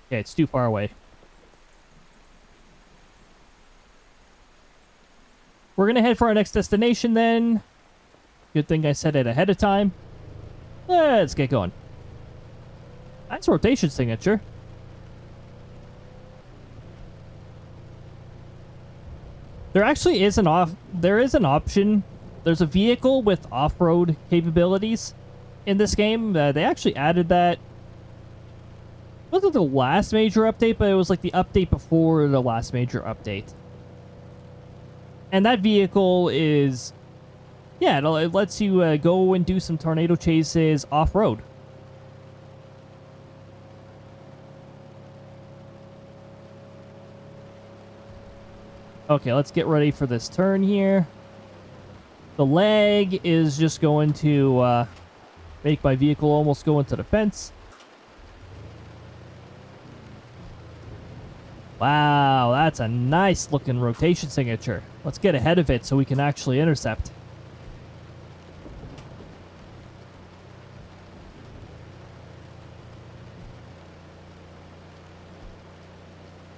S1: Okay, it's too far away. We're going to head for our next destination then. Good thing I said it ahead of time. Let's get going. Nice rotation signature. There actually is there is an option. There's a vehicle with off-road capabilities in this game. They actually added that. It wasn't the last major update, but it was like the update before the last major update. And that vehicle is... yeah, it lets you go and do some tornado chases off-road. Okay, let's get ready for this turn here. The lag is just going to make my vehicle almost go into the fence. Wow, that's a nice looking rotation signature. Let's get ahead of it so we can actually intercept.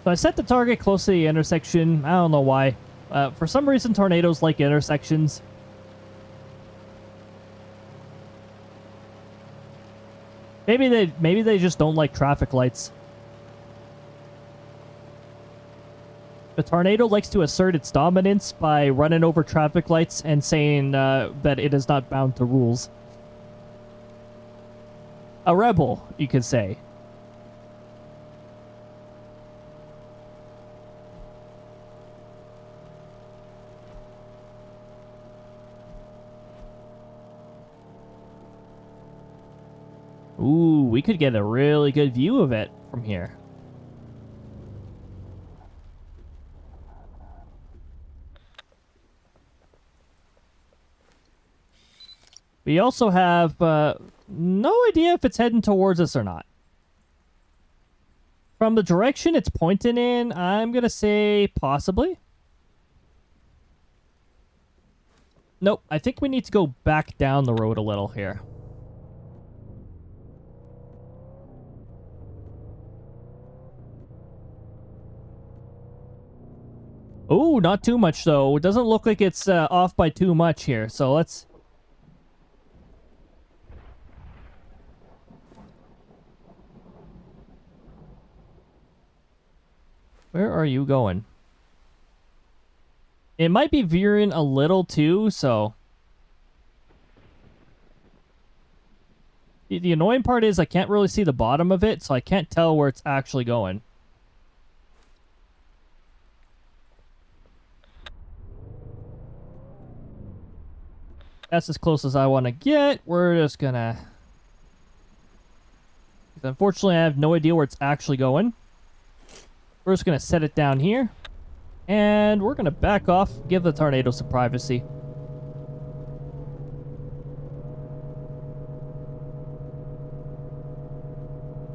S1: So I set the target close to the intersection. I don't know why. For some reason, tornadoes like intersections. Maybe they just don't like traffic lights. The tornado likes to assert its dominance by running over traffic lights and saying that it is not bound to rules. A rebel, you could say. Ooh, we could get a really good view of it from here. We also have no idea if it's heading towards us or not. From the direction it's pointing in, I'm going to say possibly. Nope, I think we need to go back down the road a little here. Oh, not too much though. It doesn't look like it's off by too much here, so let's... Where are you going? It might be veering a little too, so... The annoying part is I can't really see the bottom of it, so I can't tell where it's actually going. That's as close as I want to get. We're just gonna... Unfortunately, I have no idea where it's actually going. We're just gonna set it down here. And we're gonna back off, give the tornado some privacy.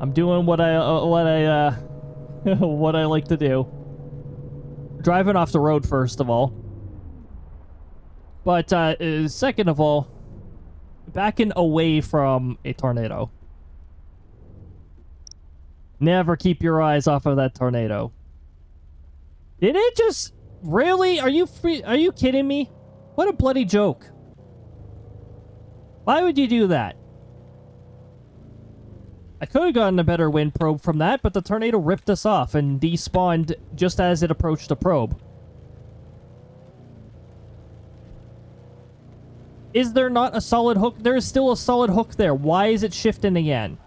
S1: I'm doing what I what I like to do. Driving off the road first of all. But second of all, backing away from a tornado. Never keep your eyes off of that tornado. Did it just... Really? Are you kidding me? What a bloody joke. Why would you do that? I could have gotten a better wind probe from that, but the tornado ripped us off and despawned just as it approached the probe. Is there not a solid hook? There is still a solid hook there. Why is it shifting again?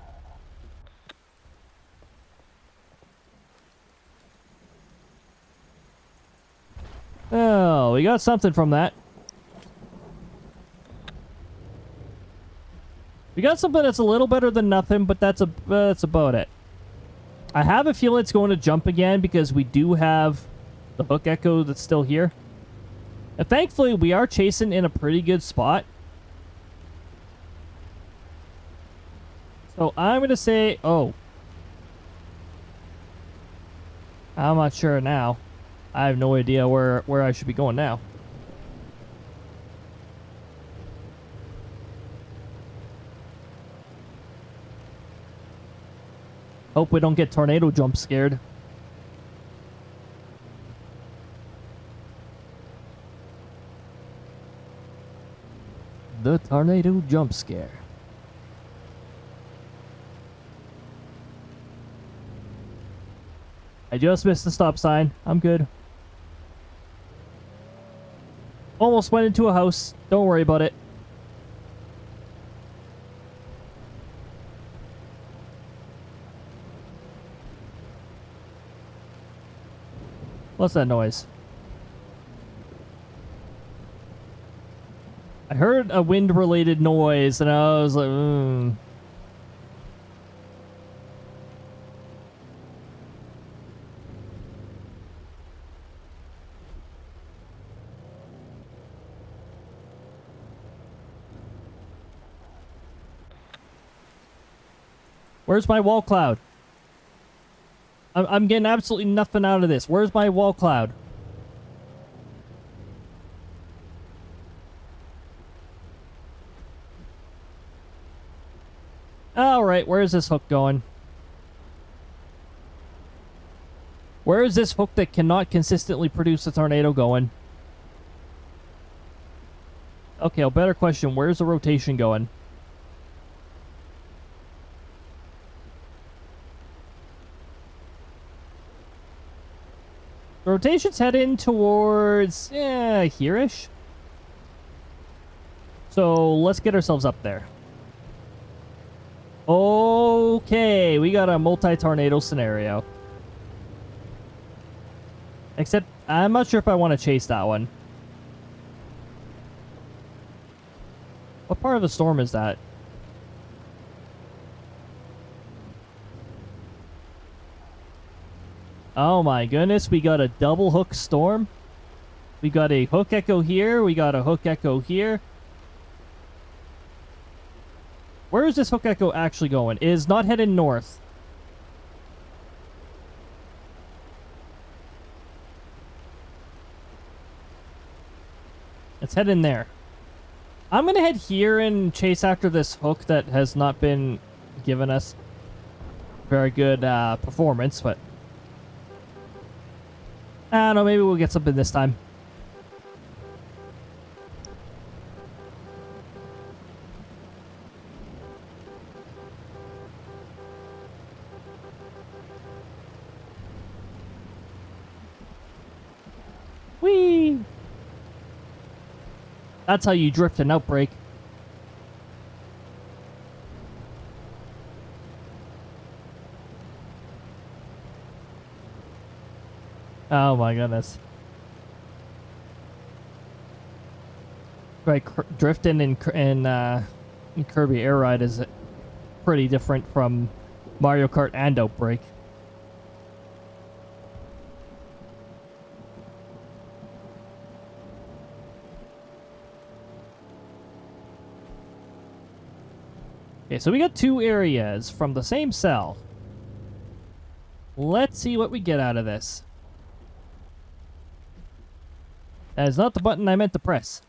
S1: Oh, we got something from that. We got something that's a little better than nothing, but that's about it. I have a feeling it's going to jump again because we do have the hook echo that's still here. And thankfully, we are chasing in a pretty good spot. So I'm going to say, oh. I'm not sure now. I have no idea where I should be going now. Hope we don't get tornado jump scared. The tornado jump scare. I just missed the stop sign. I'm good. Almost went into a house. Don't worry about it. What's that noise? I heard a wind-related noise, and I was like, Where's my wall cloud? I'm getting absolutely nothing out of this. Where's my wall cloud? Alright, where's this hook going? Where is this hook that cannot consistently produce a tornado going? Okay, a better question. Where's the rotation going? The Rotation's heading towards, here-ish. So let's get ourselves up there. Okay, we got a multi-tornado scenario. Except, I'm not sure if I want to chase that one. What part of the storm is that? Oh my goodness, we got a double hook storm. We got a hook echo here, we got a hook echo here. Where is this hook echo actually going? It is not heading north. It's heading there. I'm gonna head here and chase after this hook that has not been given us very good performance, but I don't know, maybe we'll get something this time. Whee! That's how you drift an Outbrk. Oh my goodness. Right, drifting in Kirby Air Ride is pretty different from Mario Kart and Outbrk. Okay, so we got two areas from the same cell. Let's see what we get out of this. That is not the button I meant to press.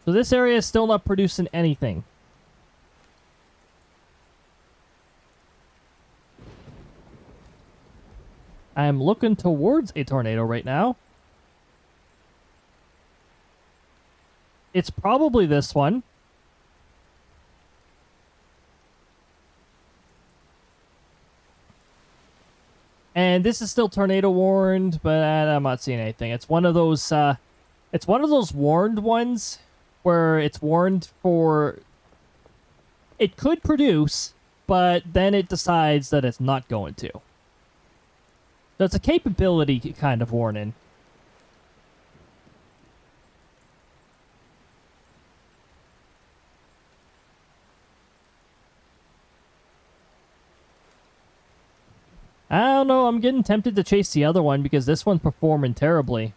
S1: So this area is still not producing anything. I am looking towards a tornado right now. It's probably this one. And this is still tornado warned, but I'm not seeing anything. It's one of those warned ones where it's warned for it could produce, but then it decides that it's not going to. So it's a capability kind of warning. I don't know, I'm getting tempted to chase the other one because this one's performing terribly.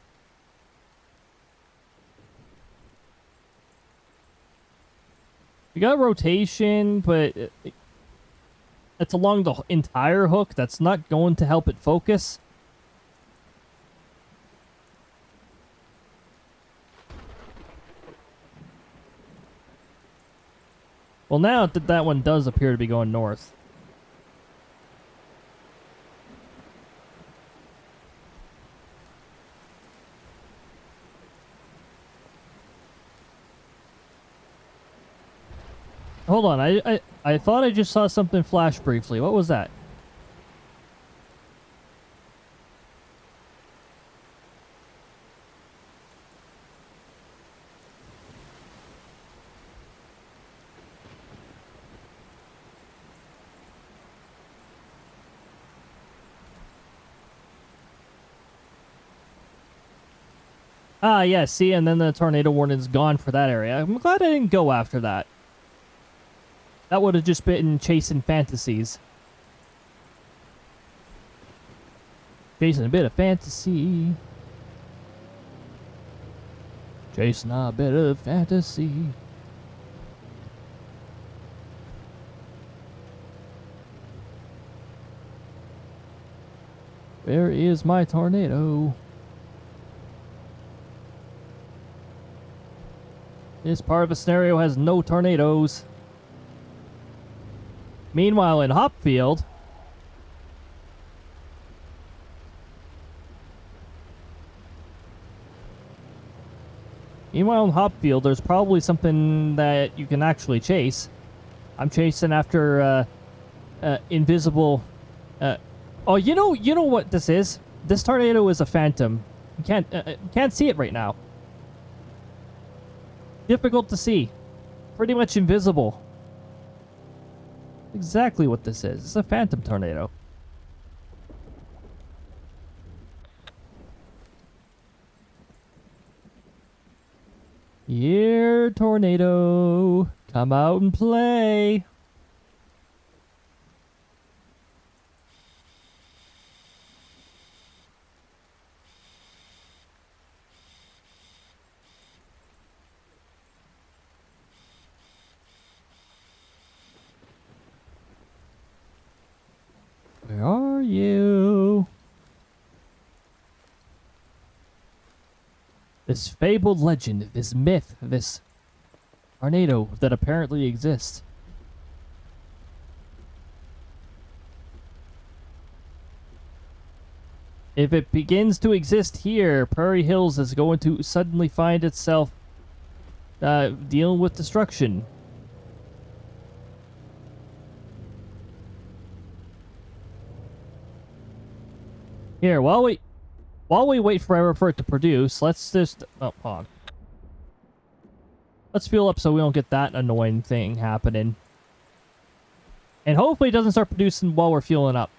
S1: We got rotation, but it's along the entire hook. That's not going to help it focus. Well, now that one does appear to be going north. Hold on, I thought I just saw something flash briefly. What was that? Ah, yeah, see, and then the tornado warning's gone for that area. I'm glad I didn't go after that. That would have just been chasing fantasies. Chasing a bit of fantasy. Chasing a bit of fantasy. Where is my tornado? This part of the scenario has no tornadoes. Meanwhile, in Hopfield, there's probably something that you can actually chase. I'm chasing after invisible. Oh, you know what this is? This tornado is a phantom. You can't see it right now. Difficult to see. Pretty much invisible. Exactly what this is. It's a phantom tornado. Here, tornado. Come out and play. Where are you? This fabled legend, this myth, this tornado that apparently exists. If it begins to exist here, Prairie Hills is going to suddenly find itself dealing with destruction. Here, while we wait forever for it to produce, let's just... Oh, hold on. Let's fuel up so we don't get that annoying thing happening. And hopefully it doesn't start producing while we're fueling up.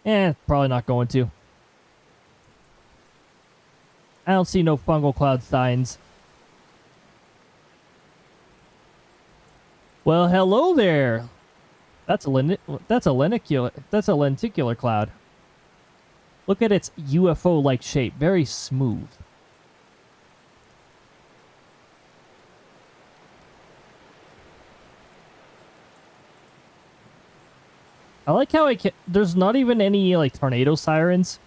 S1: Probably not going to. I don't see no fungal cloud signs. Well, hello there. That's a lenticular cloud. Look at its UFO-like shape, very smooth. I like how there's not even any like tornado sirens.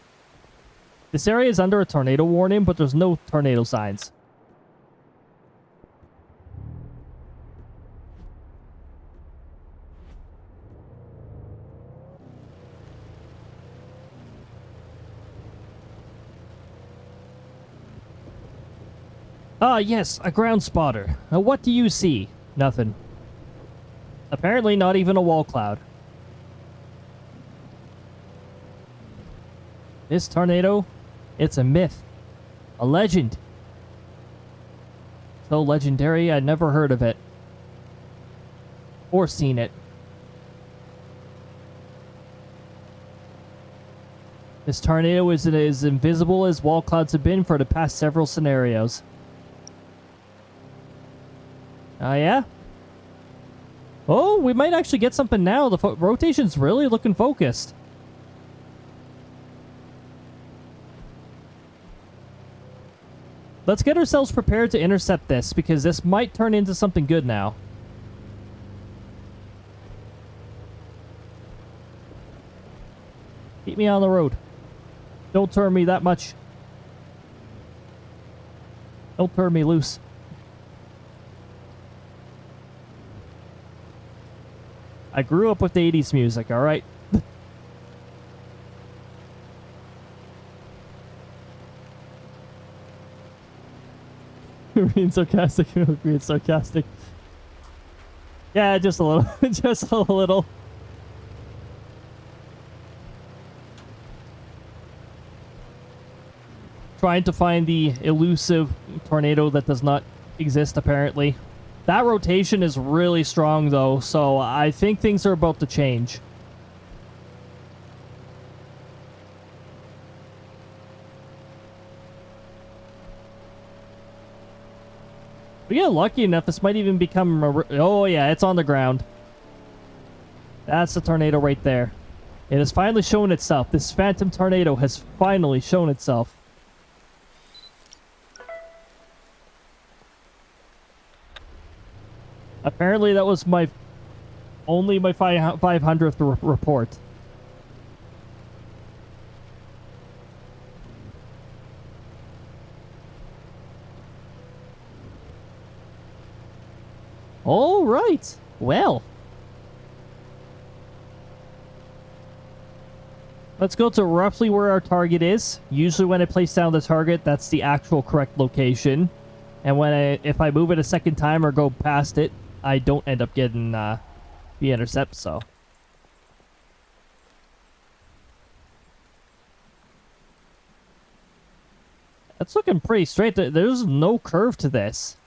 S1: This area is under a tornado warning, but there's no tornado signs. Ah, yes, a ground spotter. What do you see? Nothing. Apparently not even a wall cloud. This tornado, it's a myth. A legend. So legendary, I'd never heard of it. Or seen it. This tornado is as invisible as wall clouds have been for the past several scenarios. Oh, yeah? Oh, we might actually get something now. The rotation's really looking focused. Let's get ourselves prepared to intercept this, because this might turn into something good now. Keep me on the road. Don't turn me that much. Don't turn me loose. I grew up with the 80s music, alright? Being sarcastic, being sarcastic. Yeah, just a little. Just a little. Trying to find the elusive tornado that does not exist, apparently. That rotation is really strong, though, so I think things are about to change. We get lucky enough, this might even become a... Oh, yeah, it's on the ground. That's the tornado right there. It has finally shown itself. This phantom tornado has finally shown itself. Apparently, that was only my 500th report. All right. Well. Let's go to roughly where our target is. Usually when I place down the target, that's the actual correct location. And if I move it a second time or go past it, I don't end up getting the intercept, so. That's looking pretty straight. There's no curve to this.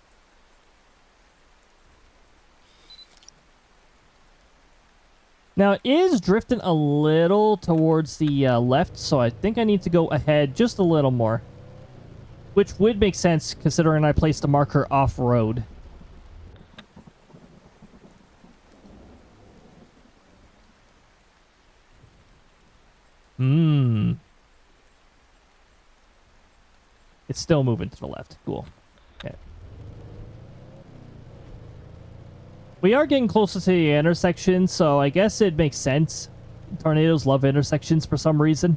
S1: Now, it is drifting a little towards the left, so I think I need to go ahead just a little more. Which would make sense, considering I placed a marker off-road. It's still moving to the left. Cool. Okay. We are getting closer to the intersection, so I guess it makes sense. Tornadoes love intersections for some reason.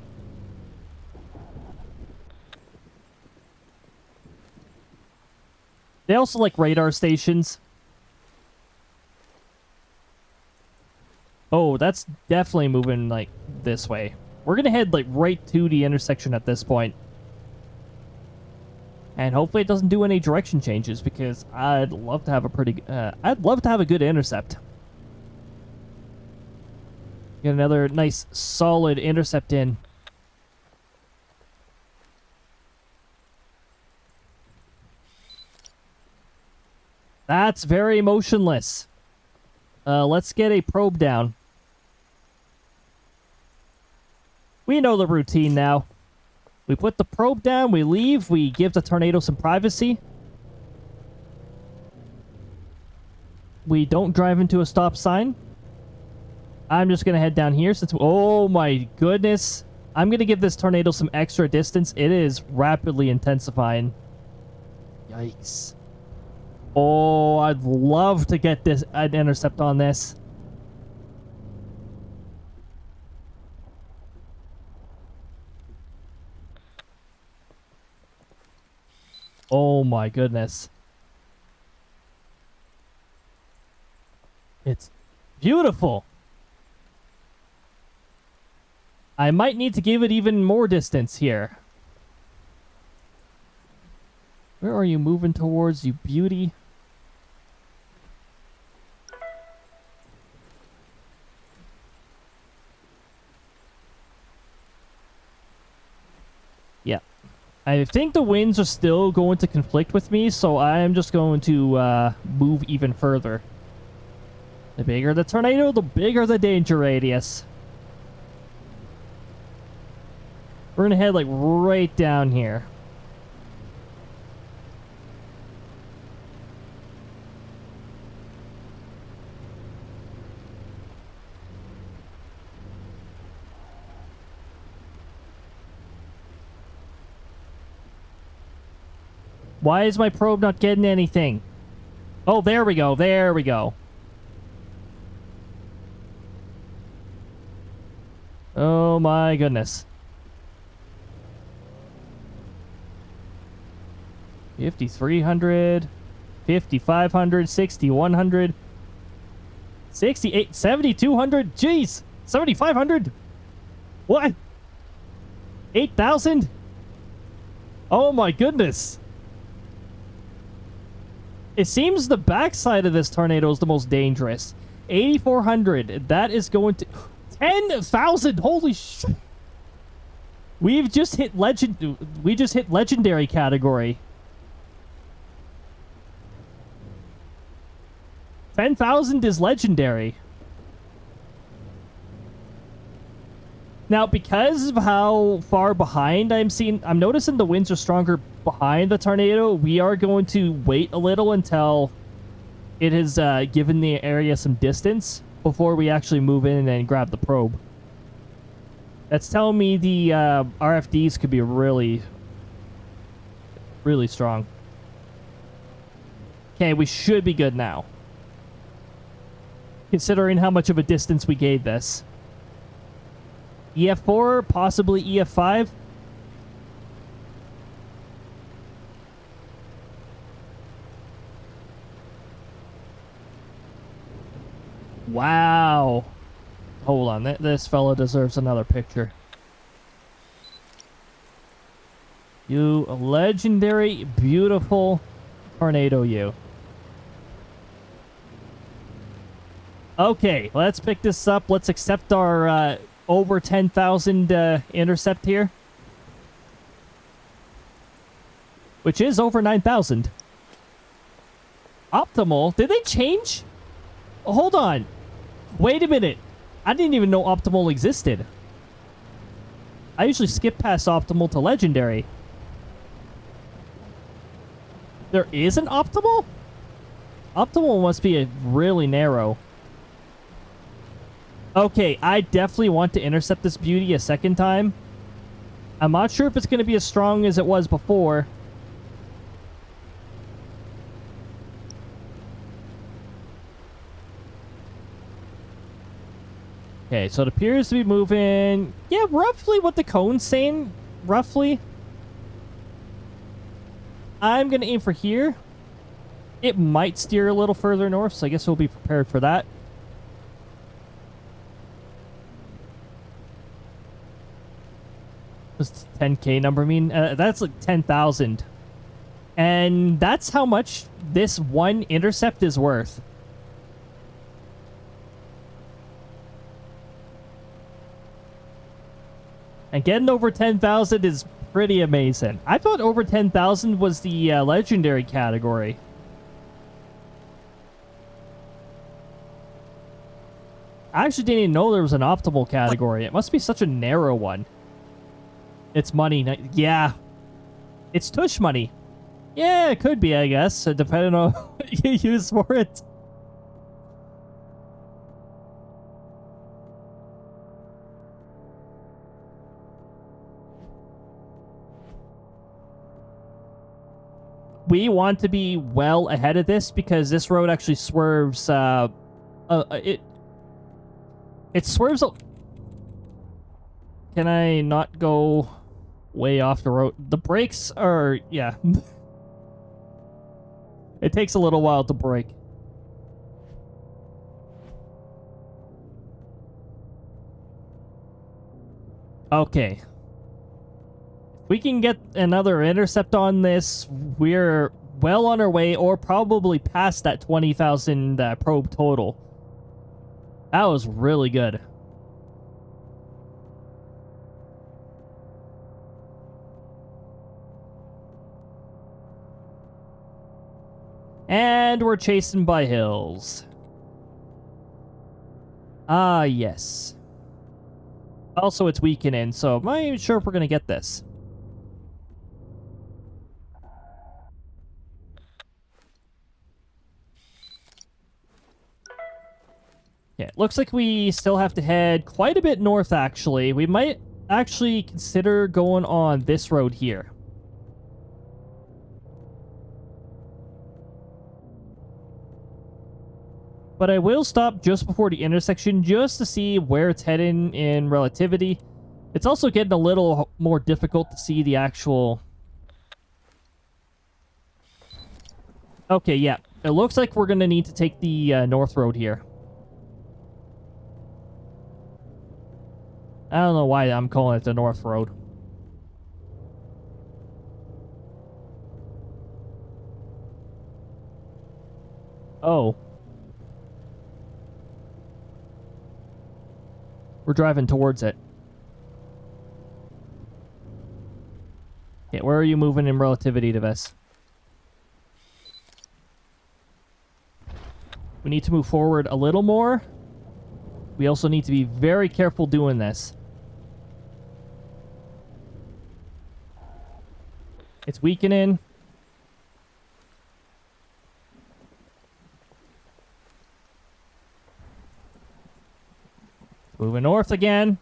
S1: They also like radar stations. Oh, that's definitely moving, like, this way. We're gonna head, like, right to the intersection at this point. And hopefully it doesn't do any direction changes, because I'd love to have a I'd love to have a good intercept. Get another nice, solid intercept in. That's very motionless. Let's get a probe down. We know the routine now. We put the probe down, we leave, we give the tornado some privacy. We don't drive into a stop sign. I'm just gonna head down here since... Oh my goodness. I'm gonna give this tornado some extra distance. It is rapidly intensifying. Yikes. Oh, I'd love to get an intercept on this. Oh my goodness. It's beautiful. I might need to give it even more distance here. Where are you moving towards, you beauty? Yeah. I think the winds are still going to conflict with me, so I'm just going to move even further. The bigger the tornado, the bigger the danger radius. We're gonna head, like, right down here. Why is my probe not getting anything? Oh, there we go. There we go. Oh my goodness. 5,300, 5,500, 6,100, 68, 7,200. Jeez, 7,500. What? 8,000? Oh my goodness. It seems the backside of this tornado is the most dangerous. 8,400. That is going to... 10,000! Holy shit! We just hit legendary category. 10,000 is legendary. Now, because of how far behind I'm noticing the winds are stronger behind the tornado. We are going to wait a little until it has given the area some distance before we actually move in and grab the probe. That's telling me the RFDs could be really, really strong. Okay, we should be good now, considering how much of a distance we gave this. EF4, possibly EF5. Wow. Hold on, this fella deserves another picture. You legendary, beautiful tornado, you. Okay, let's pick this up. Let's accept our over 10,000 intercept here. which is over 9,000. Optimal? Did they change? Oh, hold on. Wait a minute. I didn't even know optimal existed. I usually skip past optimal to legendary. There is an optimal? Optimal must be a really narrow. Okay, I definitely want to intercept this beauty a second time. I'm not sure if it's going to be as strong as it was before. Okay, so it appears to be moving... Yeah, roughly what the cone's saying. Roughly. I'm going to aim for here. It might steer a little further north, so I guess we'll be prepared for that. What's the 10K number mean? That's like 10,000. And that's how much this one intercept is worth. And getting over 10,000 is pretty amazing. I thought over 10,000 was the legendary category. I actually didn't even know there was an optimal category. It must be such a narrow one. It's money. Yeah. It's tush money. Yeah, it could be, I guess, depending on what you use for it. We want to be well ahead of this because this road actually swerves, it swerves. Can I not go way off the road? The brakes are, yeah. It takes a little while to brake. Okay. If we can get another intercept on this, we're well on our way, or probably past that 20,000 probe total. That was really good. And we're chasing by hills. Ah, yes. Also, it's weakening, so I'm not even sure if we're going to get this. Yeah, it looks like we still have to head quite a bit north, actually. We might actually consider going on this road here. But I will stop just before the intersection just to see where it's heading in relativity. It's also getting a little more difficult to see the actual... Okay, yeah. It looks like we're going to need to take the north road here. I don't know why I'm calling it the north road. Oh. We're driving towards it. Okay, where are you moving in relativity to this? We need to move forward a little more. We also need to be very careful doing this. It's weakening. Moving north again.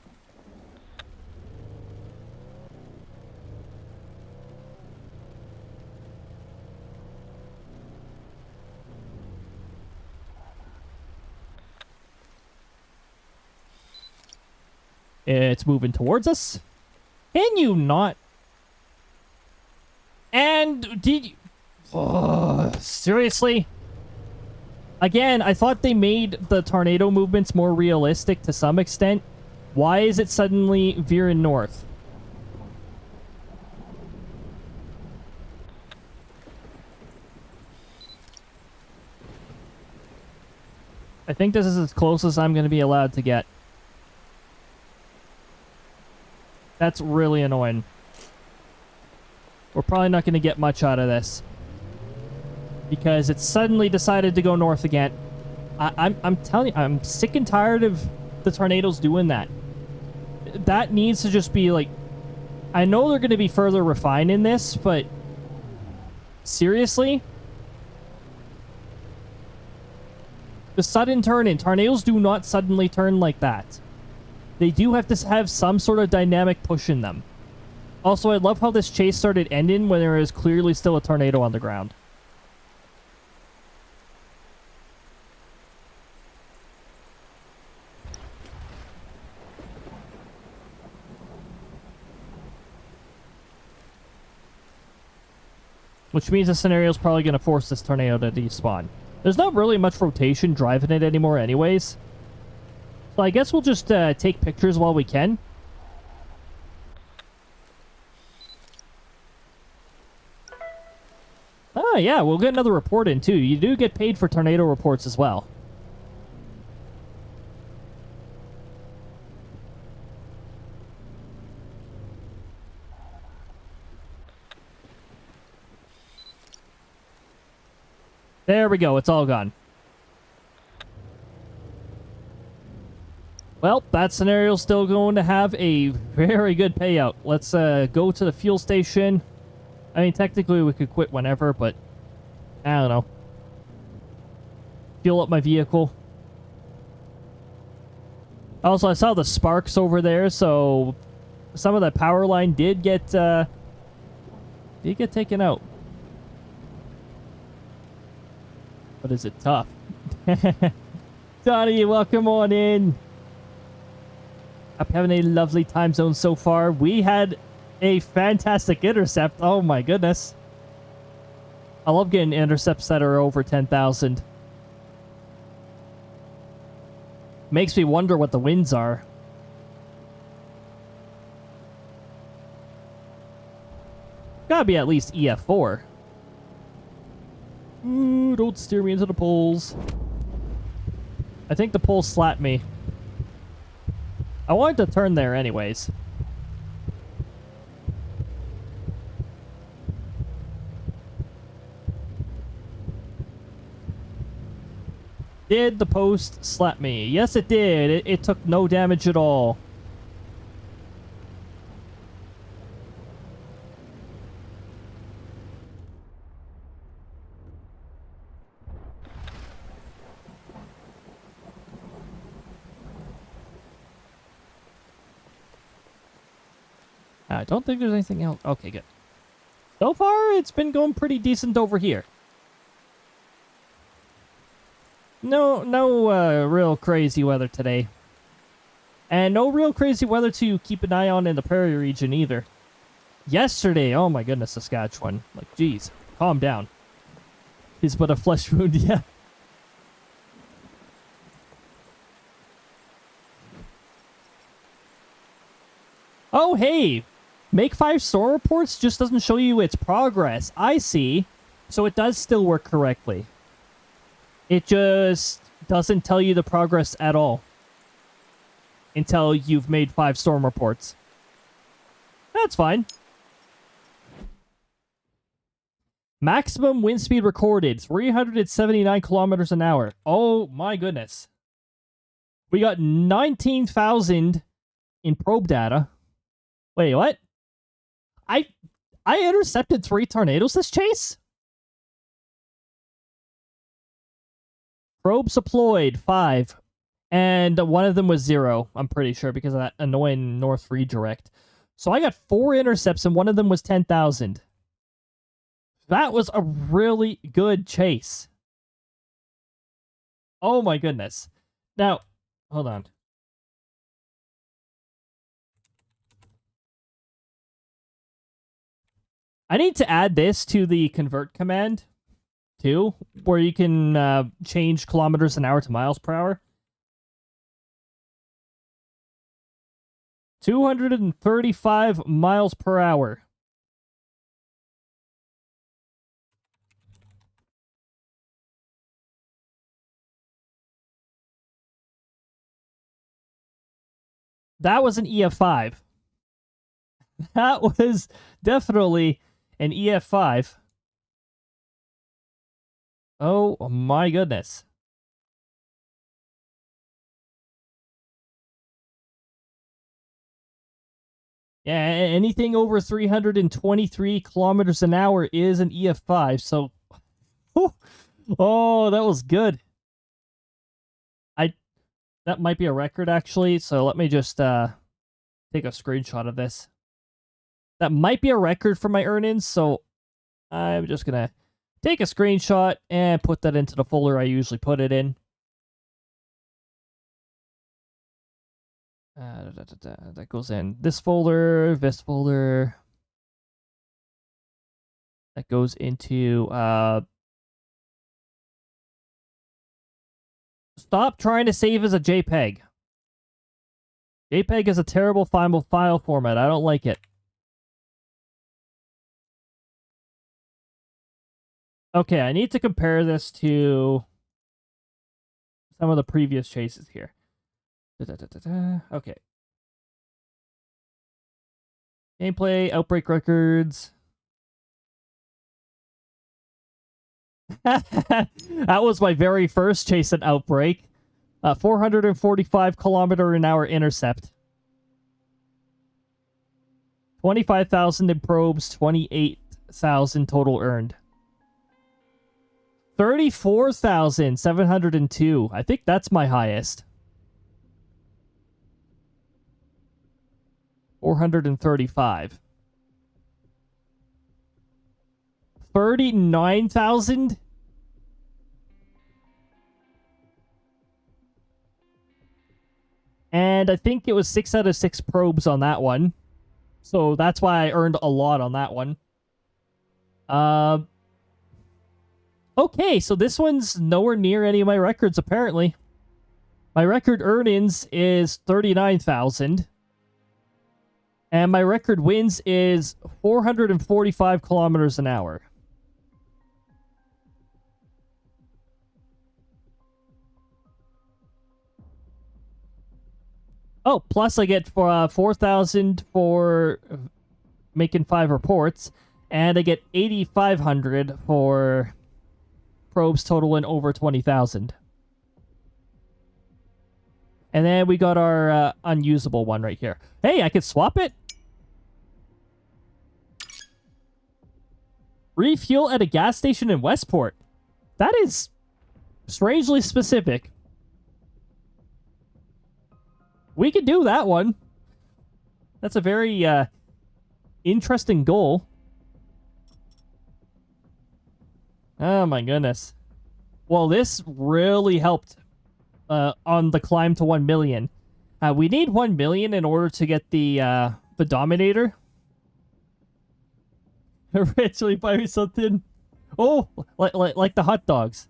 S1: It's moving towards us. Can you not? And did you... Oh, seriously? Again, I thought they made the tornado movements more realistic to some extent. Why is it suddenly veering north? I think this is as close as I'm going to be allowed to get. That's really annoying. we're probably not going to get much out of this. Because it suddenly decided to go north again. I'm telling you, I'm sick and tired of the tornadoes doing that. That needs to just be like... I know they're going to be further refined in this, but... seriously? The sudden turn in. Tornadoes do not suddenly turn like that. They do have to have some sort of dynamic push in them. Also, I love how this chase started ending when there is clearly still a tornado on the ground. Which means the scenario is probably going to force this tornado to despawn. There's not really much rotation driving it anymore anyways. So I guess we'll just take pictures while we can. Oh yeah, we'll get another report in too. You do get paid for tornado reports as well. There we go, it's all gone. Well, that scenario's still going to have a very good payout. Let's go to the fuel station. I mean, technically we could quit whenever, but I don't know. Fuel up my vehicle. Also, I saw the sparks over there, so some of that power line did get taken out. But is it tough? Donnie, welcome on in. I'm having a lovely time zone so far. We had a fantastic intercept. Oh my goodness. I love getting intercepts that are over 10,000. Makes me wonder what the winds are. Gotta be at least EF4. Ooh, don't steer me into the poles. I think the poles slapped me. I wanted to turn there anyways. Did the post slap me? Yes, it did. It took no damage at all. I don't think there's anything else. Okay, good. So far, it's been going pretty decent over here. No real crazy weather today. And no real crazy weather to keep an eye on in the prairie region either. Yesterday, oh my goodness, Saskatchewan. Like, geez, calm down. It's but a flesh wound, yeah. Oh, hey! Make 5 storm reports just doesn't show you its progress. I see. So it does still work correctly. It just doesn't tell you the progress at all. Until you've made 5 storm reports. That's fine. Maximum wind speed recorded, 379 kilometers an hour. Oh my goodness. We got 19,000 in probe data. Wait, what? I intercepted 3 tornadoes this chase? Probes deployed, 5. And one of them was 0, I'm pretty sure, because of that annoying north redirect. So I got 4 intercepts, and one of them was 10,000. That was a really good chase. Oh my goodness. Now, hold on. I need to add this to the convert command, too, where you can change kilometers an hour to miles per hour. 235 miles per hour. That was an EF5. That was definitely an EF5. Oh my goodness. Yeah, anything over 323 kilometers an hour is an EF5. So, oh, that was good. That might be a record actually. So let me just take a screenshot of this. That might be a record for my earn-ins. So I'm just gonna take a screenshot and put that into the folder I usually put it in. That goes in this folder, this folder. That goes into stop trying to save as a JPEG. JPEG is a terrible file format. I don't like it. Okay, I need to compare this to some of the previous chases here. Okay. Gameplay, Outbrk records. That was my very first chase at Outbrk. 445 kilometer an hour intercept. 25,000 in probes, 28,000 total earned. 34,702. I think that's my highest. 435. 39,000? And I think it was 6 out of 6 probes on that one. So that's why I earned a lot on that one. Okay, so this one's nowhere near any of my records, apparently. My record earnings is 39,000. And my record wins is 445 kilometers an hour. Oh, plus I get 4,000 for making 5 reports, and I get 8,500 for probes totaling over 20,000. And then we got our unusable one right here. Hey, I could swap it. Refuel at a gas station in Westport. That is strangely specific. We could do that one. That's a very interesting goal. Oh my goodness. Well, this really helped on the climb to 1 million. We need 1 million in order to get the Dominator. Eventually buy me something. Oh, like the hot dogs.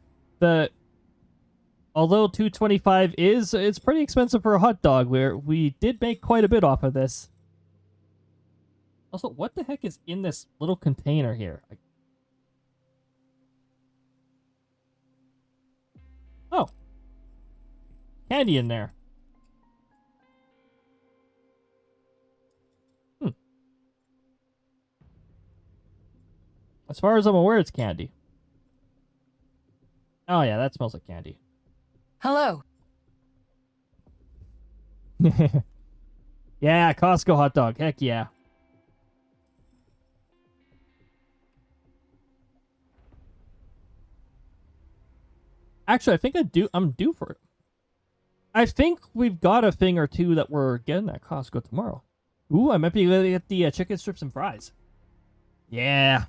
S1: Although 225 it's pretty expensive for a hot dog. We did make quite a bit off of this. Also, what the heck is in this little container here? Oh, candy in there. As far as I'm aware, it's candy. Oh yeah, that smells like candy.
S3: Hello.
S1: Yeah, Costco hot dog. Heck yeah. Actually, I think I'm due for it. I think we've got a thing or two that we're getting at Costco tomorrow. Ooh, I might be able to get the chicken strips and fries. Yeah.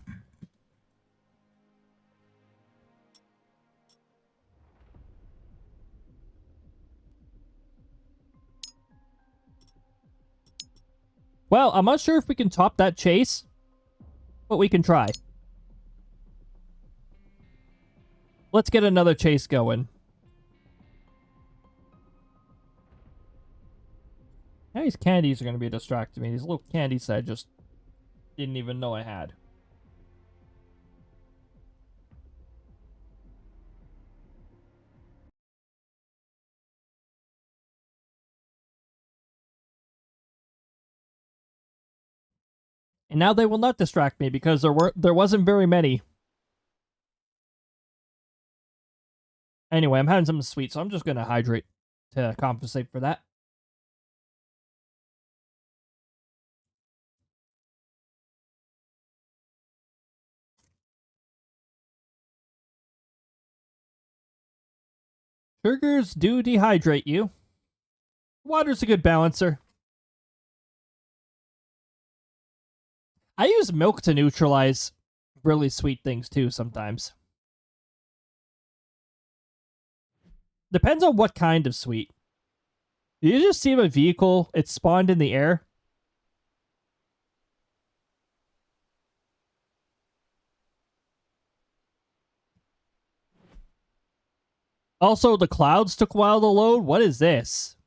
S1: Well, I'm not sure if we can top that chase, but we can try. Let's get another chase going. Now these candies are going to be distracting me. These little candies that I just didn't even know I had. And now they will not distract me because there wasn't very many. Anyway, I'm having something sweet, so I'm just gonna hydrate to compensate for that. Sugars do dehydrate you. Water's a good balancer. I use milk to neutralize really sweet things too sometimes. Depends on what kind of sweet. Did you just see my vehicle? It spawned in the air. Also, the clouds took a while to load. What is this?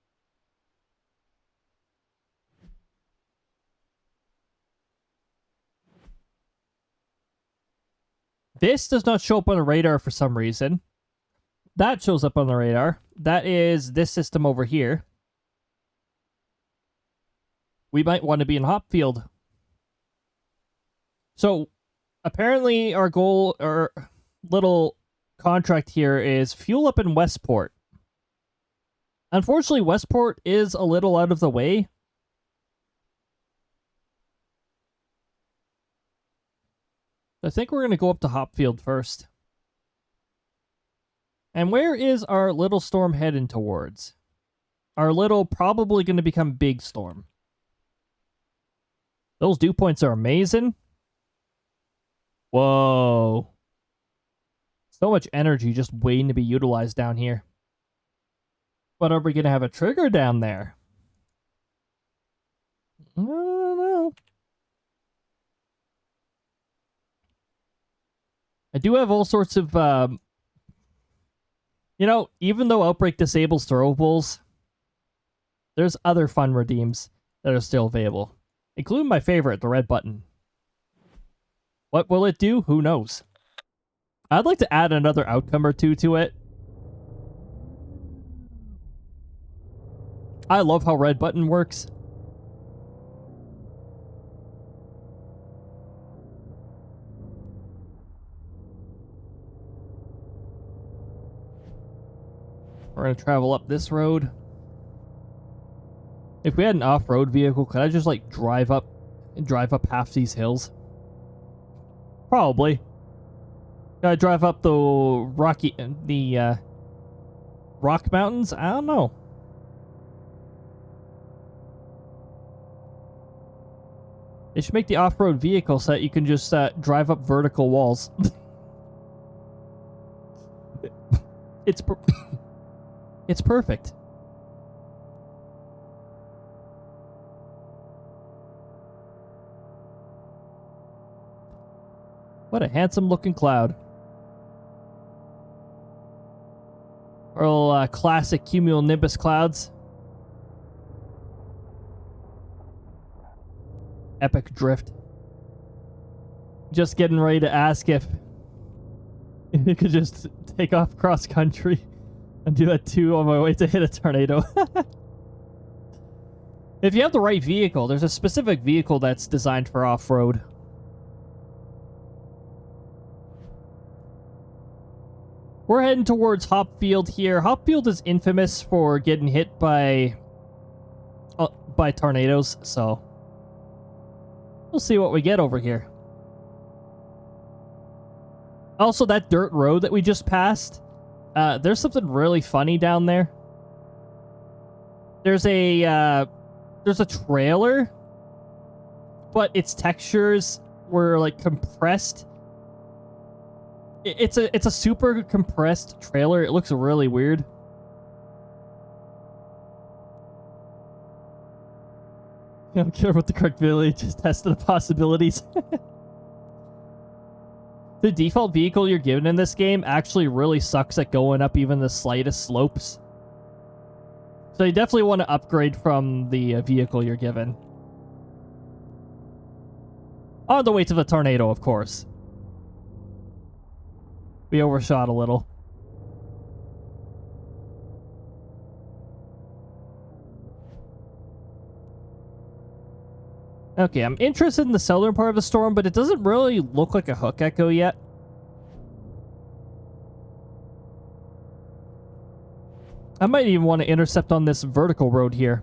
S1: This does not show up on the radar for some reason. That shows up on the radar. That is this system over here. We might want to be in Hopfield. So, apparently our goal, or little contract here is fuel up in Westport. Unfortunately, Westport is a little out of the way. I think we're going to go up to Hopfield first. And where is our little storm heading towards? Our little, probably going to become big storm. Those dew points are amazing. Whoa. So much energy just waiting to be utilized down here. But are we going to have a trigger down there? I don't know. I do have all sorts of, you know, even though Outbrk disables throwables, there's other fun redeems that are still available, including my favorite, the red button. What will it do? Who knows? I'd like to add another outcome or two to it. I love how red button works. We're going to travel up this road. If we had an off-road vehicle, could I just, like, drive up half these hills? Probably. Could I drive up the Rock Mountains? I don't know. They should make the off-road vehicle so that you can just drive up vertical walls. It's perfect. What a handsome-looking cloud. Our classic cumulonimbus clouds. Epic drift. Just getting ready to ask if you could just take off cross country and do that too on my way to hit a tornado. If you have the right vehicle, there's a specific vehicle that's designed for off-road. We're heading towards Hopfield here. Hopfield is infamous for getting hit by tornadoes, so we'll see what we get over here. Also, that dirt road that we just passed, there's something really funny down there. There's a trailer, but its textures were like compressed. It's a super compressed trailer. It looks really weird. I don't care about the correct village, just testing the possibilities. The default vehicle you're given in this game actually really sucks at going up even the slightest slopes. So you definitely want to upgrade from the vehicle you're given. On the way to the tornado, of course. We overshot a little. Okay, I'm interested in the southern part of the storm, but it doesn't really look like a hook echo yet. I might even want to intercept on this vertical road here.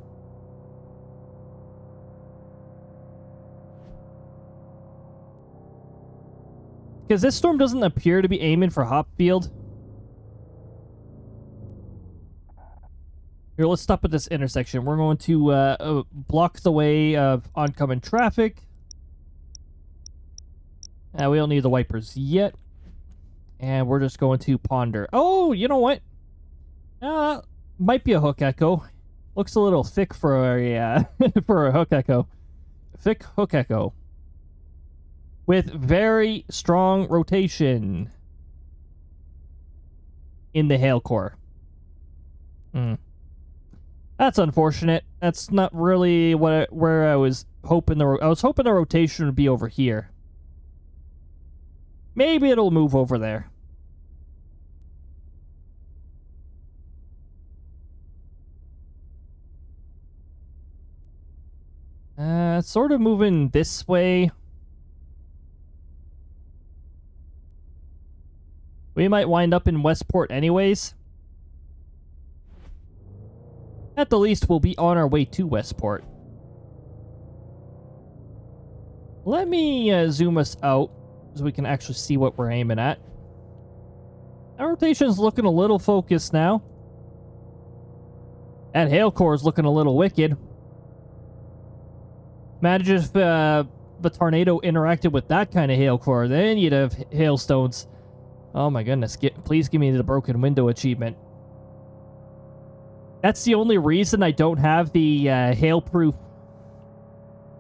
S1: Because this storm doesn't appear to be aiming for Hopfield. Here, let's stop at this intersection. We're going to block the way of oncoming traffic. We don't need the wipers yet. And we're just going to ponder. Oh, you know what? Might be a hook echo. Looks a little thick for a for a hook echo. Thick hook echo. With very strong rotation in the hail core. That's unfortunate. That's not really where I was hoping I was hoping the rotation would be over here. Maybe it'll move over there. It's sort of moving this way. We might wind up in Westport anyways. At the least, we'll be on our way to Westport. Let me zoom us out so we can actually see what we're aiming at. Our rotation's looking a little focused now. That hail core is looking a little wicked. Imagine if the tornado interacted with that kind of hail core, then you'd have hailstones. Oh my goodness, please give me the broken window achievement. That's the only reason I don't have the hail-proof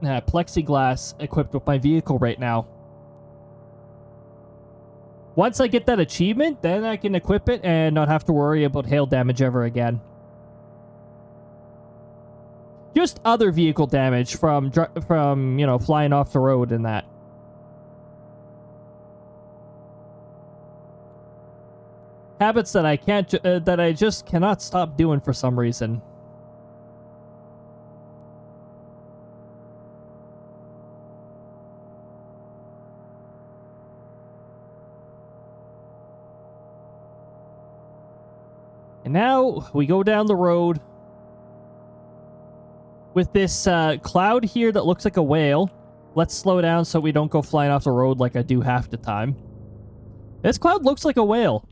S1: plexiglass equipped with my vehicle right now. Once I get that achievement, then I can equip it and not have to worry about hail damage ever again. Just other vehicle damage from you know, flying off the road and that. Habits that I can't, that I just cannot stop doing for some reason. And now we go down the road with this cloud here that looks like a whale. Let's slow down so we don't go flying off the road like I do half the time. This cloud looks like a whale.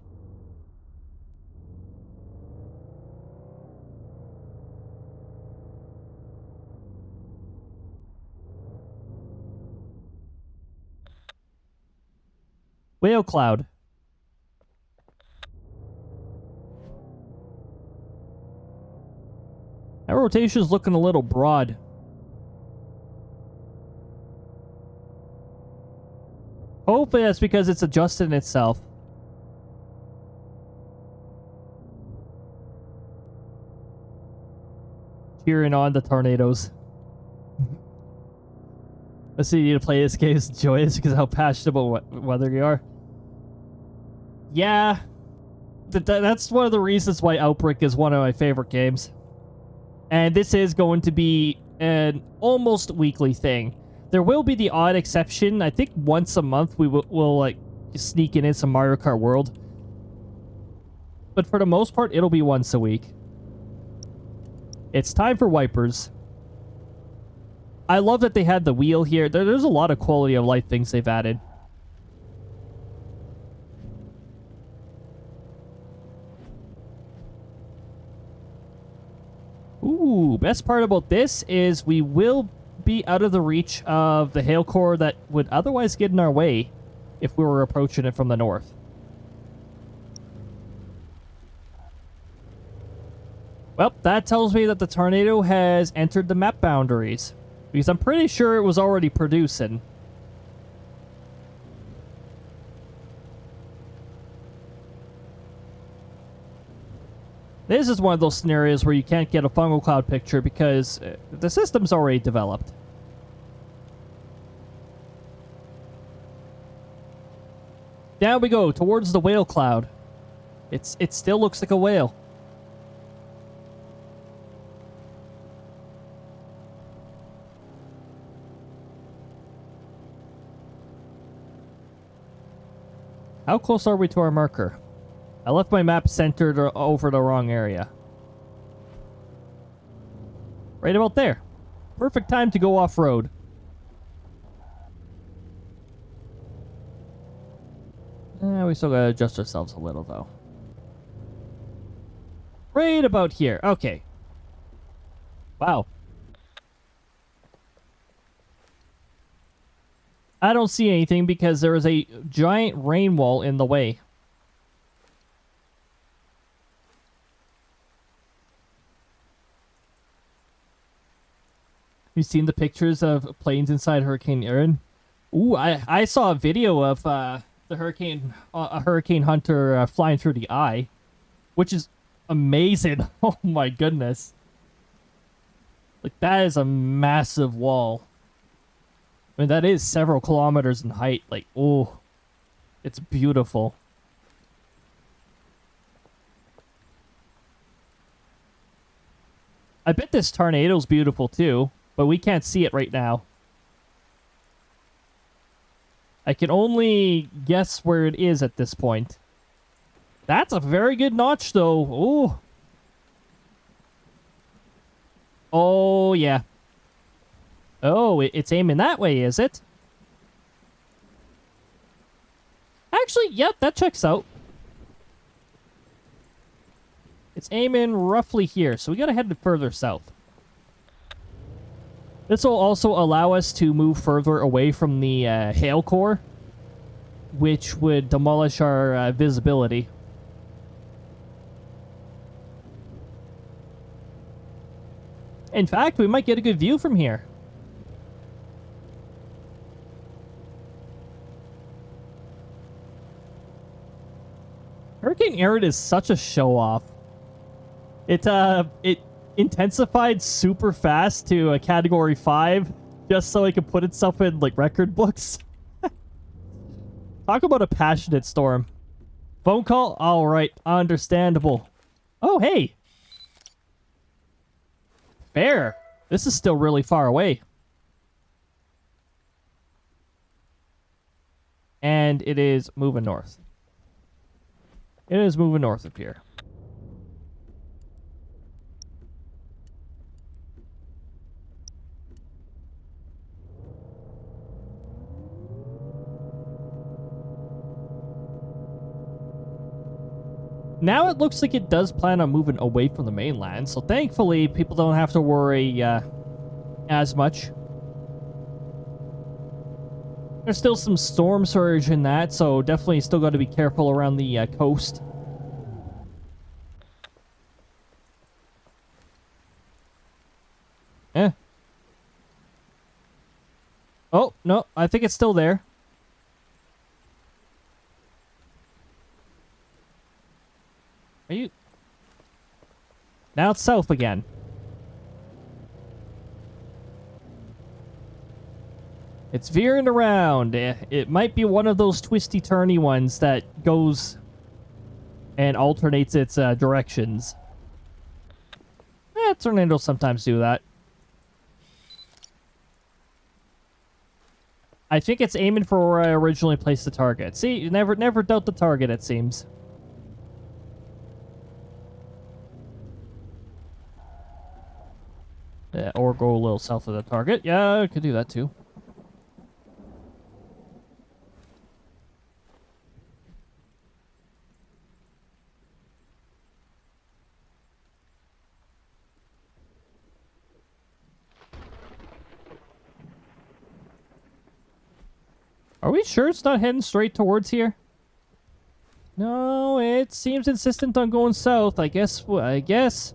S1: Whale cloud. That rotation's looking a little broad. Hopefully that's because it's adjusting itself. Cheering on the tornadoes. Let's see, you need to play this game is joyous because of how passionate about weather you are. Yeah. That's one of the reasons why Outbrk is one of my favorite games. And this is going to be an almost weekly thing. There will be the odd exception. I think once a month we'll like sneak in some Mario Kart World. But for the most part, it'll be once a week. It's time for wipers. I love that they had the wheel here. There's a lot of quality of life things they've added. Ooh, best part about this is we will be out of the reach of the hail core that would otherwise get in our way if we were approaching it from the north. Well, that tells me that the tornado has entered the map boundaries, because I'm pretty sure it was already producing. This is one of those scenarios where you can't get a fungal cloud picture because the system's already developed. Down we go, towards the whale cloud. It still looks like a whale. How close are we to our marker? I left my map centered over the wrong area. Right about there. Perfect time to go off-road. We still gotta adjust ourselves a little, though. Right about here. Okay. Wow. I don't see anything because there is a giant rain wall in the way. You seen the pictures of planes inside Hurricane Erin? Ooh, I saw a video of the a hurricane hunter flying through the eye, which is amazing. Oh my goodness. Like, that is a massive wall. I mean, that is several kilometers in height. Like, oh, it's beautiful. I bet this tornado's beautiful too, but we can't see it right now. I can only guess where it is at this point. That's a very good notch, though. Ooh. Oh, yeah. Oh, it's aiming that way, is it? Actually, yep, that checks out. It's aiming roughly here, so we gotta head further south. This will also allow us to move further away from the hail core, which would demolish our visibility. In fact, we might get a good view from here. Hurricane Erin is such a show-off. It intensified super fast to a category 5 just so it could put itself in, like, record books. Talk about a passionate storm. Phone call? Alright, understandable. Oh, hey! Fair. This is still really far away. And it is moving north. It is moving north up here. Now it looks like it does plan on moving away from the mainland, so thankfully people don't have to worry as much. There's still some storm surge in that, so definitely still got to be careful around the coast. Eh. Oh, no, I think it's still there. Are you... Now it's south again. It's veering around. It might be one of those twisty-turny ones that goes and alternates its directions. Tornadoes sometimes do that. I think it's aiming for where I originally placed the target. See, you never doubt the target, it seems. Yeah, or go a little south of the target. Yeah, I could do that too. Are we sure it's not heading straight towards here? No, it seems insistent on going south. I guess.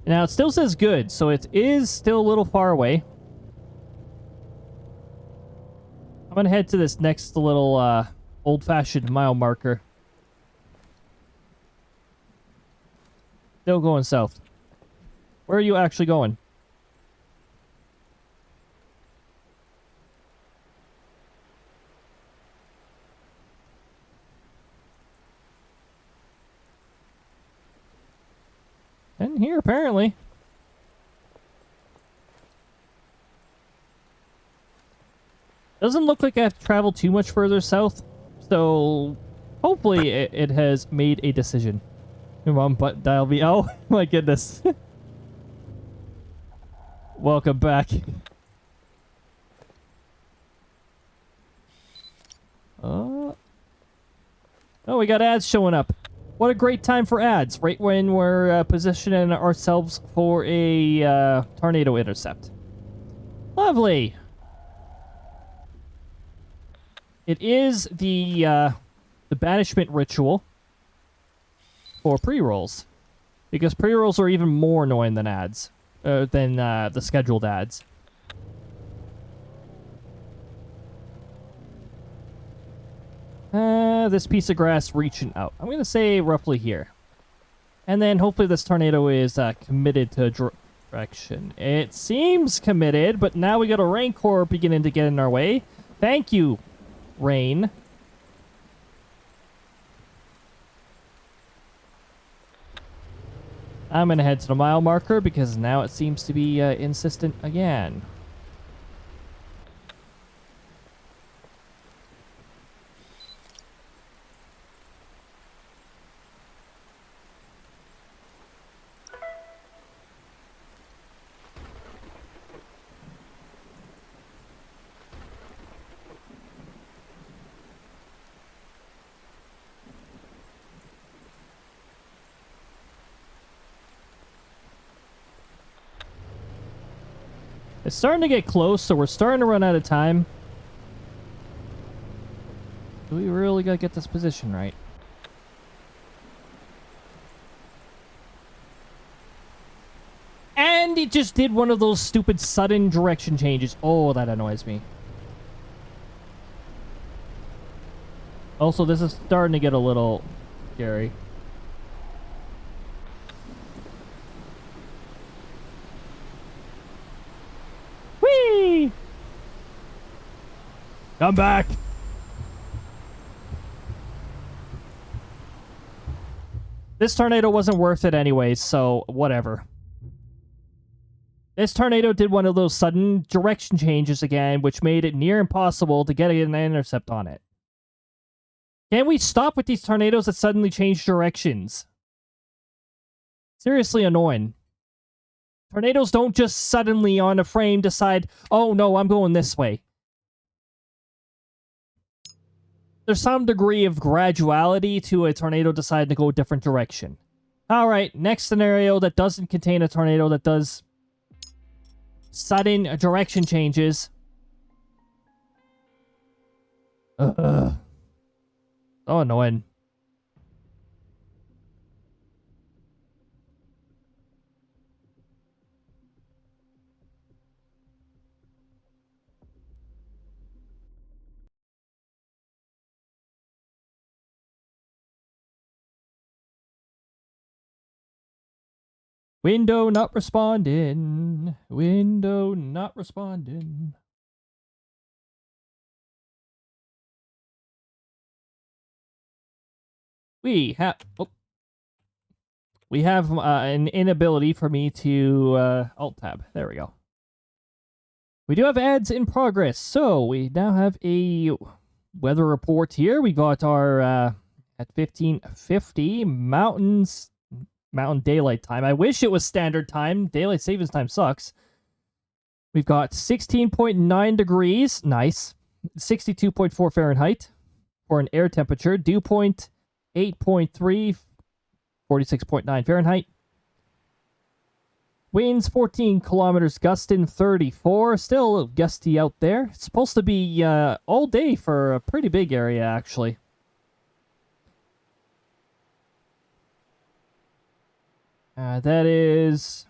S1: Now, it still says good, so it is still a little far away. I'm gonna head to this next little, old-fashioned mile marker. Still going south. Where are you actually going? And here, apparently. Doesn't look like I have to travel too much further south. So, hopefully it has made a decision. Come on, but dial me. Oh, my goodness. Welcome back. Oh, we got ads showing up. What a great time for ads, right when we're positioning ourselves for a tornado intercept. Lovely. It is the banishment ritual for pre-rolls, because pre-rolls are even more annoying than ads, than the scheduled ads. This piece of grass reaching out. I'm gonna say roughly here, and then hopefully this tornado is committed to direction. It seems committed, but now we got a Rancor beginning to get in our way. Thank you, Rain. I'm gonna head to the mile marker because now it seems to be insistent again. It's starting to get close, so we're starting to run out of time. We really gotta get this position right. And it just did one of those stupid sudden direction changes. Oh, that annoys me. Also, this is starting to get a little scary. Whee! Come back! This tornado wasn't worth it anyways, so whatever. This tornado did one of those sudden direction changes again, which made it near impossible to get an intercept on it. Can we stop with these tornadoes that suddenly change directions? Seriously annoying. Tornadoes don't just suddenly on a frame decide, oh no, I'm going this way. There's some degree of graduality to a tornado deciding to go a different direction. Alright, next scenario that doesn't contain a tornado that does sudden direction changes. So annoying. Window not responding. Window not responding. We have an inability for me to alt tab. There we go. We do have ads in progress, so we now have a weather report here. We got our at 15:50 Mountain Daylight Time. I wish it was standard time. Daylight savings time sucks. We've got 16.9 degrees. Nice. 62.4 Fahrenheit for an air temperature. Dew point 8.3, 46.9 Fahrenheit. Winds 14 kilometers, gusting 34. Still gusty out there. It's supposed to be all day for a pretty big area, actually. That is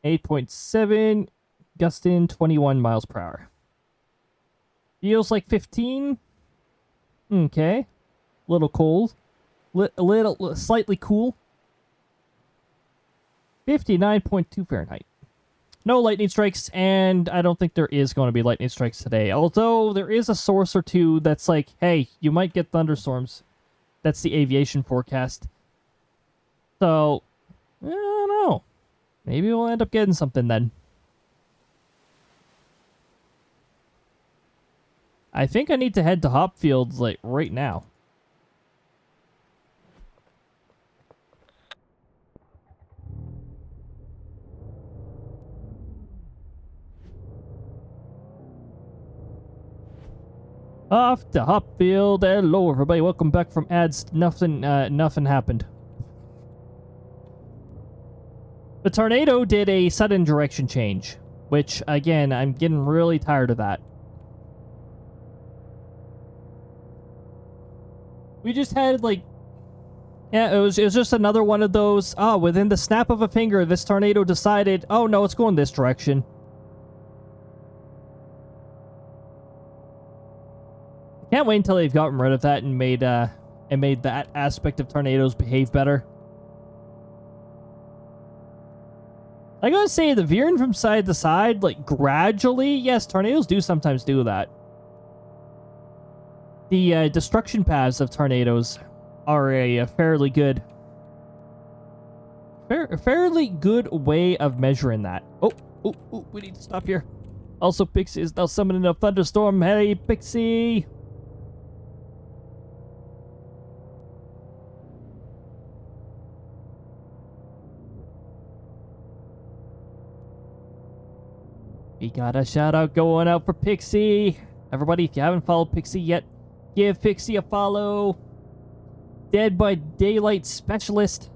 S1: 8.7, gusting 21 miles per hour. Feels like 15. Okay. Little cold. Slightly cool. 59.2 Fahrenheit. No lightning strikes, and I don't think there is going to be lightning strikes today. Although there is a source or two that's like, hey, you might get thunderstorms. That's the aviation forecast. So I don't know. Maybe we'll end up getting something then. I think I need to head to Hopfields, like, right now. Off to Hopfield. Hello, everybody. Welcome back from ads. Nothing happened. The tornado did a sudden direction change, which, again, I'm getting really tired of that. We just had, like... Yeah, it was just another one of those, within the snap of a finger, this tornado decided, oh, no, it's going this direction. Can't wait until they've gotten rid of that and made that aspect of tornadoes behave better. I gotta say, the veering from side to side, like, gradually, yes, tornadoes do sometimes do that. The destruction paths of tornadoes are a fairly good way of measuring that. Oh, we need to stop here. Also, Pixie is now summoning a thunderstorm. Hey, Pixie! We got a shout out going out for Pixie. Everybody, if you haven't followed Pixie yet, give Pixie a follow. Dead by Daylight Specialist.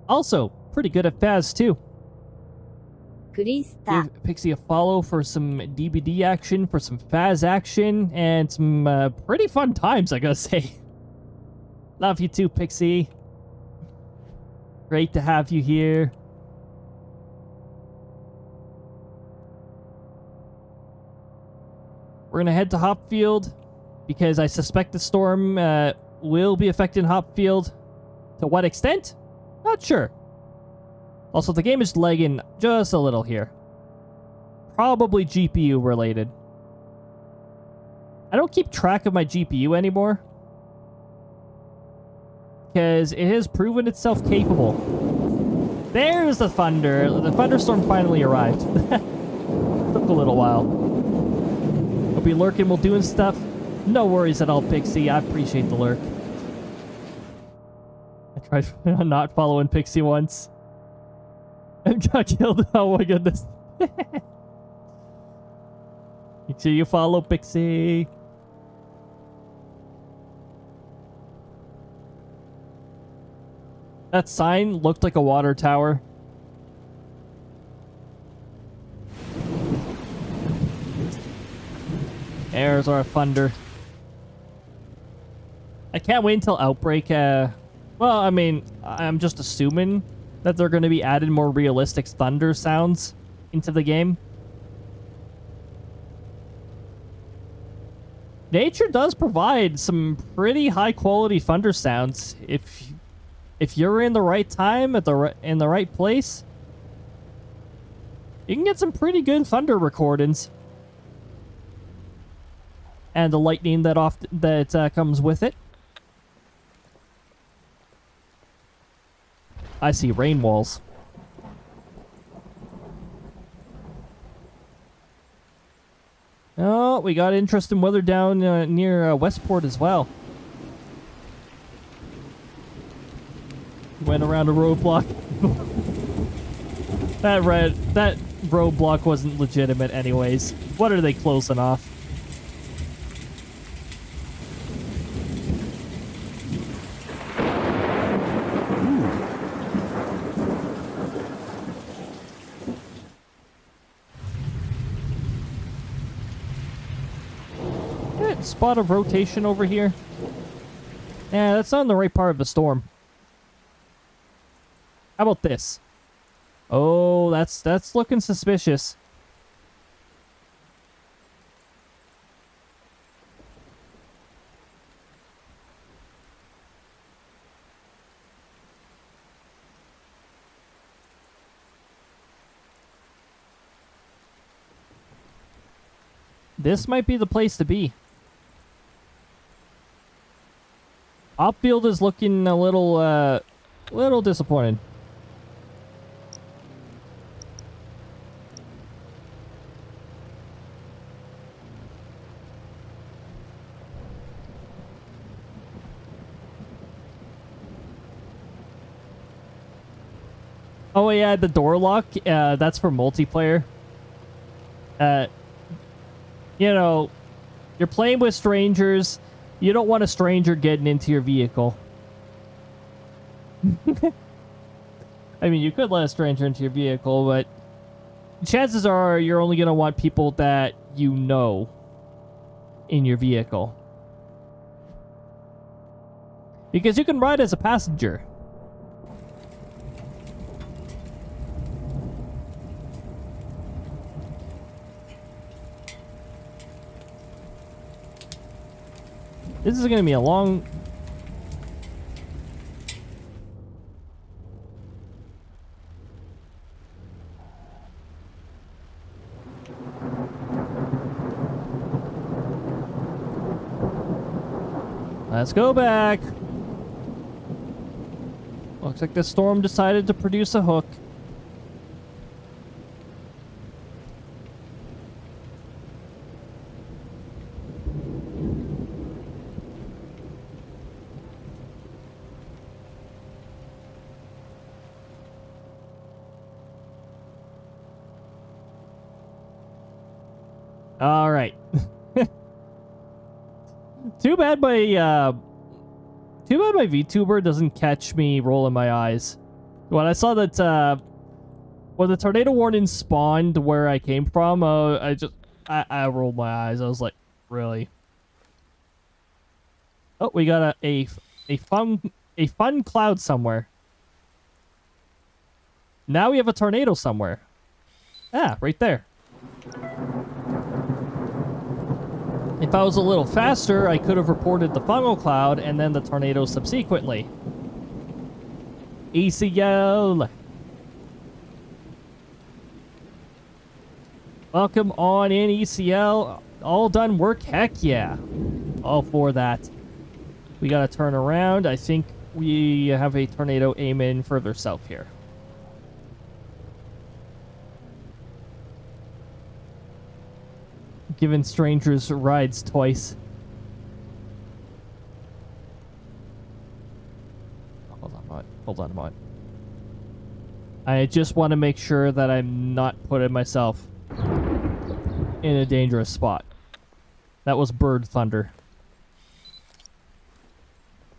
S1: Also, pretty good at Faz too. Give Pixie a follow for some DBD action, for some Faz action, and some pretty fun times, I gotta say. Love you too, Pixie. Great to have you here. We're gonna head to Hopfield because I suspect the storm will be affecting Hopfield. To what extent? Not sure. Also, the game is lagging just a little here. Probably GPU related. I don't keep track of my GPU anymore because it has proven itself capable. There's the thunder. The thunderstorm finally arrived. Took a little while. We'll be lurking while doing stuff. No worries at all, Pixie. I appreciate the lurk. I tried not following Pixie once. And got killed. Oh my goodness. Make sure you follow Pixie. That sign looked like a water tower. There's our thunder. I can't wait until Outbreak, well, I mean, I'm just assuming that they're going to be adding more realistic thunder sounds into the game. Nature does provide some pretty high quality thunder sounds if you're in the right time in the right place. You can get some pretty good thunder recordings. And the lightning that comes with it. I see rain walls. Oh, we got interesting weather down near Westport as well. Went around a roadblock. that roadblock wasn't legitimate anyways. What are they closing off? Spot of rotation over here. Yeah, that's not in the right part of the storm. How about this? Oh, that's looking suspicious. This might be the place to be. Upfield is looking a little disappointed. Oh yeah, the door lock. That's for multiplayer. Uh, you know, you're playing with strangers. You don't want a stranger getting into your vehicle. I mean, you could let a stranger into your vehicle, but chances are you're only going to want people that you know in your vehicle. Because you can ride as a passenger. This is going to be a long... Let's go back. Looks like the storm decided to produce a hook. All right. Too bad my VTuber doesn't catch me rolling my eyes. When I saw that when the tornado warning spawned where I came from, I rolled my eyes. I was like, really? Oh, we got a fun cloud somewhere. Now we have a tornado somewhere. Ah, right there. If I was a little faster, I could have reported the funnel cloud and then the tornado subsequently. ECL. Welcome on in, ECL. All done work? Heck yeah. All for that. We gotta turn around. I think we have a tornado aiming further south here. Giving strangers rides twice. Hold on a moment. I just want to make sure that I'm not putting myself in a dangerous spot. That was bird thunder.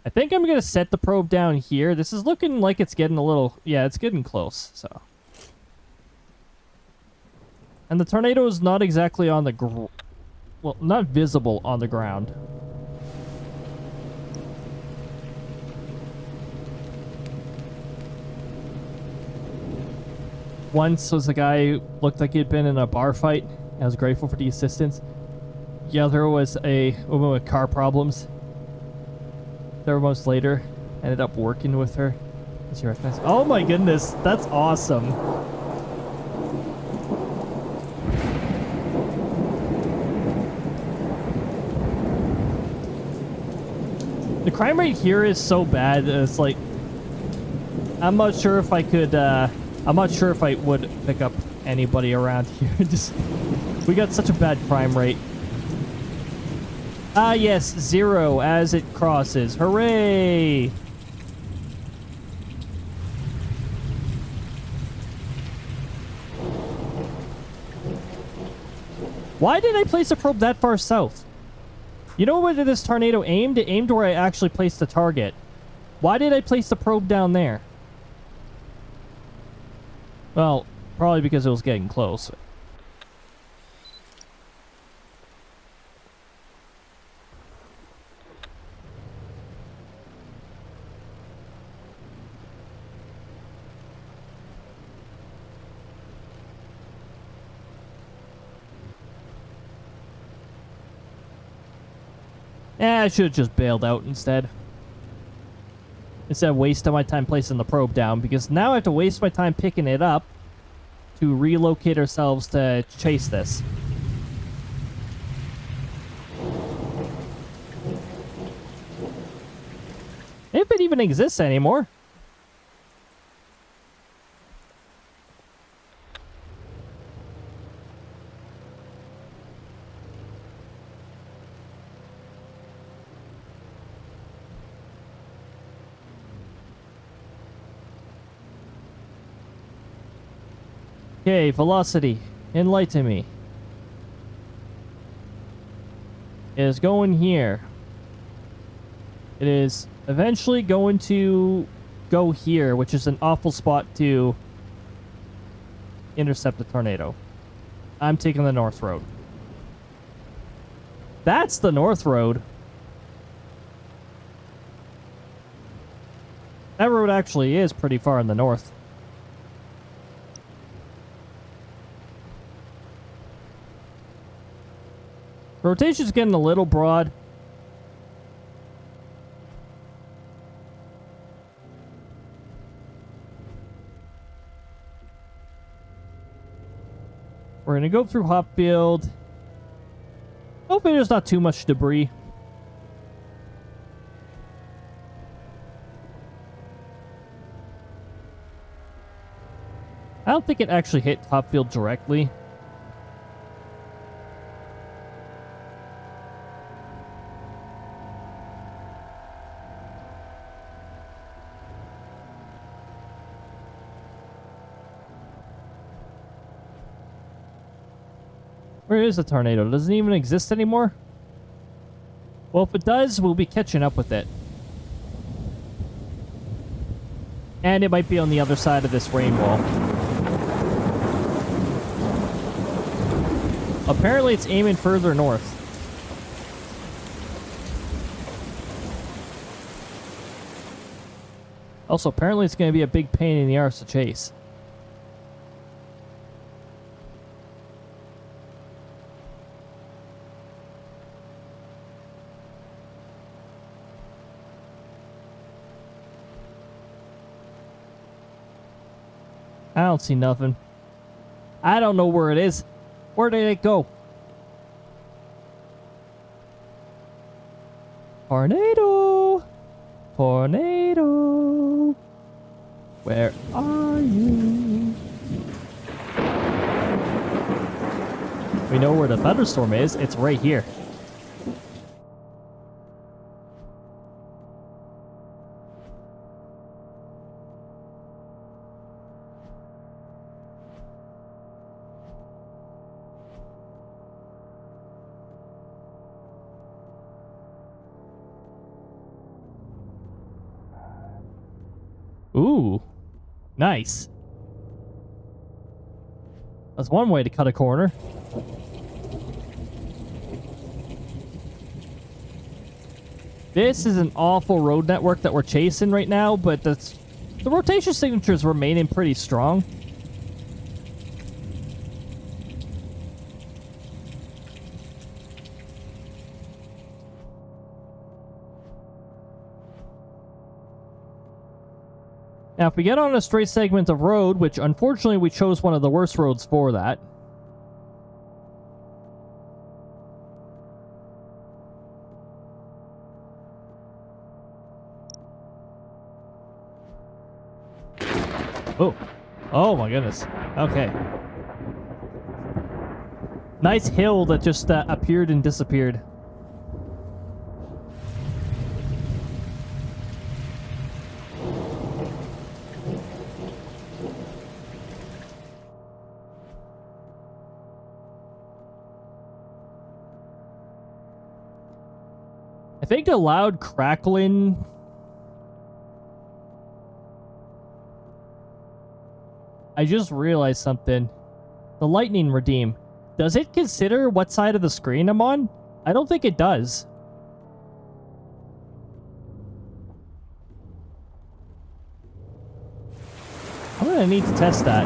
S1: I think I'm going to set the probe down here. This is looking like it's getting a little... Yeah, it's getting close, so... And the tornado is not exactly on the well, not visible on the ground. Once was a guy who looked like he'd been in a bar fight. I was grateful for the assistance. The other was a woman with car problems. 3 months later, ended up working with her. She recognized. Oh my goodness, that's awesome. The crime rate here is so bad. It's like, I'm not sure if I could. I'm not sure if I would pick up anybody around here. Just, we got such a bad crime rate. Ah, yes, 0 as it crosses. Hooray! Why did I place a probe that far south? You know where this tornado aimed? It aimed where I actually placed the target. Why did I place the probe down there? Well, probably because it was getting close. I should have just bailed out instead. Instead of wasting my time placing the probe down, because now I have to waste my time picking it up to relocate ourselves to chase this. If it even exists anymore. Okay, velocity. Enlighten me. It is going here. It is eventually going to go here, which is an awful spot to intercept the tornado. I'm taking the north road. That's the north road. That road actually is pretty far in the north. Rotation's getting a little broad. We're going to go through Hopfield. Hopefully there's not too much debris. I don't think it actually hit Hopfield directly. Where is the tornado? Does it even exist anymore? Well, if it does, we'll be catching up with it. And it might be on the other side of this rain wall. Apparently it's aiming further north. Also, apparently it's going to be a big pain in the arse to chase. I don't see nothing. I don't know where it is. Where did it go? Tornado! Tornado! Where are you? We know where the thunderstorm is. It's right here. Ooh, nice. That's one way to cut a corner. This is an awful road network that we're chasing right now, but the rotation signature's remaining pretty strong. Now, if we get on a straight segment of road, which unfortunately we chose one of the worst roads for that. Oh. Oh my goodness. Okay. Nice hill that just appeared and disappeared. I think the loud crackling... I just realized something. The lightning redeem. Does it consider what side of the screen I'm on? I don't think it does. I'm gonna need to test that.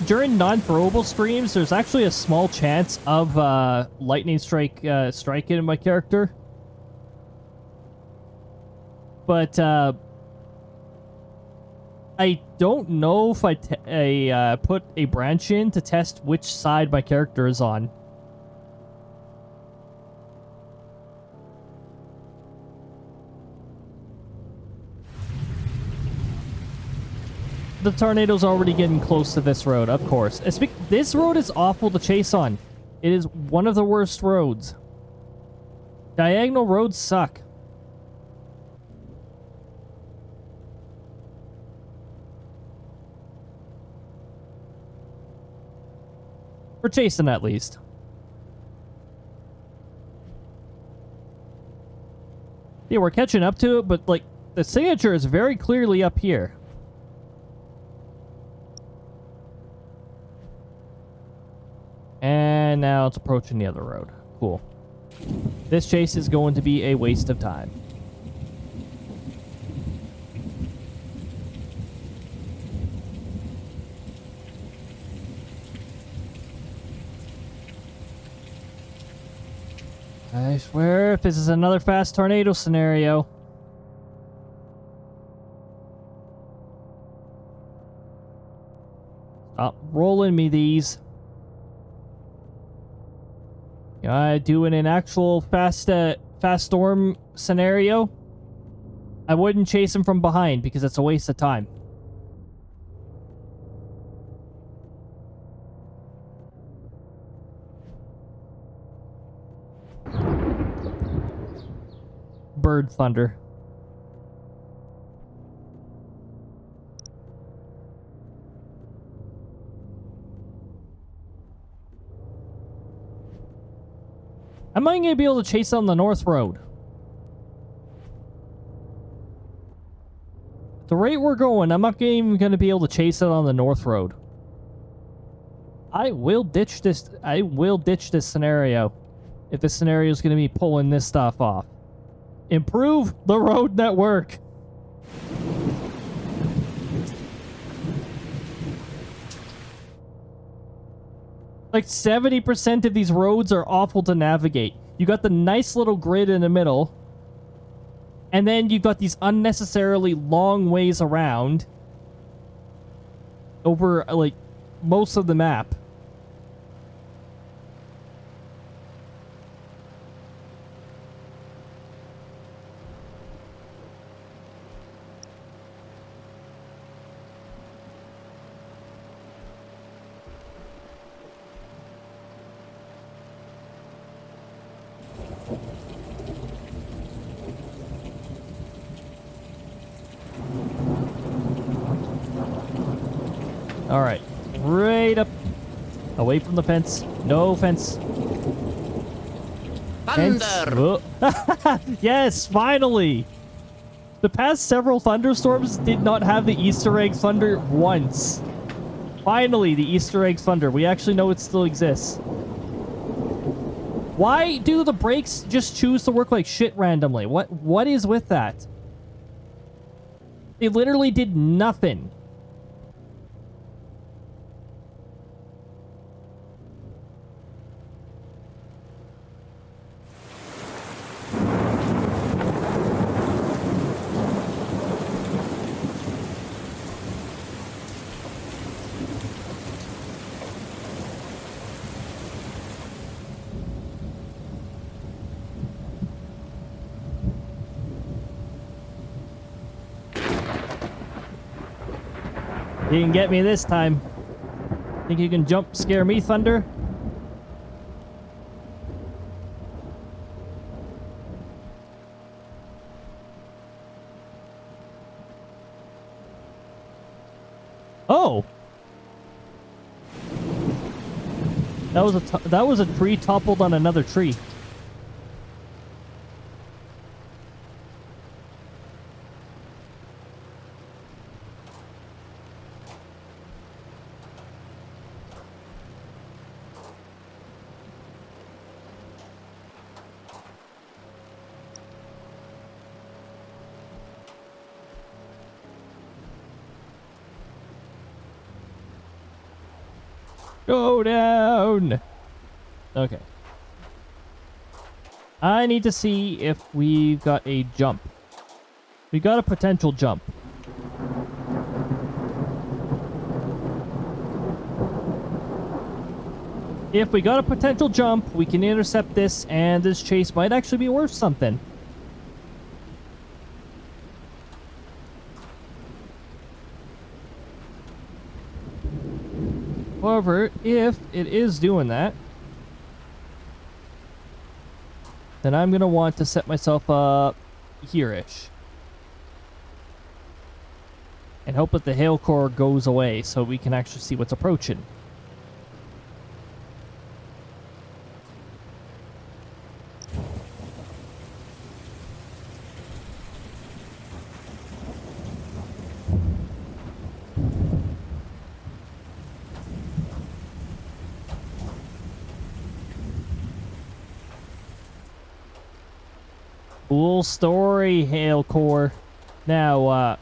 S1: During non-throwable streams, there's actually a small chance of lightning strike striking my character. But I don't know if I put a branch in to test which side my character is on. The tornado's already getting close to this road, of course. This road is awful to chase on. It is one of the worst roads. Diagonal roads suck. For chasing, at least. Yeah, we're catching up to it, but, like, the signature is very clearly up here. And now it's approaching the other road. Cool. This chase is going to be a waste of time. I swear, if this is another fast tornado scenario. Stop rolling me these. Doing an actual fast storm scenario, I wouldn't chase him from behind because it's a waste of time. Bird thunder. Am I going to be able to chase on the North Road? At the rate we're going, I'm not even going to be able to chase it on the North Road. I will ditch this. I will ditch this scenario if this scenario is going to be pulling this stuff off. Improve the road network. Like 70% of these roads are awful to navigate. You got the nice little grid in the middle, and then you've got these unnecessarily long ways around over, like, most of the map. All right, right up, away from the fence. No fence.
S3: Thunder!
S1: Yes, finally. The past several thunderstorms did not have the Easter egg thunder once. Finally, the Easter egg thunder. We actually know it still exists. Why do the brakes just choose to work like shit randomly? What is with that? They literally did nothing. You can get me this time. Think you can jump scare me, Thunder? Oh! That was a tree toppled on another tree. Go down! Okay. I need to see if we've got a jump. We got a potential jump. If we got a potential jump, we can intercept this, and this chase might actually be worth something. However, if it is doing that, then I'm going to want to set myself up here-ish. And hope that the hail core goes away so we can actually see what's approaching. Cool story, Hail Core. Now,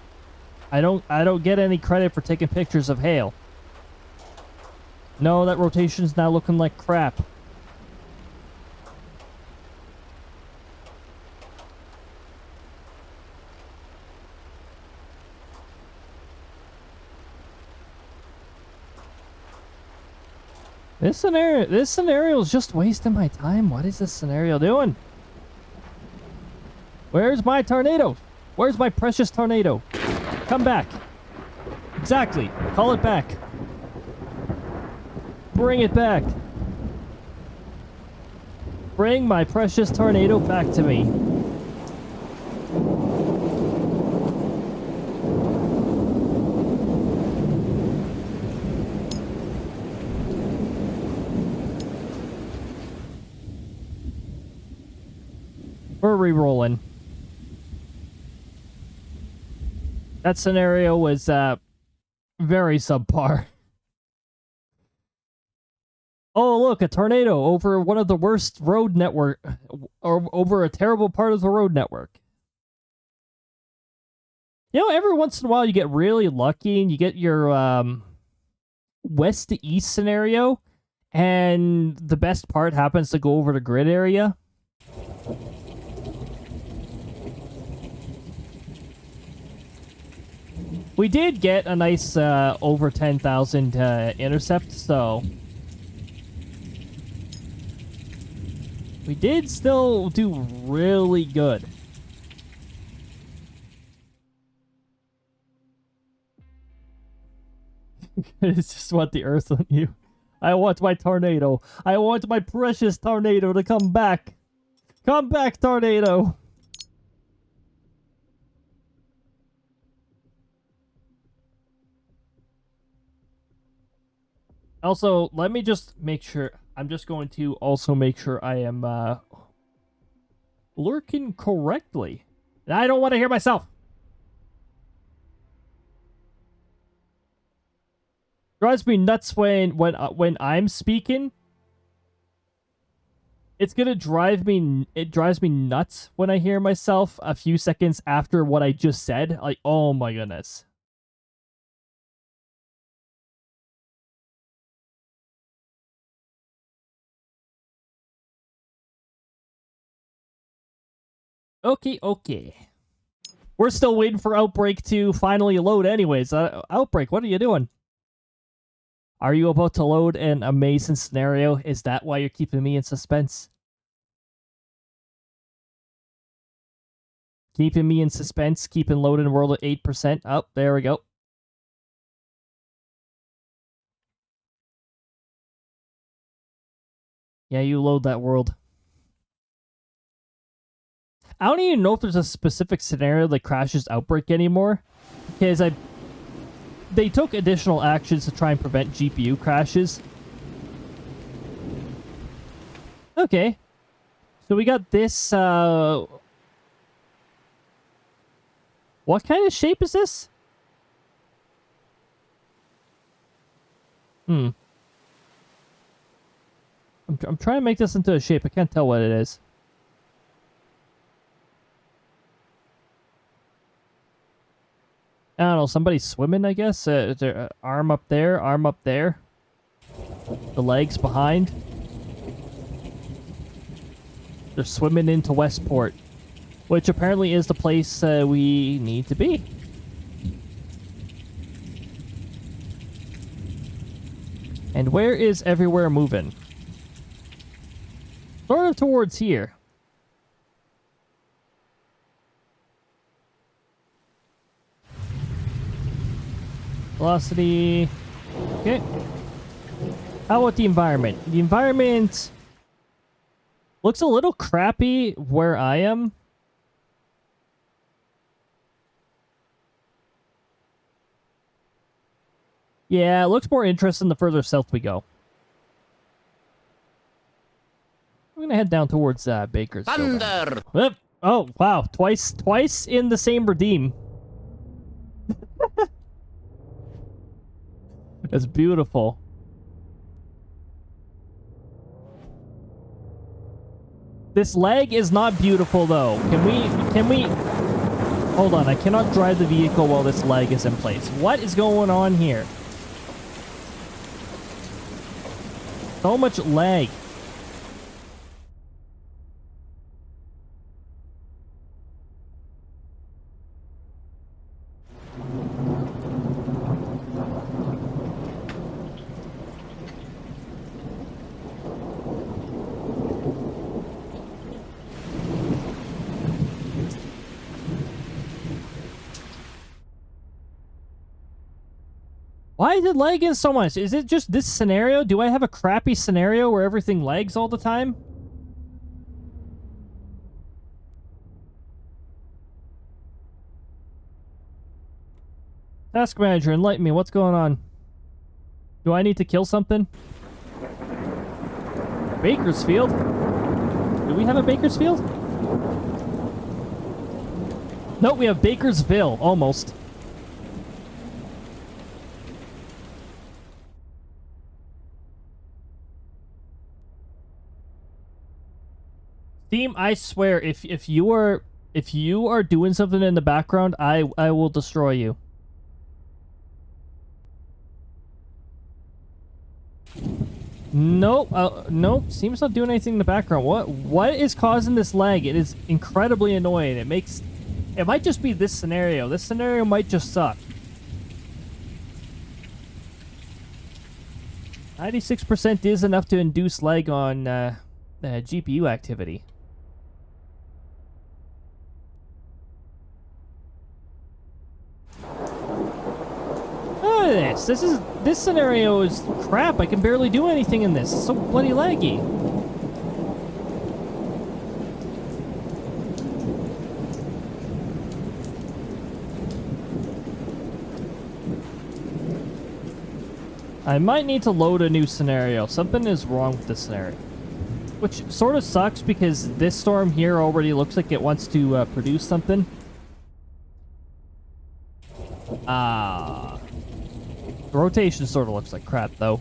S1: I don't get any credit for taking pictures of hail. No, that rotation's now looking like crap. This scenario is just wasting my time. What is this scenario doing? Where's my tornado? Where's my precious tornado? Come back. Exactly. Call it back. Bring it back. Bring my precious tornado back to me. We're re-rolling. That scenario was very subpar. Oh, look, a tornado over one of the worst road network, or over a terrible part of the road network. You know, every once in a while you get really lucky and you get your west to east scenario, and the best part happens to go over the grid area. We did get a nice over 10,000 intercept, so we did still do really good. It's just want the earth on you. I want my tornado. I want my precious tornado to come back. Come back, tornado. Also, let me just make sure. I'm just going to also make sure I am lurking correctly. I don't want to hear myself. Drives me nuts when I'm speaking. It's gonna drive me. It drives me nuts when I hear myself a few seconds after what I just said. Like, oh my goodness. Okay. We're still waiting for Outbrk to finally load anyways. Outbrk, what are you doing? Are you about to load an amazing scenario? Is that why you're keeping me in suspense? Keeping me in suspense, keeping loading world at 8%. Oh, there we go. Yeah, you load that world. I don't even know if there's a specific scenario that crashes Outbrk anymore, because they took additional actions to try and prevent GPU crashes. Okay. So we got this, what kind of shape is this? I'm trying to make this into a shape. I can't tell what it is. I don't know, somebody's swimming, I guess? Their arm up there, arm up there. The legs behind. They're swimming into Westport, which apparently is the place we need to be. And where is everywhere moving? Sort of towards here. Velocity. Okay. How about the environment? The environment looks a little crappy where I am. Yeah, it looks more interesting the further south we go. I'm gonna head down towards Bakersfield.
S2: Thunder!
S1: Oh, wow. Twice in the same redeem. That's beautiful. This lag is not beautiful, though. Can we... Hold on, I cannot drive the vehicle while this lag is in place. What is going on here? So much lag. Why is it lagging so much? Is it just this scenario? Do I have a crappy scenario where everything lags all the time? Task manager, enlighten me. What's going on? Do I need to kill something? Bakersfield? Do we have a Bakersfield? Nope, we have Bakersville, almost. Team, I swear, if you are doing something in the background, I will destroy you. Nope, nope. Seems not doing anything in the background. What is causing this lag? It is incredibly annoying. It might just be this scenario. This scenario might just suck. 96% is enough to induce lag on GPU activity. Look at this. This scenario is crap. I can barely do anything in this. It's so bloody laggy. I might need to load a new scenario. Something is wrong with this scenario. Which sort of sucks because this storm here already looks like it wants to produce something. The rotation sort of looks like crap, though.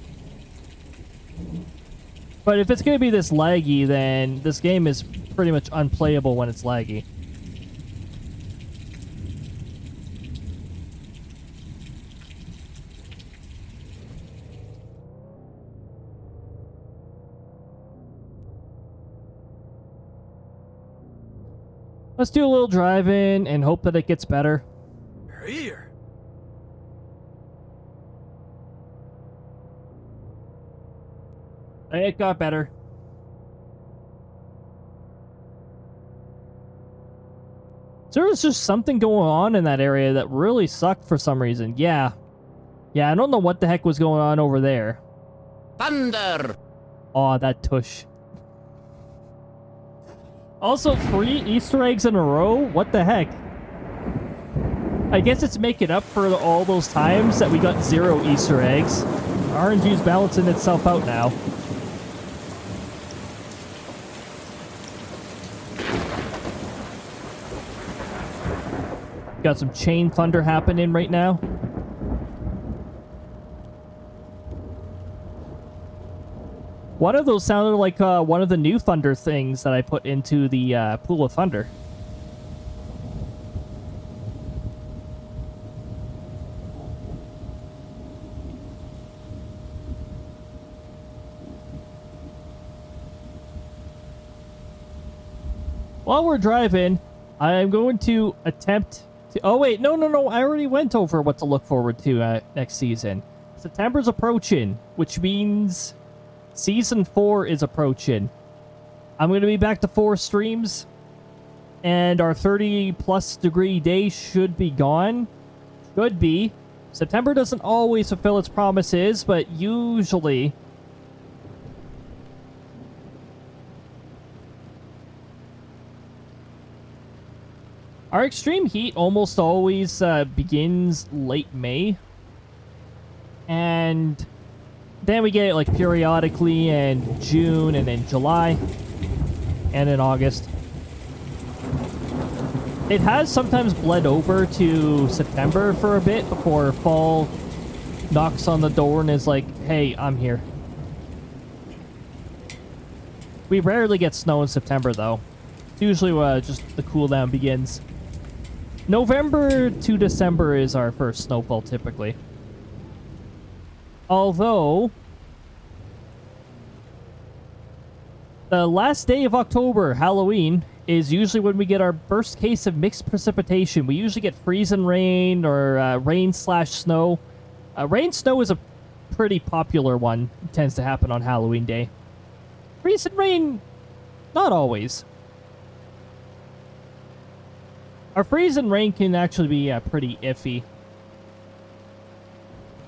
S1: But if it's going to be this laggy, then this game is pretty much unplayable when it's laggy. Let's do a little drive-in and hope that it gets better.
S2: Here.
S1: It got better. There was just something going on in that area that really sucked for some reason. Yeah. Yeah, I don't know what the heck was going on over there.
S2: Thunder.
S1: Aw, that tush. Also, 3 Easter eggs in a row? What the heck? I guess it's making up for all those times that we got 0 Easter eggs. RNG's balancing itself out now. Got some chain thunder happening right now. One of those sounded like one of the new thunder things that I put into the pool of thunder. While we're driving, I'm going to attempt to... Oh, wait. No. I already went over what to look forward to next season. September's approaching, which means Season 4 is approaching. I'm going to be back to 4 streams, and our 30-plus degree day should be gone. Should be. September doesn't always fulfill its promises, but usually... Our extreme heat almost always begins late May. And then we get it like periodically in June and in July and in August. It has sometimes bled over to September for a bit before fall knocks on the door and is like, hey, I'm here. We rarely get snow in September, though. It's usually just the cool down begins. November to December is our first snowfall, typically. Although, the last day of October, Halloween, is usually when we get our first case of mixed precipitation. We usually get freeze and rain or rain/snow. Rain-snow is a pretty popular one. It tends to happen on Halloween Day. Freeze and rain, not always. Our freeze and rain can actually be pretty iffy.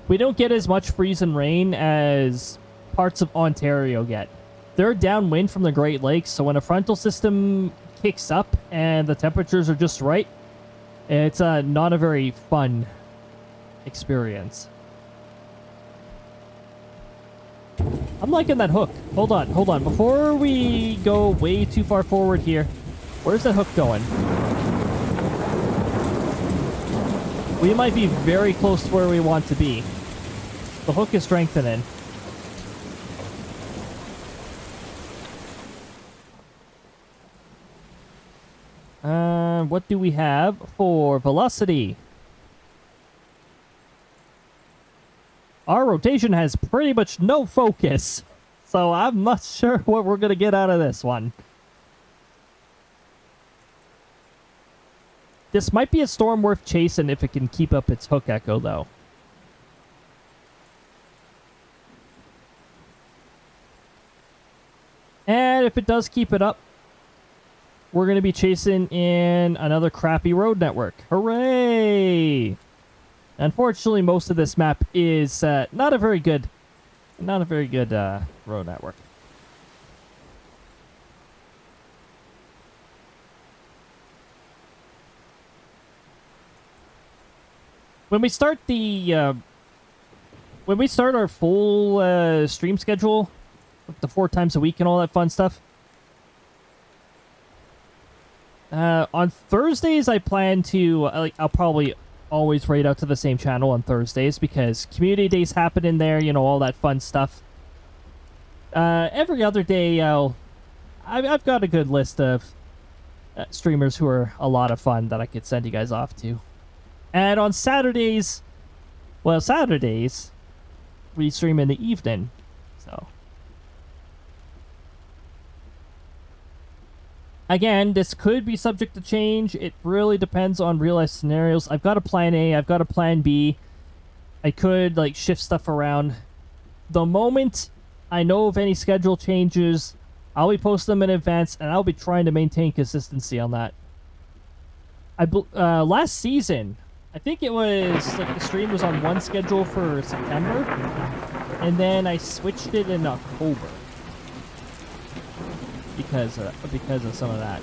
S1: We don't get as much freeze and rain as parts of Ontario get. They're downwind from the Great Lakes, so when a frontal system kicks up and the temperatures are just right, it's not a very fun experience. I'm liking that hook. Hold on. Before we go way too far forward here, where's that hook going? We might be very close to where we want to be. The hook is strengthening. What do we have for velocity? Our rotation has pretty much no focus, so I'm not sure what we're going to get out of this one. This might be a storm worth chasing if it can keep up its hook echo, though. And if it does keep it up, we're going to be chasing in another crappy road network. Hooray! Unfortunately, most of this map is not a very good road network. When we start our full stream schedule, like the 4 times a week and all that fun stuff, on Thursdays I plan to I'll probably always raid out to the same channel on Thursdays because community days happen in there, you know, all that fun stuff. Every other day I've got a good list of streamers who are a lot of fun that I could send you guys off to. And on Saturdays, we stream in the evening, so. Again, this could be subject to change. It really depends on real-life scenarios. I've got a plan A, I've got a plan B. I could, like, shift stuff around. The moment I know of any schedule changes, I'll be posting them in advance, and I'll be trying to maintain consistency on that. Last season, I think it was, like, the stream was on one schedule for September, and then I switched it in October. Because of some of that.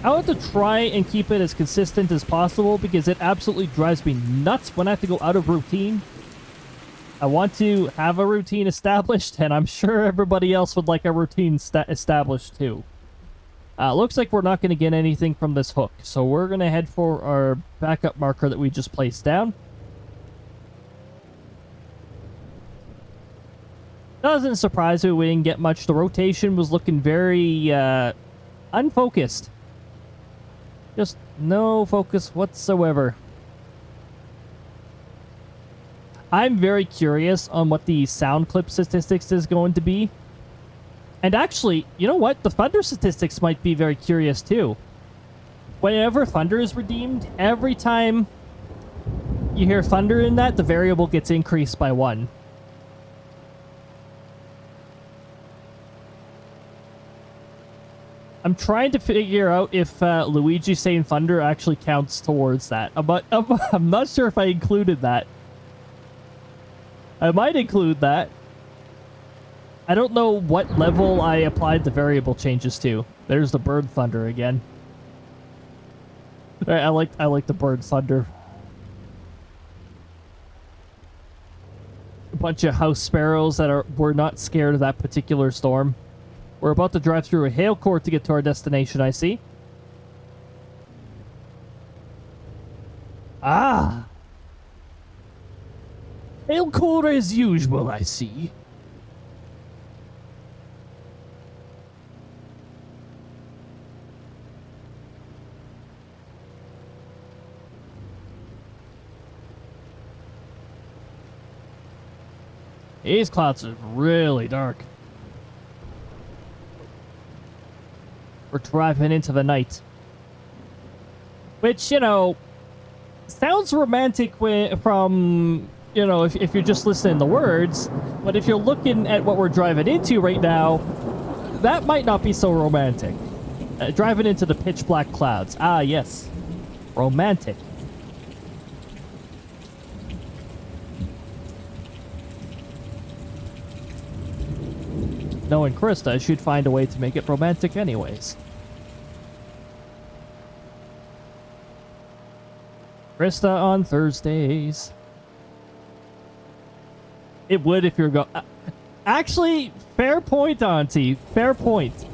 S1: I want to try and keep it as consistent as possible because it absolutely drives me nuts when I have to go out of routine. I want to have a routine established, and I'm sure everybody else would like a routine established too. Looks like we're not going to get anything from this hook, so we're going to head for our backup marker that we just placed down. Doesn't surprise me we didn't get much. The rotation was looking very unfocused. Just no focus whatsoever. I'm very curious on what the sound clip statistics is going to be. And actually, you know what? The thunder statistics might be very curious too. Whenever thunder is redeemed, every time you hear thunder in that, the variable gets increased by 1. I'm trying to figure out if Luigi saying thunder actually counts towards that. I'm not sure if I included that. I might include that. I don't know what level I applied the variable changes to. There's the bird thunder again. I like the bird thunder. A bunch of house sparrows that were not scared of that particular storm. We're about to drive through a hail court to get to our destination, I see. Ah! Hey, Still cold as usual, I see. These clouds are really dark. We're driving into the night. Which, you know, sounds romantic from, you know, if you're just listening to words. But if you're looking at what we're driving into right now, that might not be so romantic. Driving into the pitch black clouds. Ah, yes. Romantic. Knowing Krista, she'd find a way to make it romantic anyways. Krista on Thursdays. It would if you're actually, fair point, Auntie. Fair point.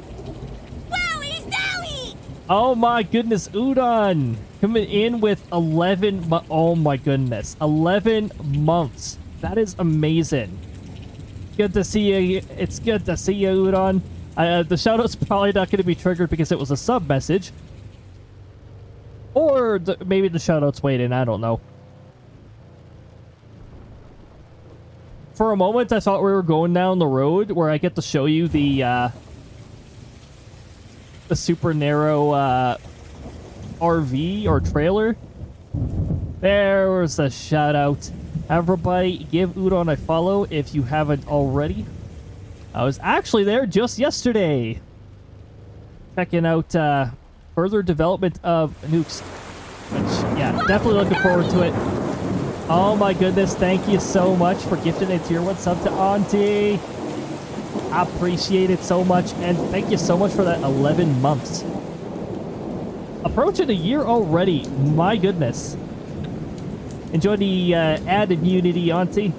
S3: Wowie zowie!
S1: Oh my goodness, Udon coming in with 11. Oh my goodness, 11 months. That is amazing. Good to see you. It's good to see you, Udon. The shout-out's probably not going to be triggered because it was a sub message. Or maybe the shout-out's waiting, I don't know. For a moment, I thought we were going down the road where I get to show you the super narrow RV or trailer. There was the shout-out. Everybody, give Udon a follow if you haven't already. I was actually there just yesterday, checking out further development of nukes. Which, yeah, definitely looking forward to it. Oh my goodness, thank you so much for gifting a tier 1 sub to Auntie. I appreciate it so much, and thank you so much for that 11 months. Approaching a year already, my goodness. Enjoy the added unity, Auntie.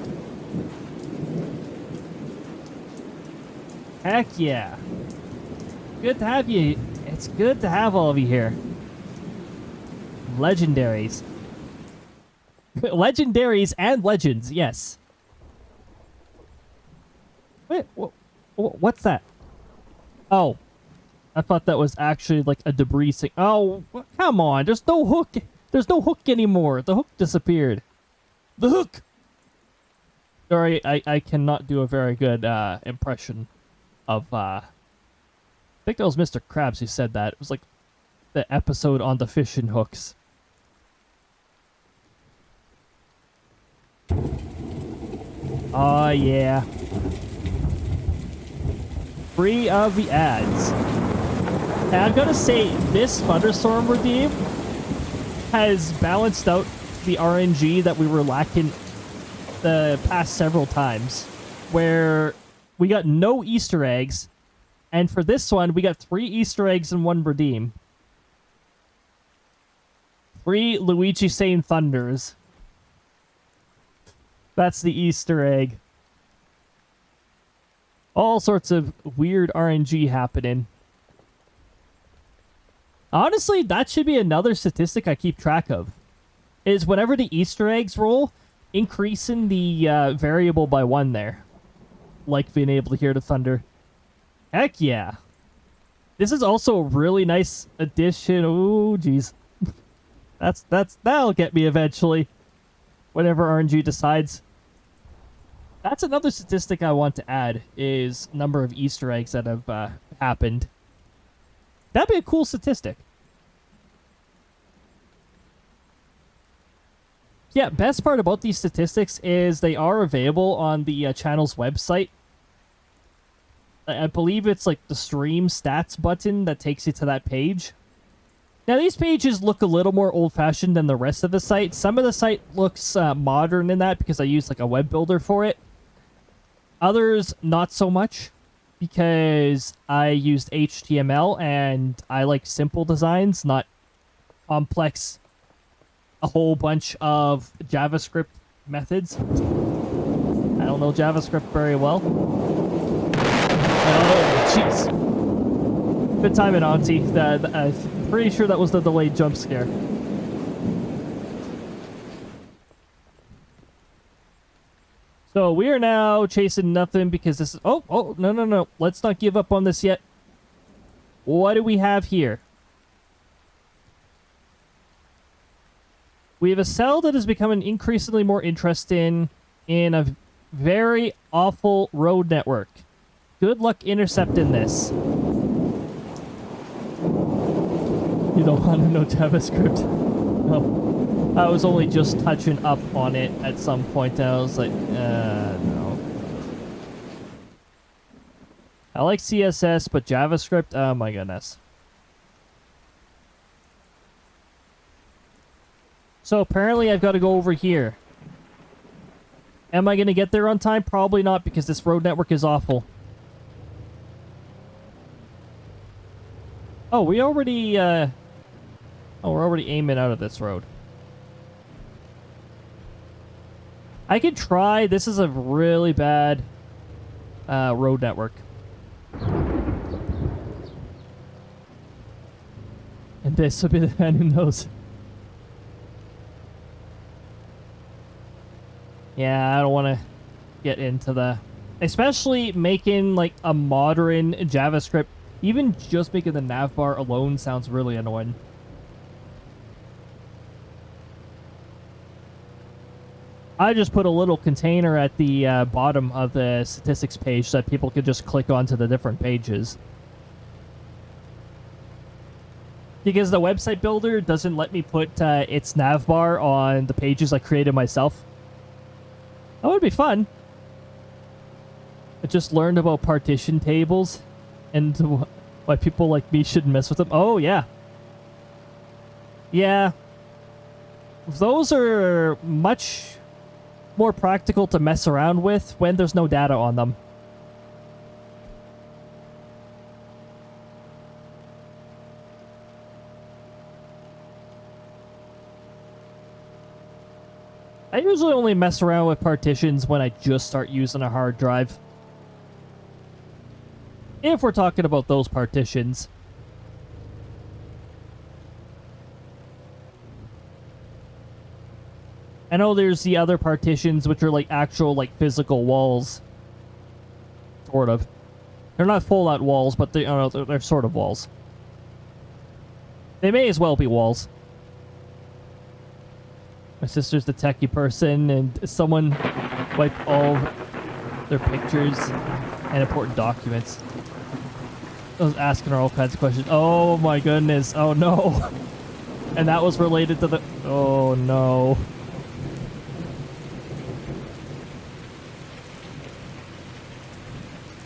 S1: Heck yeah. Good to have you. It's good to have all of you here. Legendaries. Legendaries and legends, yes. Wait, what's that? Oh. I thought that was actually like a debris thing. Oh, come on. There's no hook. There's no hook anymore. The hook disappeared. The hook! Sorry, I cannot do a very good impression of, I think that was Mr. Krabs who said that. It was like the episode on the fishing hooks. Oh, yeah. Free of the ads. And I'm gonna say this Thunderstorm redeem has balanced out the RNG that we were lacking the past several times, where we got no Easter eggs, and for this one, we got 3 Easter eggs and 1 redeem. 3 Luigi saying thunders. That's the Easter egg. All sorts of weird RNG happening. Honestly, that should be another statistic I keep track of. Is whenever the Easter eggs roll, increasing the variable by 1 there. Like being able to hear the thunder. Heck yeah. This is also a really nice addition. Oh, jeez. That'll get me eventually. Whenever RNG decides. That's another statistic I want to add, is number of Easter eggs that have happened. That'd be a cool statistic. Yeah, best part about these statistics is they are available on the channel's website. I believe it's like the stream stats button that takes you to that page. Now, these pages look a little more old-fashioned than the rest of the site. Some of the site looks modern in that because I used like a web builder for it. Others, not so much, because I used HTML and I like simple designs, not complex, a whole bunch of JavaScript methods. I don't know JavaScript very well. Oh, jeez. Good timing, Auntie. I'm pretty sure that was the delayed jump scare. So we are now chasing nothing because this is... Oh, no. Let's not give up on this yet. What do we have here? We have a cell that is becoming increasingly more interesting in a very awful road network. Good luck intercepting this. You don't want to know JavaScript? No. I was only just touching up on it at some point, and I was like, no. I like CSS, but JavaScript? Oh my goodness. So apparently I've got to go over here. Am I going to get there on time? Probably not, because this road network is awful. Oh, we already, oh, we're already aiming out of this road. I could try. This is a really bad road network. And this would be the man who knows. Yeah, I don't want to get into the... Especially making, like, a modern JavaScript. Even just making the navbar alone sounds really annoying. I just put a little container at the bottom of the statistics page so that people could just click onto the different pages. Because the website builder doesn't let me put its navbar on the pages I created myself. That would be fun. I just learned about partition tables and why people like me shouldn't mess with them. Oh, yeah. Yeah. Those are much more practical to mess around with when there's no data on them. I usually only mess around with partitions when I just start using a hard drive. If we're talking about those partitions. I know there's the other partitions, which are like actual, like, physical walls. Sort of. They're not full-out walls, but they're sort of walls. They may as well be walls. My sister's the techie person, and someone wiped all of their pictures and important documents. I was asking her all kinds of questions. Oh my goodness. Oh no. And that was related to the... Oh no.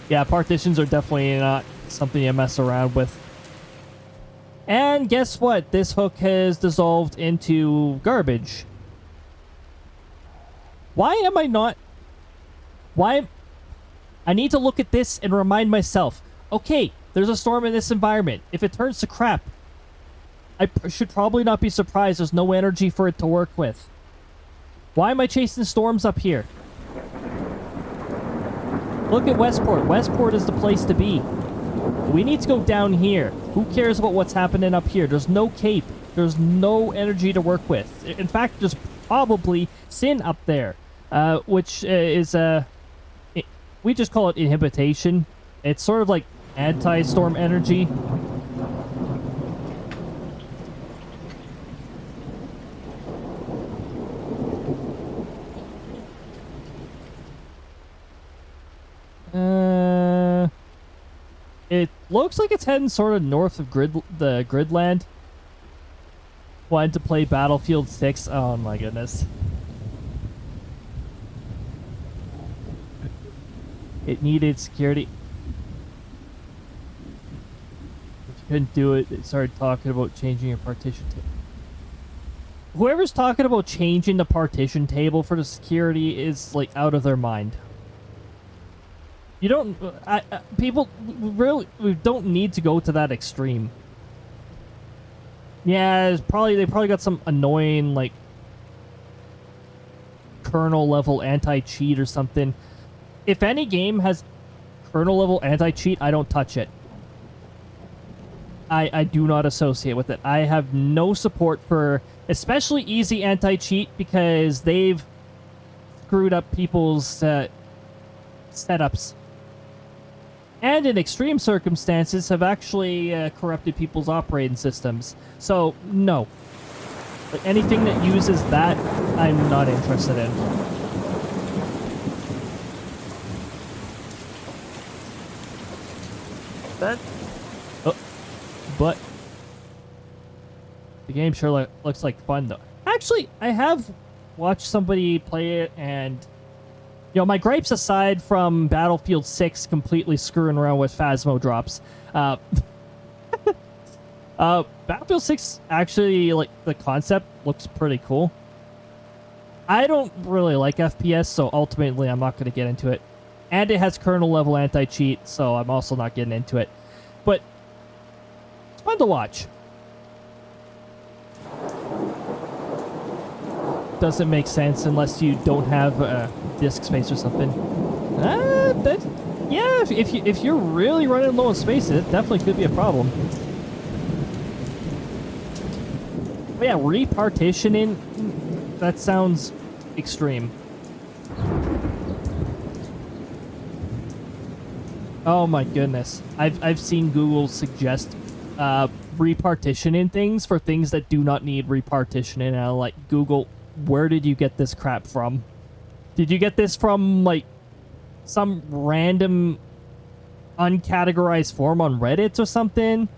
S1: Yeah, partitions are definitely not something you mess around with. And guess what? This hook has dissolved into garbage. Why am I not... Why... I need to look at this and remind myself. Okay, there's a storm in this environment. If it turns to crap, I should probably not be surprised there's no energy for it to work with. Why am I chasing storms up here? Look at Westport. Westport is the place to be. We need to go down here. Who cares about what's happening up here? There's no cape. There's no energy to work with. In fact, there's probably sin up there, which is... we just call it inhibition. It's sort of like anti-storm energy. It looks like it's heading sort of north of the Gridland. Wanted to play Battlefield 6. Oh my goodness. It needed security. If you couldn't do it, it started talking about changing your partition table. Whoever's talking about changing the partition table for the security is, like, out of their mind. You don't... people really don't need to go to that extreme. Yeah, they probably got some annoying, like, kernel level anti-cheat or something. If any game has kernel level anti-cheat, I don't touch it. I do not associate with it. I have no support for especially easy anti-cheat because they've screwed up people's setups. And in extreme circumstances have actually corrupted people's operating systems. So, no. Like, anything that uses that, I'm not interested in. But the game sure looks like fun, though. Actually, I have watched somebody play it, and you know, my gripes aside from Battlefield 6 completely screwing around with Phasmo drops, Battlefield 6 actually, like, the concept looks pretty cool. I don't really like FPS, so ultimately I'm not going to get into it. And it has kernel level anti-cheat, so I'm also not getting into it. But it's fun to watch. Doesn't make sense unless you don't have disk space or something. Yeah, if you're really running low on space, it definitely could be a problem. But yeah, repartitioning, that sounds extreme. Oh my goodness. I've seen Google suggest repartitioning things for things that do not need repartitioning, and I'm like, Google, where did you get this crap from? Did you get this from, like, some random uncategorized form on Reddit or something?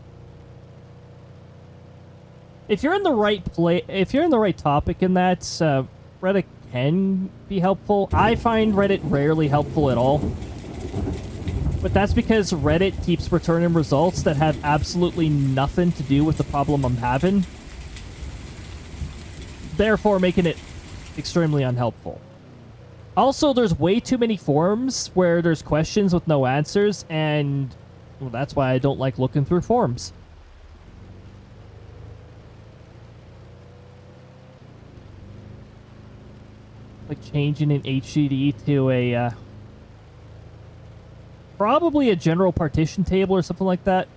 S1: If you're in the right if you're in the right topic in that, Reddit can be helpful. I find Reddit rarely helpful at all. But that's because Reddit keeps returning results that have absolutely nothing to do with the problem I'm having, therefore making it extremely unhelpful. Also, there's way too many forums where there's questions with no answers, and well, that's why I don't like looking through forums. Like changing an HDD to a probably a general partition table or something like that.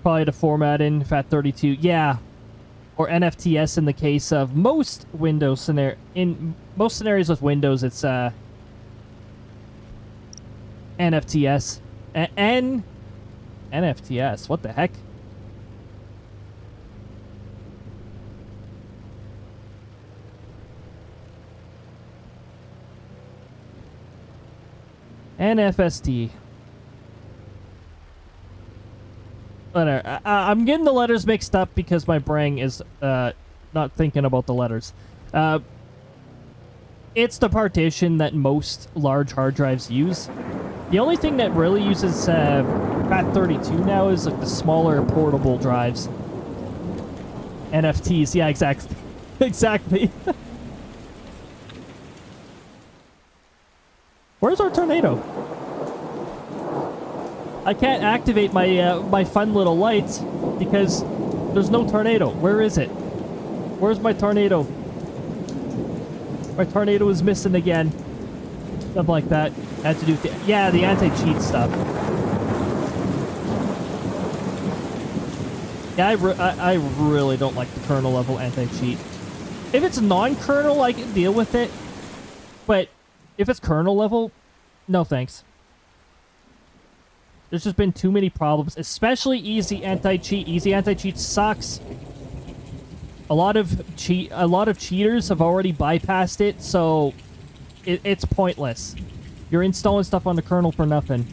S1: Probably to format in FAT32, yeah, or NFTS in the case of most Windows scenario. In most scenarios with Windows, it's NFTS and NFTS. What the heck? NFST. I'm getting the letters mixed up because my brain is not thinking about the letters. It's the partition that most large hard drives use. The only thing that really uses FAT32 now is like the smaller portable drives. NFTs, yeah, exactly. Exactly. Where's our tornado? I can't activate my my fun little lights because there's no tornado. Where is it? Where's my tornado? My tornado is missing again. Something like that. Had to do with the, yeah, the anti-cheat stuff. Yeah, I really don't like the kernel level anti-cheat. If it's non-kernel, I can deal with it. But if it's kernel level, no thanks. There's just been too many problems, especially easy anti-cheat. Easy anti-cheat sucks. A lot of cheaters have already bypassed it, so it's pointless. You're installing stuff on the kernel for nothing.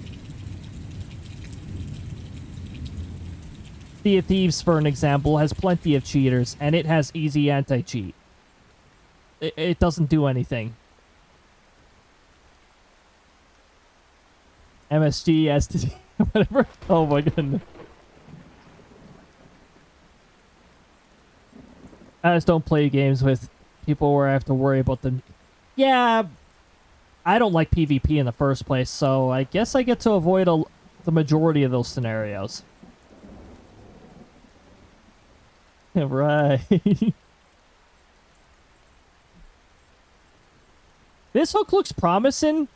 S1: Sea of Thieves, for an example, has plenty of cheaters, and it has easy anti-cheat. It doesn't do anything. MSG, STD, whatever. Oh my goodness. I just don't play games with people where I have to worry about them. Yeah, I don't like PvP in the first place, so I guess I get to avoid the majority of those scenarios. Right. This hook looks promising.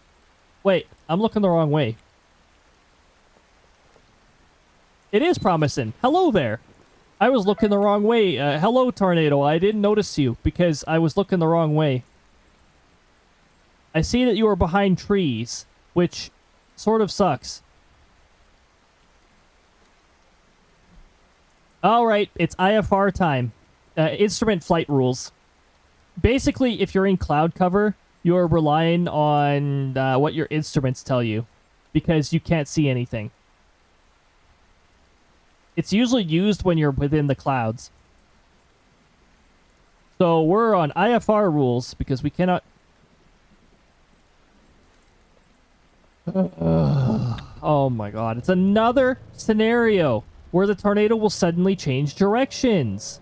S1: Wait, I'm looking the wrong way. It is promising. Hello there. I was looking the wrong way. Hello, tornado. I didn't notice you because I was looking the wrong way. I see that you are behind trees, which sort of sucks. All right, it's IFR time. Instrument flight rules. Basically, if you're in cloud cover, you're relying on what your instruments tell you because you can't see anything. It's usually used when you're within the clouds. So we're on IFR rules because we cannot... Oh my god, it's another scenario where the tornado will suddenly change directions.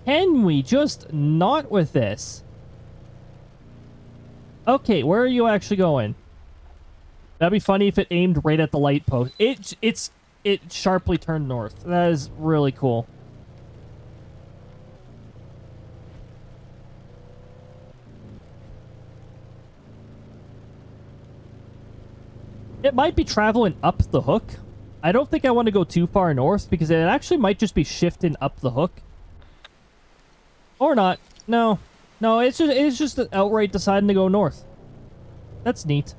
S1: Can we just not with this? Okay, where are you actually going? That'd be funny if it aimed right at the light post. It sharply turned north. That is really cool. It might be traveling up the hook. I don't think I want to go too far north because it actually might just be shifting up the hook. Or not. No. No, it's just outright deciding to go north. That's neat.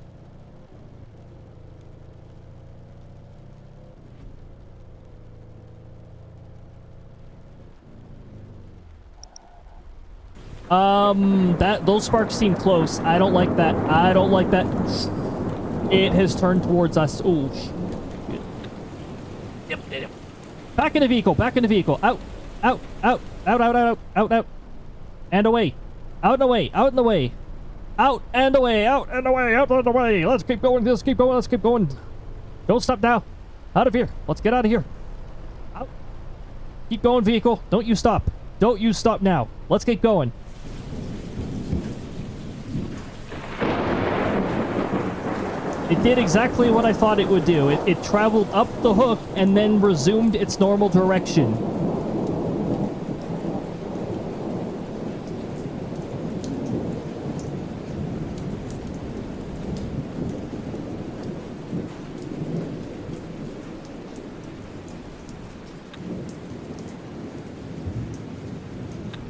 S1: Those sparks seem close. I don't like that. I don't like that. It has turned towards us. Oh, shit. Yep. Back in the vehicle. Back in the vehicle. Out. Out. Out. Out. Out. Out. Out. Out. And away. Out and away. Out and away. Out and away. Out and away. Out and away. Let's keep going. Let's keep going. Let's keep going. Don't stop now. Out of here. Let's get out of here. Out. Keep going, vehicle. Don't you stop. Don't you stop now. Let's get going. It did exactly what I thought it would do. It traveled up the hook and then resumed its normal direction.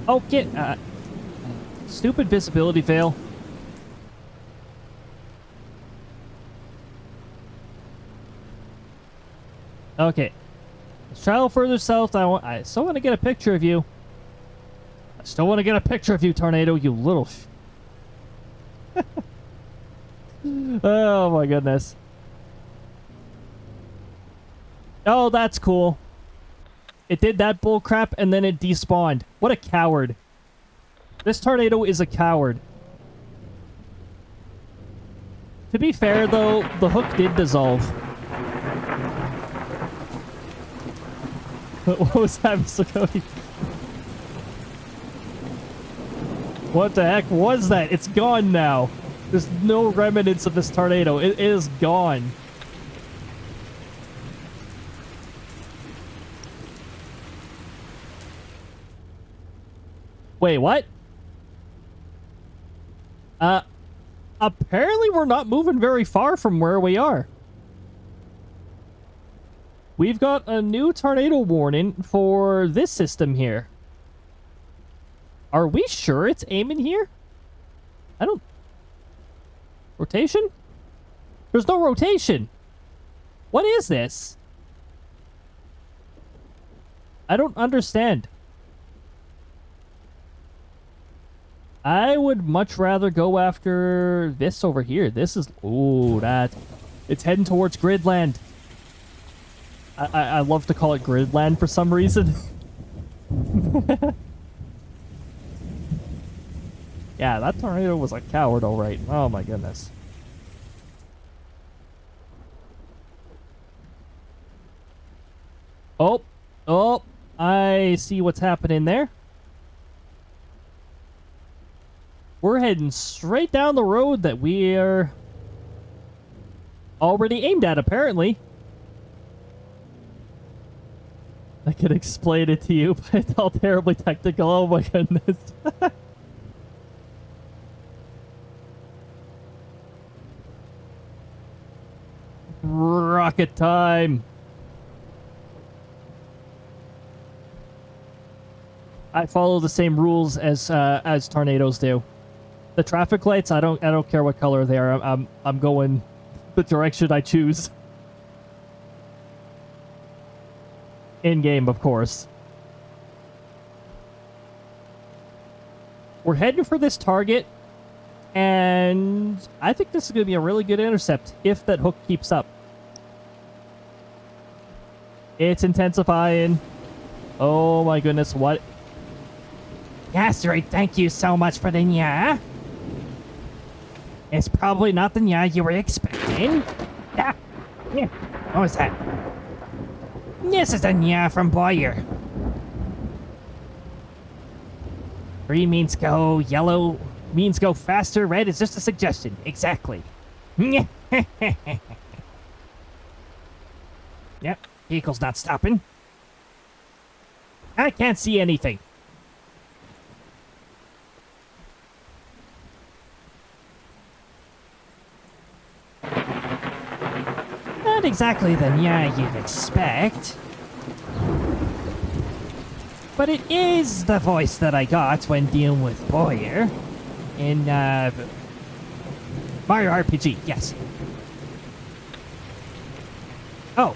S1: Oh, get... stupid visibility fail. Okay. Let's travel further south. I still want to get a picture of you. I still want to get a picture of you, tornado, you little Oh my goodness. Oh, that's cool. It did that bull crap and then it despawned. What a coward. This tornado is a coward. To be fair, though, the hook did dissolve. What was that, Mr. Cody? What the heck was that? It's gone now. There's no remnants of this tornado. It is gone. Wait, what? Apparently we're not moving very far from where we are. We've got a new tornado warning for this system here. Are we sure it's aiming here? I don't... Rotation? There's no rotation. What is this? I don't understand. I would much rather go after this over here. This is... Ooh, that... It's heading towards Gridland. I love to call it Gridland for some reason. Yeah, that tornado was a coward, alright. Oh my goodness. Oh. Oh. I see what's happening there. We're heading straight down the road that we are already aimed at, apparently. I could explain it to you, but it's all terribly technical. Oh my goodness. Rocket time. I follow the same rules as tornadoes do. The traffic lights, I don't care what color they are. I'm going the direction I choose. In game, of course. We're heading for this target, and I think this is going to be a really good intercept if that hook keeps up. It's intensifying. Oh my goodness, what? Asteroid, thank you so much for the nya. It's probably not the nya you were expecting. Ah, yeah. What was that? This is the nya from Boyer. Green means go, yellow means go faster, red is just a suggestion. Exactly. Yep, vehicle's not stopping. I can't see anything. Not exactly the nya you'd expect. But it is the voice that I got when dealing with Boyer in Mario RPG, yes. Oh.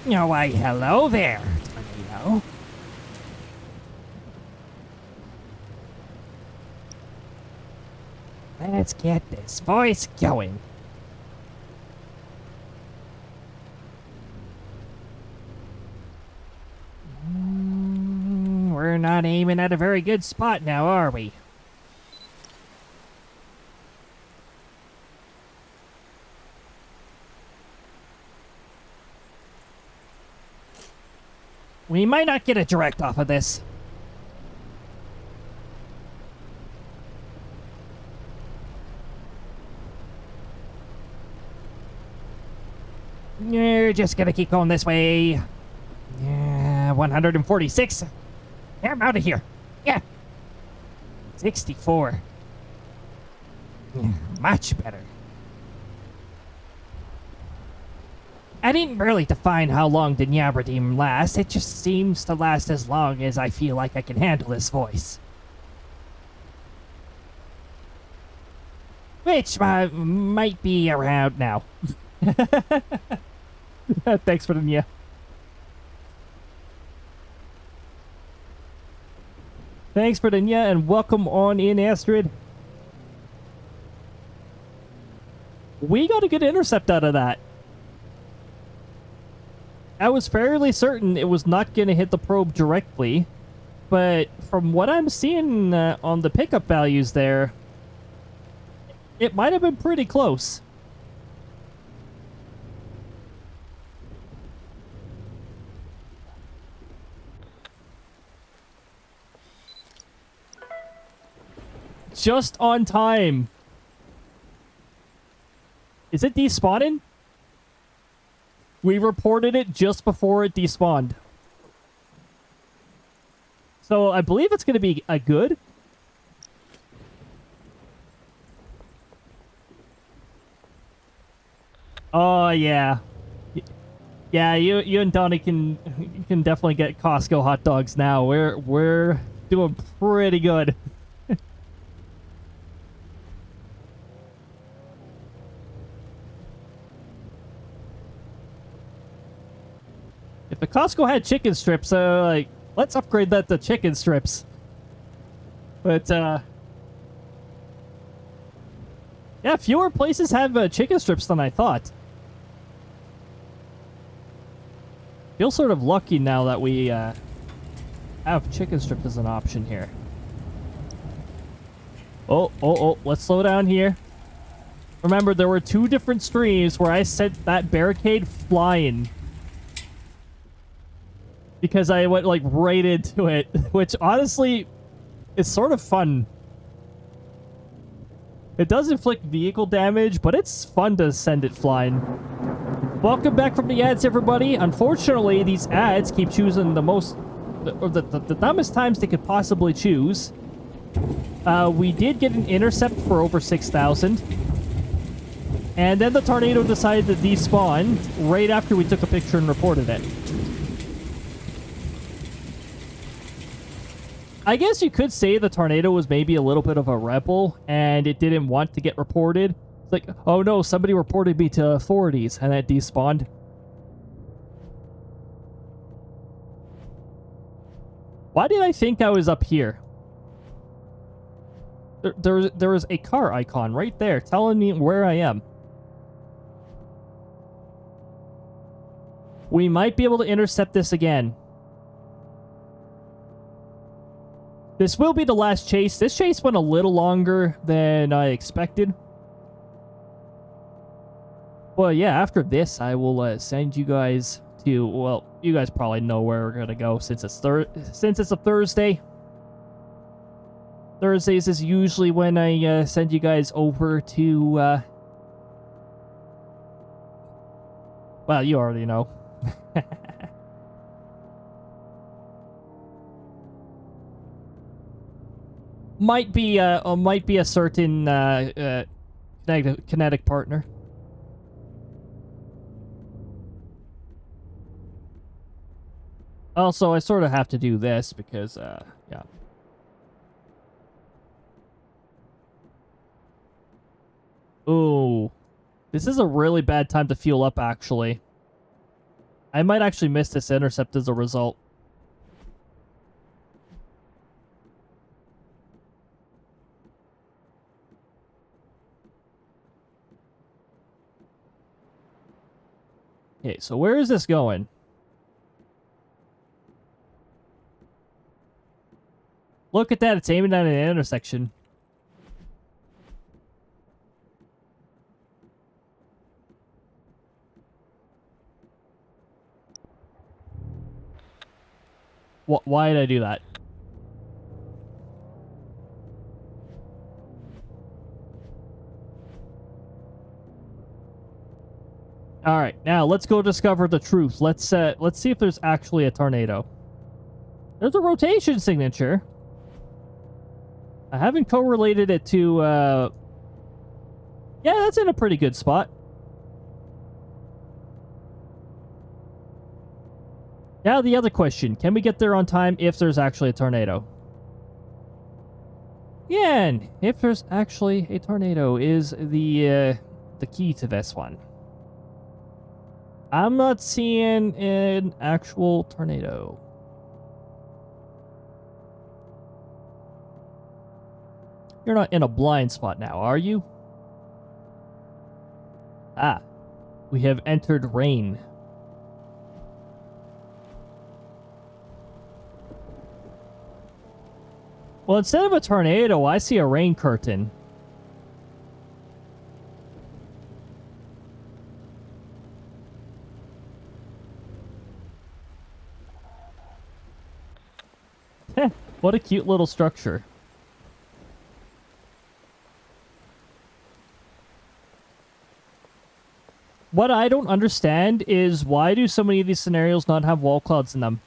S1: Oh, why, hello there, Tornado. Let's get this voice going. We're not aiming at a very good spot now, are we? We might not get a direct off of this. We're just gonna keep going this way. Yeah, 146. Yeah, I'm out of here. Yeah. 64. Yeah, much better. I didn't really define how long the nya redeem lasts. It just seems to last as long as I feel like I can handle this voice. Which might be around now. Thanks for the nya. Thanks for the nya and welcome on in, Astrid. We got a good intercept out of that. I was fairly certain it was not going to hit the probe directly, but from what I'm seeing on the pickup values there, it might have been pretty close. Just on time. Is it despawning? We reported it just before it despawned. So I believe it's going to be a good. Oh yeah. Yeah, you and Donnie can definitely get Costco hot dogs now. We're doing pretty good. If the Costco had chicken strips, like, let's upgrade that to chicken strips. But, yeah, fewer places have chicken strips than I thought. Feel sort of lucky now that we, have chicken strips as an option here. Oh, let's slow down here. Remember, there were 2 different streams where I sent that barricade flying. Because I went, like, right into it, which, honestly, is sort of fun. It does inflict vehicle damage, but it's fun to send it flying. Welcome back from the ads, everybody. Unfortunately, these ads keep choosing the dumbest times they could possibly choose. We did get an intercept for over 6,000. And then the tornado decided to despawn right after we took a picture and reported it. I guess you could say the tornado was maybe a little bit of a rebel, and it didn't want to get reported. It's like, oh no, somebody reported me to authorities, and it despawned. Why did I think I was up here? There was a car icon right there telling me where I am. We might be able to intercept this again. This will be the last chase. This chase went a little longer than I expected. Well, yeah, after this, I will send you guys to... Well, you guys probably know where we're going to go since it's a Thursday. Thursdays is usually when I send you guys over to... Well, you already know. might be a certain kinetic partner. Also, I sort of have to do this because yeah. Ooh, this is a really bad time to fuel up. Actually, I might actually miss this intercept as a result. Okay, so where is this going? Look at that, it's aiming at an intersection. Why did I do that? All right, now let's go discover the truth. Let's see if there's actually a tornado. There's a rotation signature. I haven't correlated it to yeah, that's in a pretty good spot. Now the other question, can we get there on time if there's actually a tornado? Yeah, and if there's actually a tornado is the key to this one. I'm not seeing an actual tornado. You're not in a blind spot now, are you? Ah, we have entered rain. Well, instead of a tornado, I see a rain curtain. What a cute little structure. What I don't understand is why do so many of these scenarios not have wall clouds in them?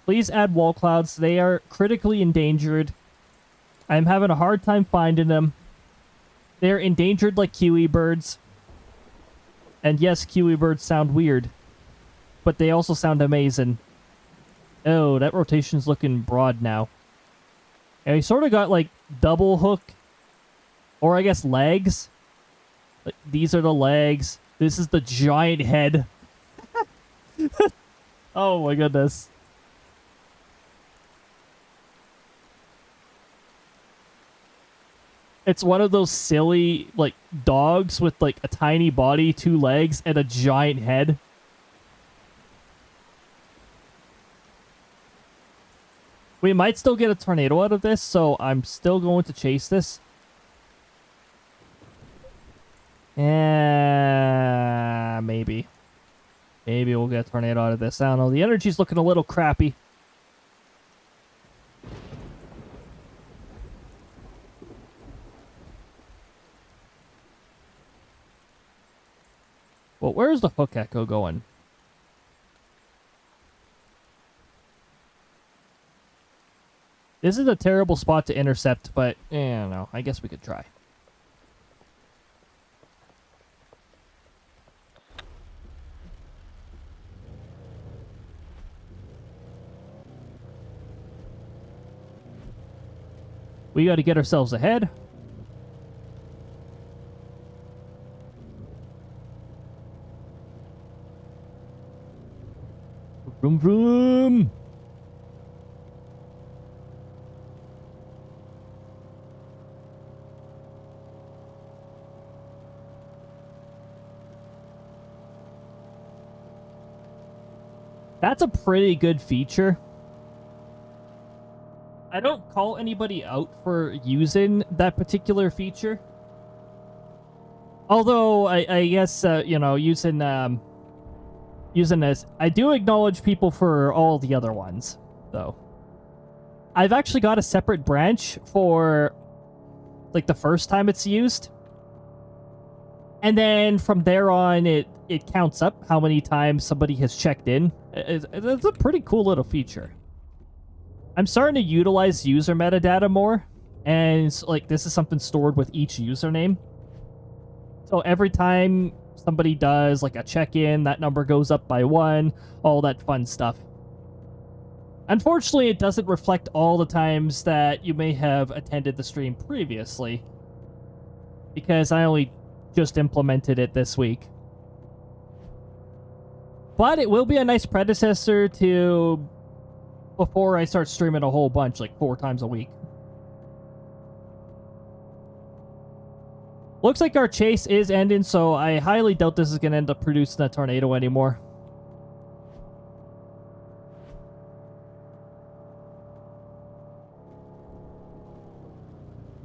S1: Please add wall clouds. They are critically endangered. I'm having a hard time finding them. They're endangered like kiwi birds. And yes, kiwi birds sound weird. But they also sound amazing. Oh, that rotation's looking broad now. And we sort of got like double hook. Or I guess legs. Like, these are the legs. This is the giant head. Oh my goodness. It's one of those silly, like, dogs with, like, a tiny body, 2 legs, and a giant head. We might still get a tornado out of this, so I'm still going to chase this. Yeah, maybe. Maybe we'll get a tornado out of this. I don't know. The energy's looking a little crappy. Well, where's the hook echo going? This is a terrible spot to intercept, but I don't know. I guess we could try. We got to get ourselves ahead. Vroom, vroom. That's a pretty good feature. I don't call anybody out for using that particular feature. Although, I guess, you know, using this, I do acknowledge people for all the other ones, though. I've actually got a separate branch for, like, the first time it's used. And then from there on, it counts up how many times somebody has checked in. It's a pretty cool little feature. I'm starting to utilize user metadata more, and like this is something stored with each username. So every time somebody does like a check-in, that number goes up by 1, all that fun stuff. Unfortunately, it doesn't reflect all the times that you may have attended the stream previously, because I only just implemented it this week. But it will be a nice predecessor to before I start streaming a whole bunch, like 4 times a week. Looks like our chase is ending, so I highly doubt this is going to end up producing a tornado anymore.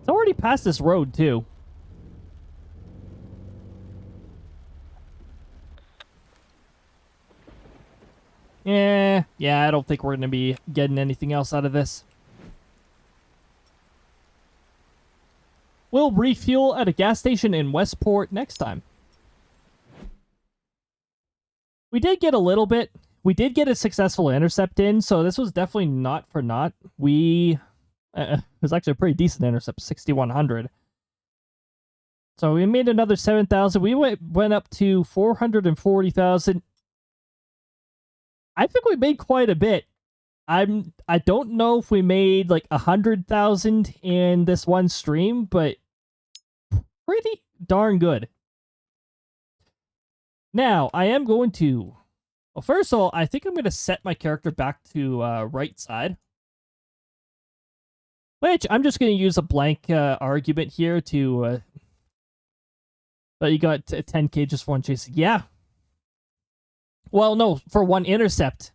S1: It's already past this road, too. Yeah, I don't think we're going to be getting anything else out of this. We'll refuel at a gas station in Westport next time. We did get a little bit. We did get a successful intercept in, so this was definitely not for naught. It was actually a pretty decent intercept, 6,100. So we made another 7,000. We went up to 440,000. I think we made quite a bit. I don't know if we made like 100,000 in this one stream, but pretty darn good. Now, I am going to... Well, first of all, I think I'm going to set my character back to right side. Which, I'm just going to use a blank argument here to... But you got 10k just for one chase. Yeah. Well, no, for one intercept.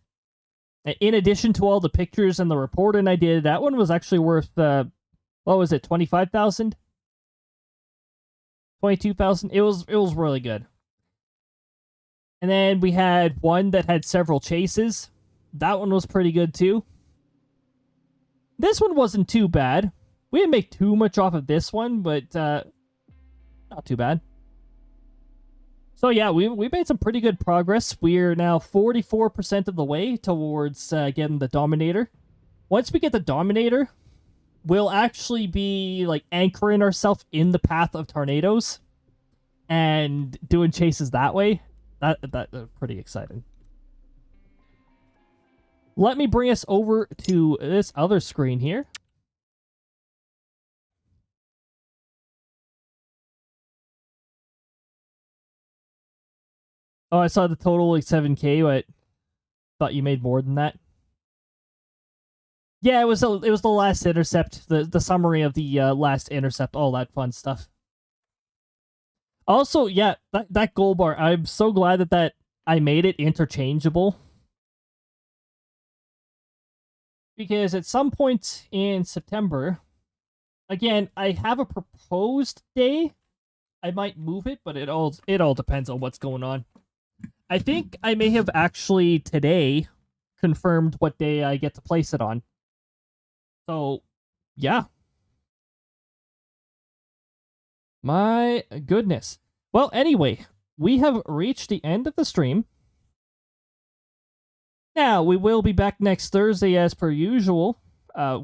S1: In addition to all the pictures and the reporting I did, that one was actually worth, what was it, 25,000? 22,000? It was really good. And then we had one that had several chases. That one was pretty good too. This one wasn't too bad. We didn't make too much off of this one, but not too bad. So yeah, we made some pretty good progress. We're now 44% of the way towards getting the Dominator. Once we get the Dominator, we'll actually be like anchoring ourselves in the path of tornadoes and doing chases that way. That's pretty exciting. Let me bring us over to this other screen here. Oh, I saw the total like 7k, but thought you made more than that. Yeah, it was the last intercept, the summary of the last intercept, all that fun stuff. Also, yeah, that gold bar, I'm so glad that I made it interchangeable. Because at some point in September, again, I have a proposed day. I might move it, but it all depends on what's going on. I think I may have actually today confirmed what day I get to place it on. So, yeah. My goodness. Well, anyway, we have reached the end of the stream. Now, we will be back next Thursday as per usual.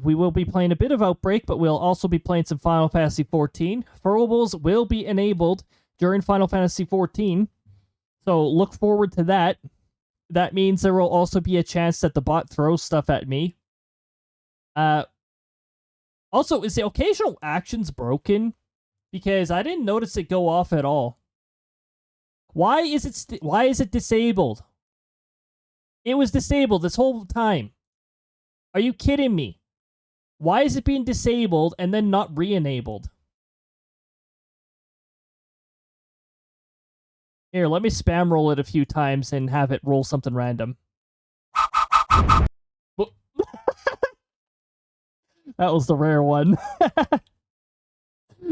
S1: We will be playing a bit of Outbreak, but we'll also be playing some Final Fantasy XIV. Throwables will be enabled during Final Fantasy XIV. So look forward to that. That means there will also be a chance that the bot throws stuff at me. Also, is the occasional actions broken? Because I didn't notice it go off at all. Why is it disabled? It was disabled this whole time. Are you kidding me? Why is it being disabled and then not re-enabled? Here, let me spam roll it a few times and have it roll something random. That was the rare one.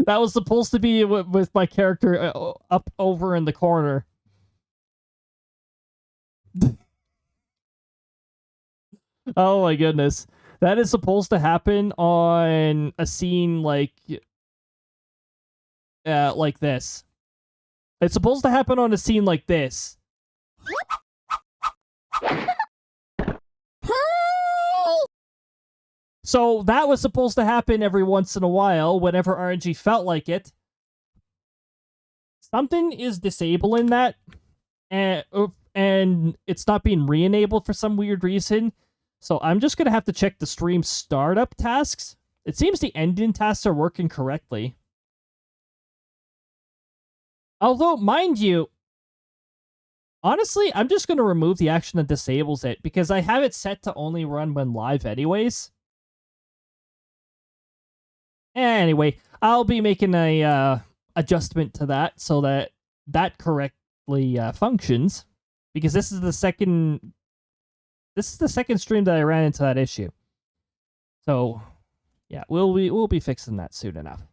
S1: That was supposed to be with my character up over in the corner. Oh my goodness. That is supposed to happen on a scene like this. It's supposed to happen on a scene like this. So that was supposed to happen every once in a while, whenever RNG felt like it. Something is disabling that, and it's not being re-enabled for some weird reason. So I'm just going to have to check the stream startup tasks. It seems the ending tasks are working correctly. Although, mind you, honestly, I'm just going to remove the action that disables it, because I have it set to only run when live anyways. Anyway, I'll be making a adjustment to that so that that correctly functions, because this is the second stream that I ran into that issue. So, yeah, we'll be fixing that soon enough.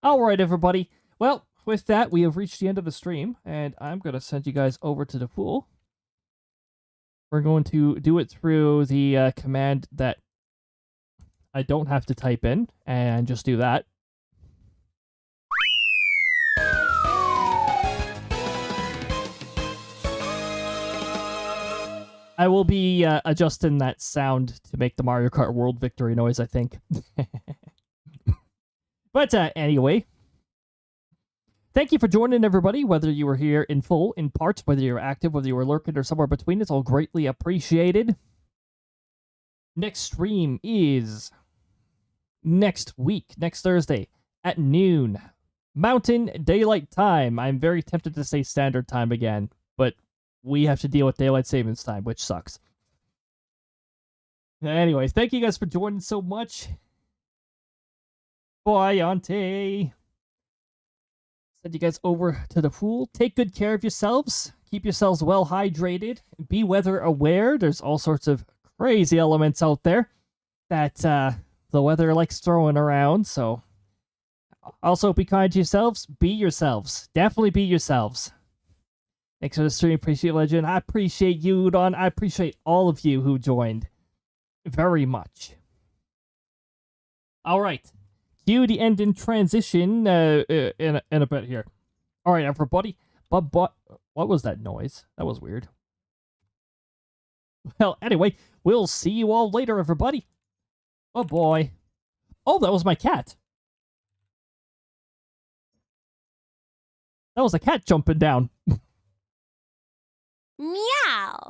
S1: All right, everybody. Well, with that, we have reached the end of the stream, and I'm going to send you guys over to the pool. We're going to do it through the command that I don't have to type in, and just do that. I will be adjusting that sound to make the Mario Kart World victory noise, I think. But anyway, thank you for joining, everybody, whether you were here in full, in part, whether you were active, whether you were lurking, or somewhere between. It's all greatly appreciated. Next stream is next week, next Thursday, at noon. Mountain Daylight Time. I'm very tempted to say Standard Time again, but we have to deal with Daylight Savings Time, which sucks. Anyways, thank you guys for joining so much. Bye, Auntie. Send you guys over to the pool. Take good care of yourselves. Keep yourselves well hydrated. Be weather aware. There's all sorts of crazy elements out there that the weather likes throwing around. So also be kind to yourselves. Be yourselves. Definitely be yourselves. Thanks for the stream. Appreciate Legend. I appreciate you, Don. I appreciate all of you who joined very much. All right. Cue the end in transition in a bit here. All right, everybody. But what was that noise? That was weird. Well, anyway, we'll see you all later, everybody. Oh, boy. Oh, that was my cat. That was a cat jumping down.
S3: Meow.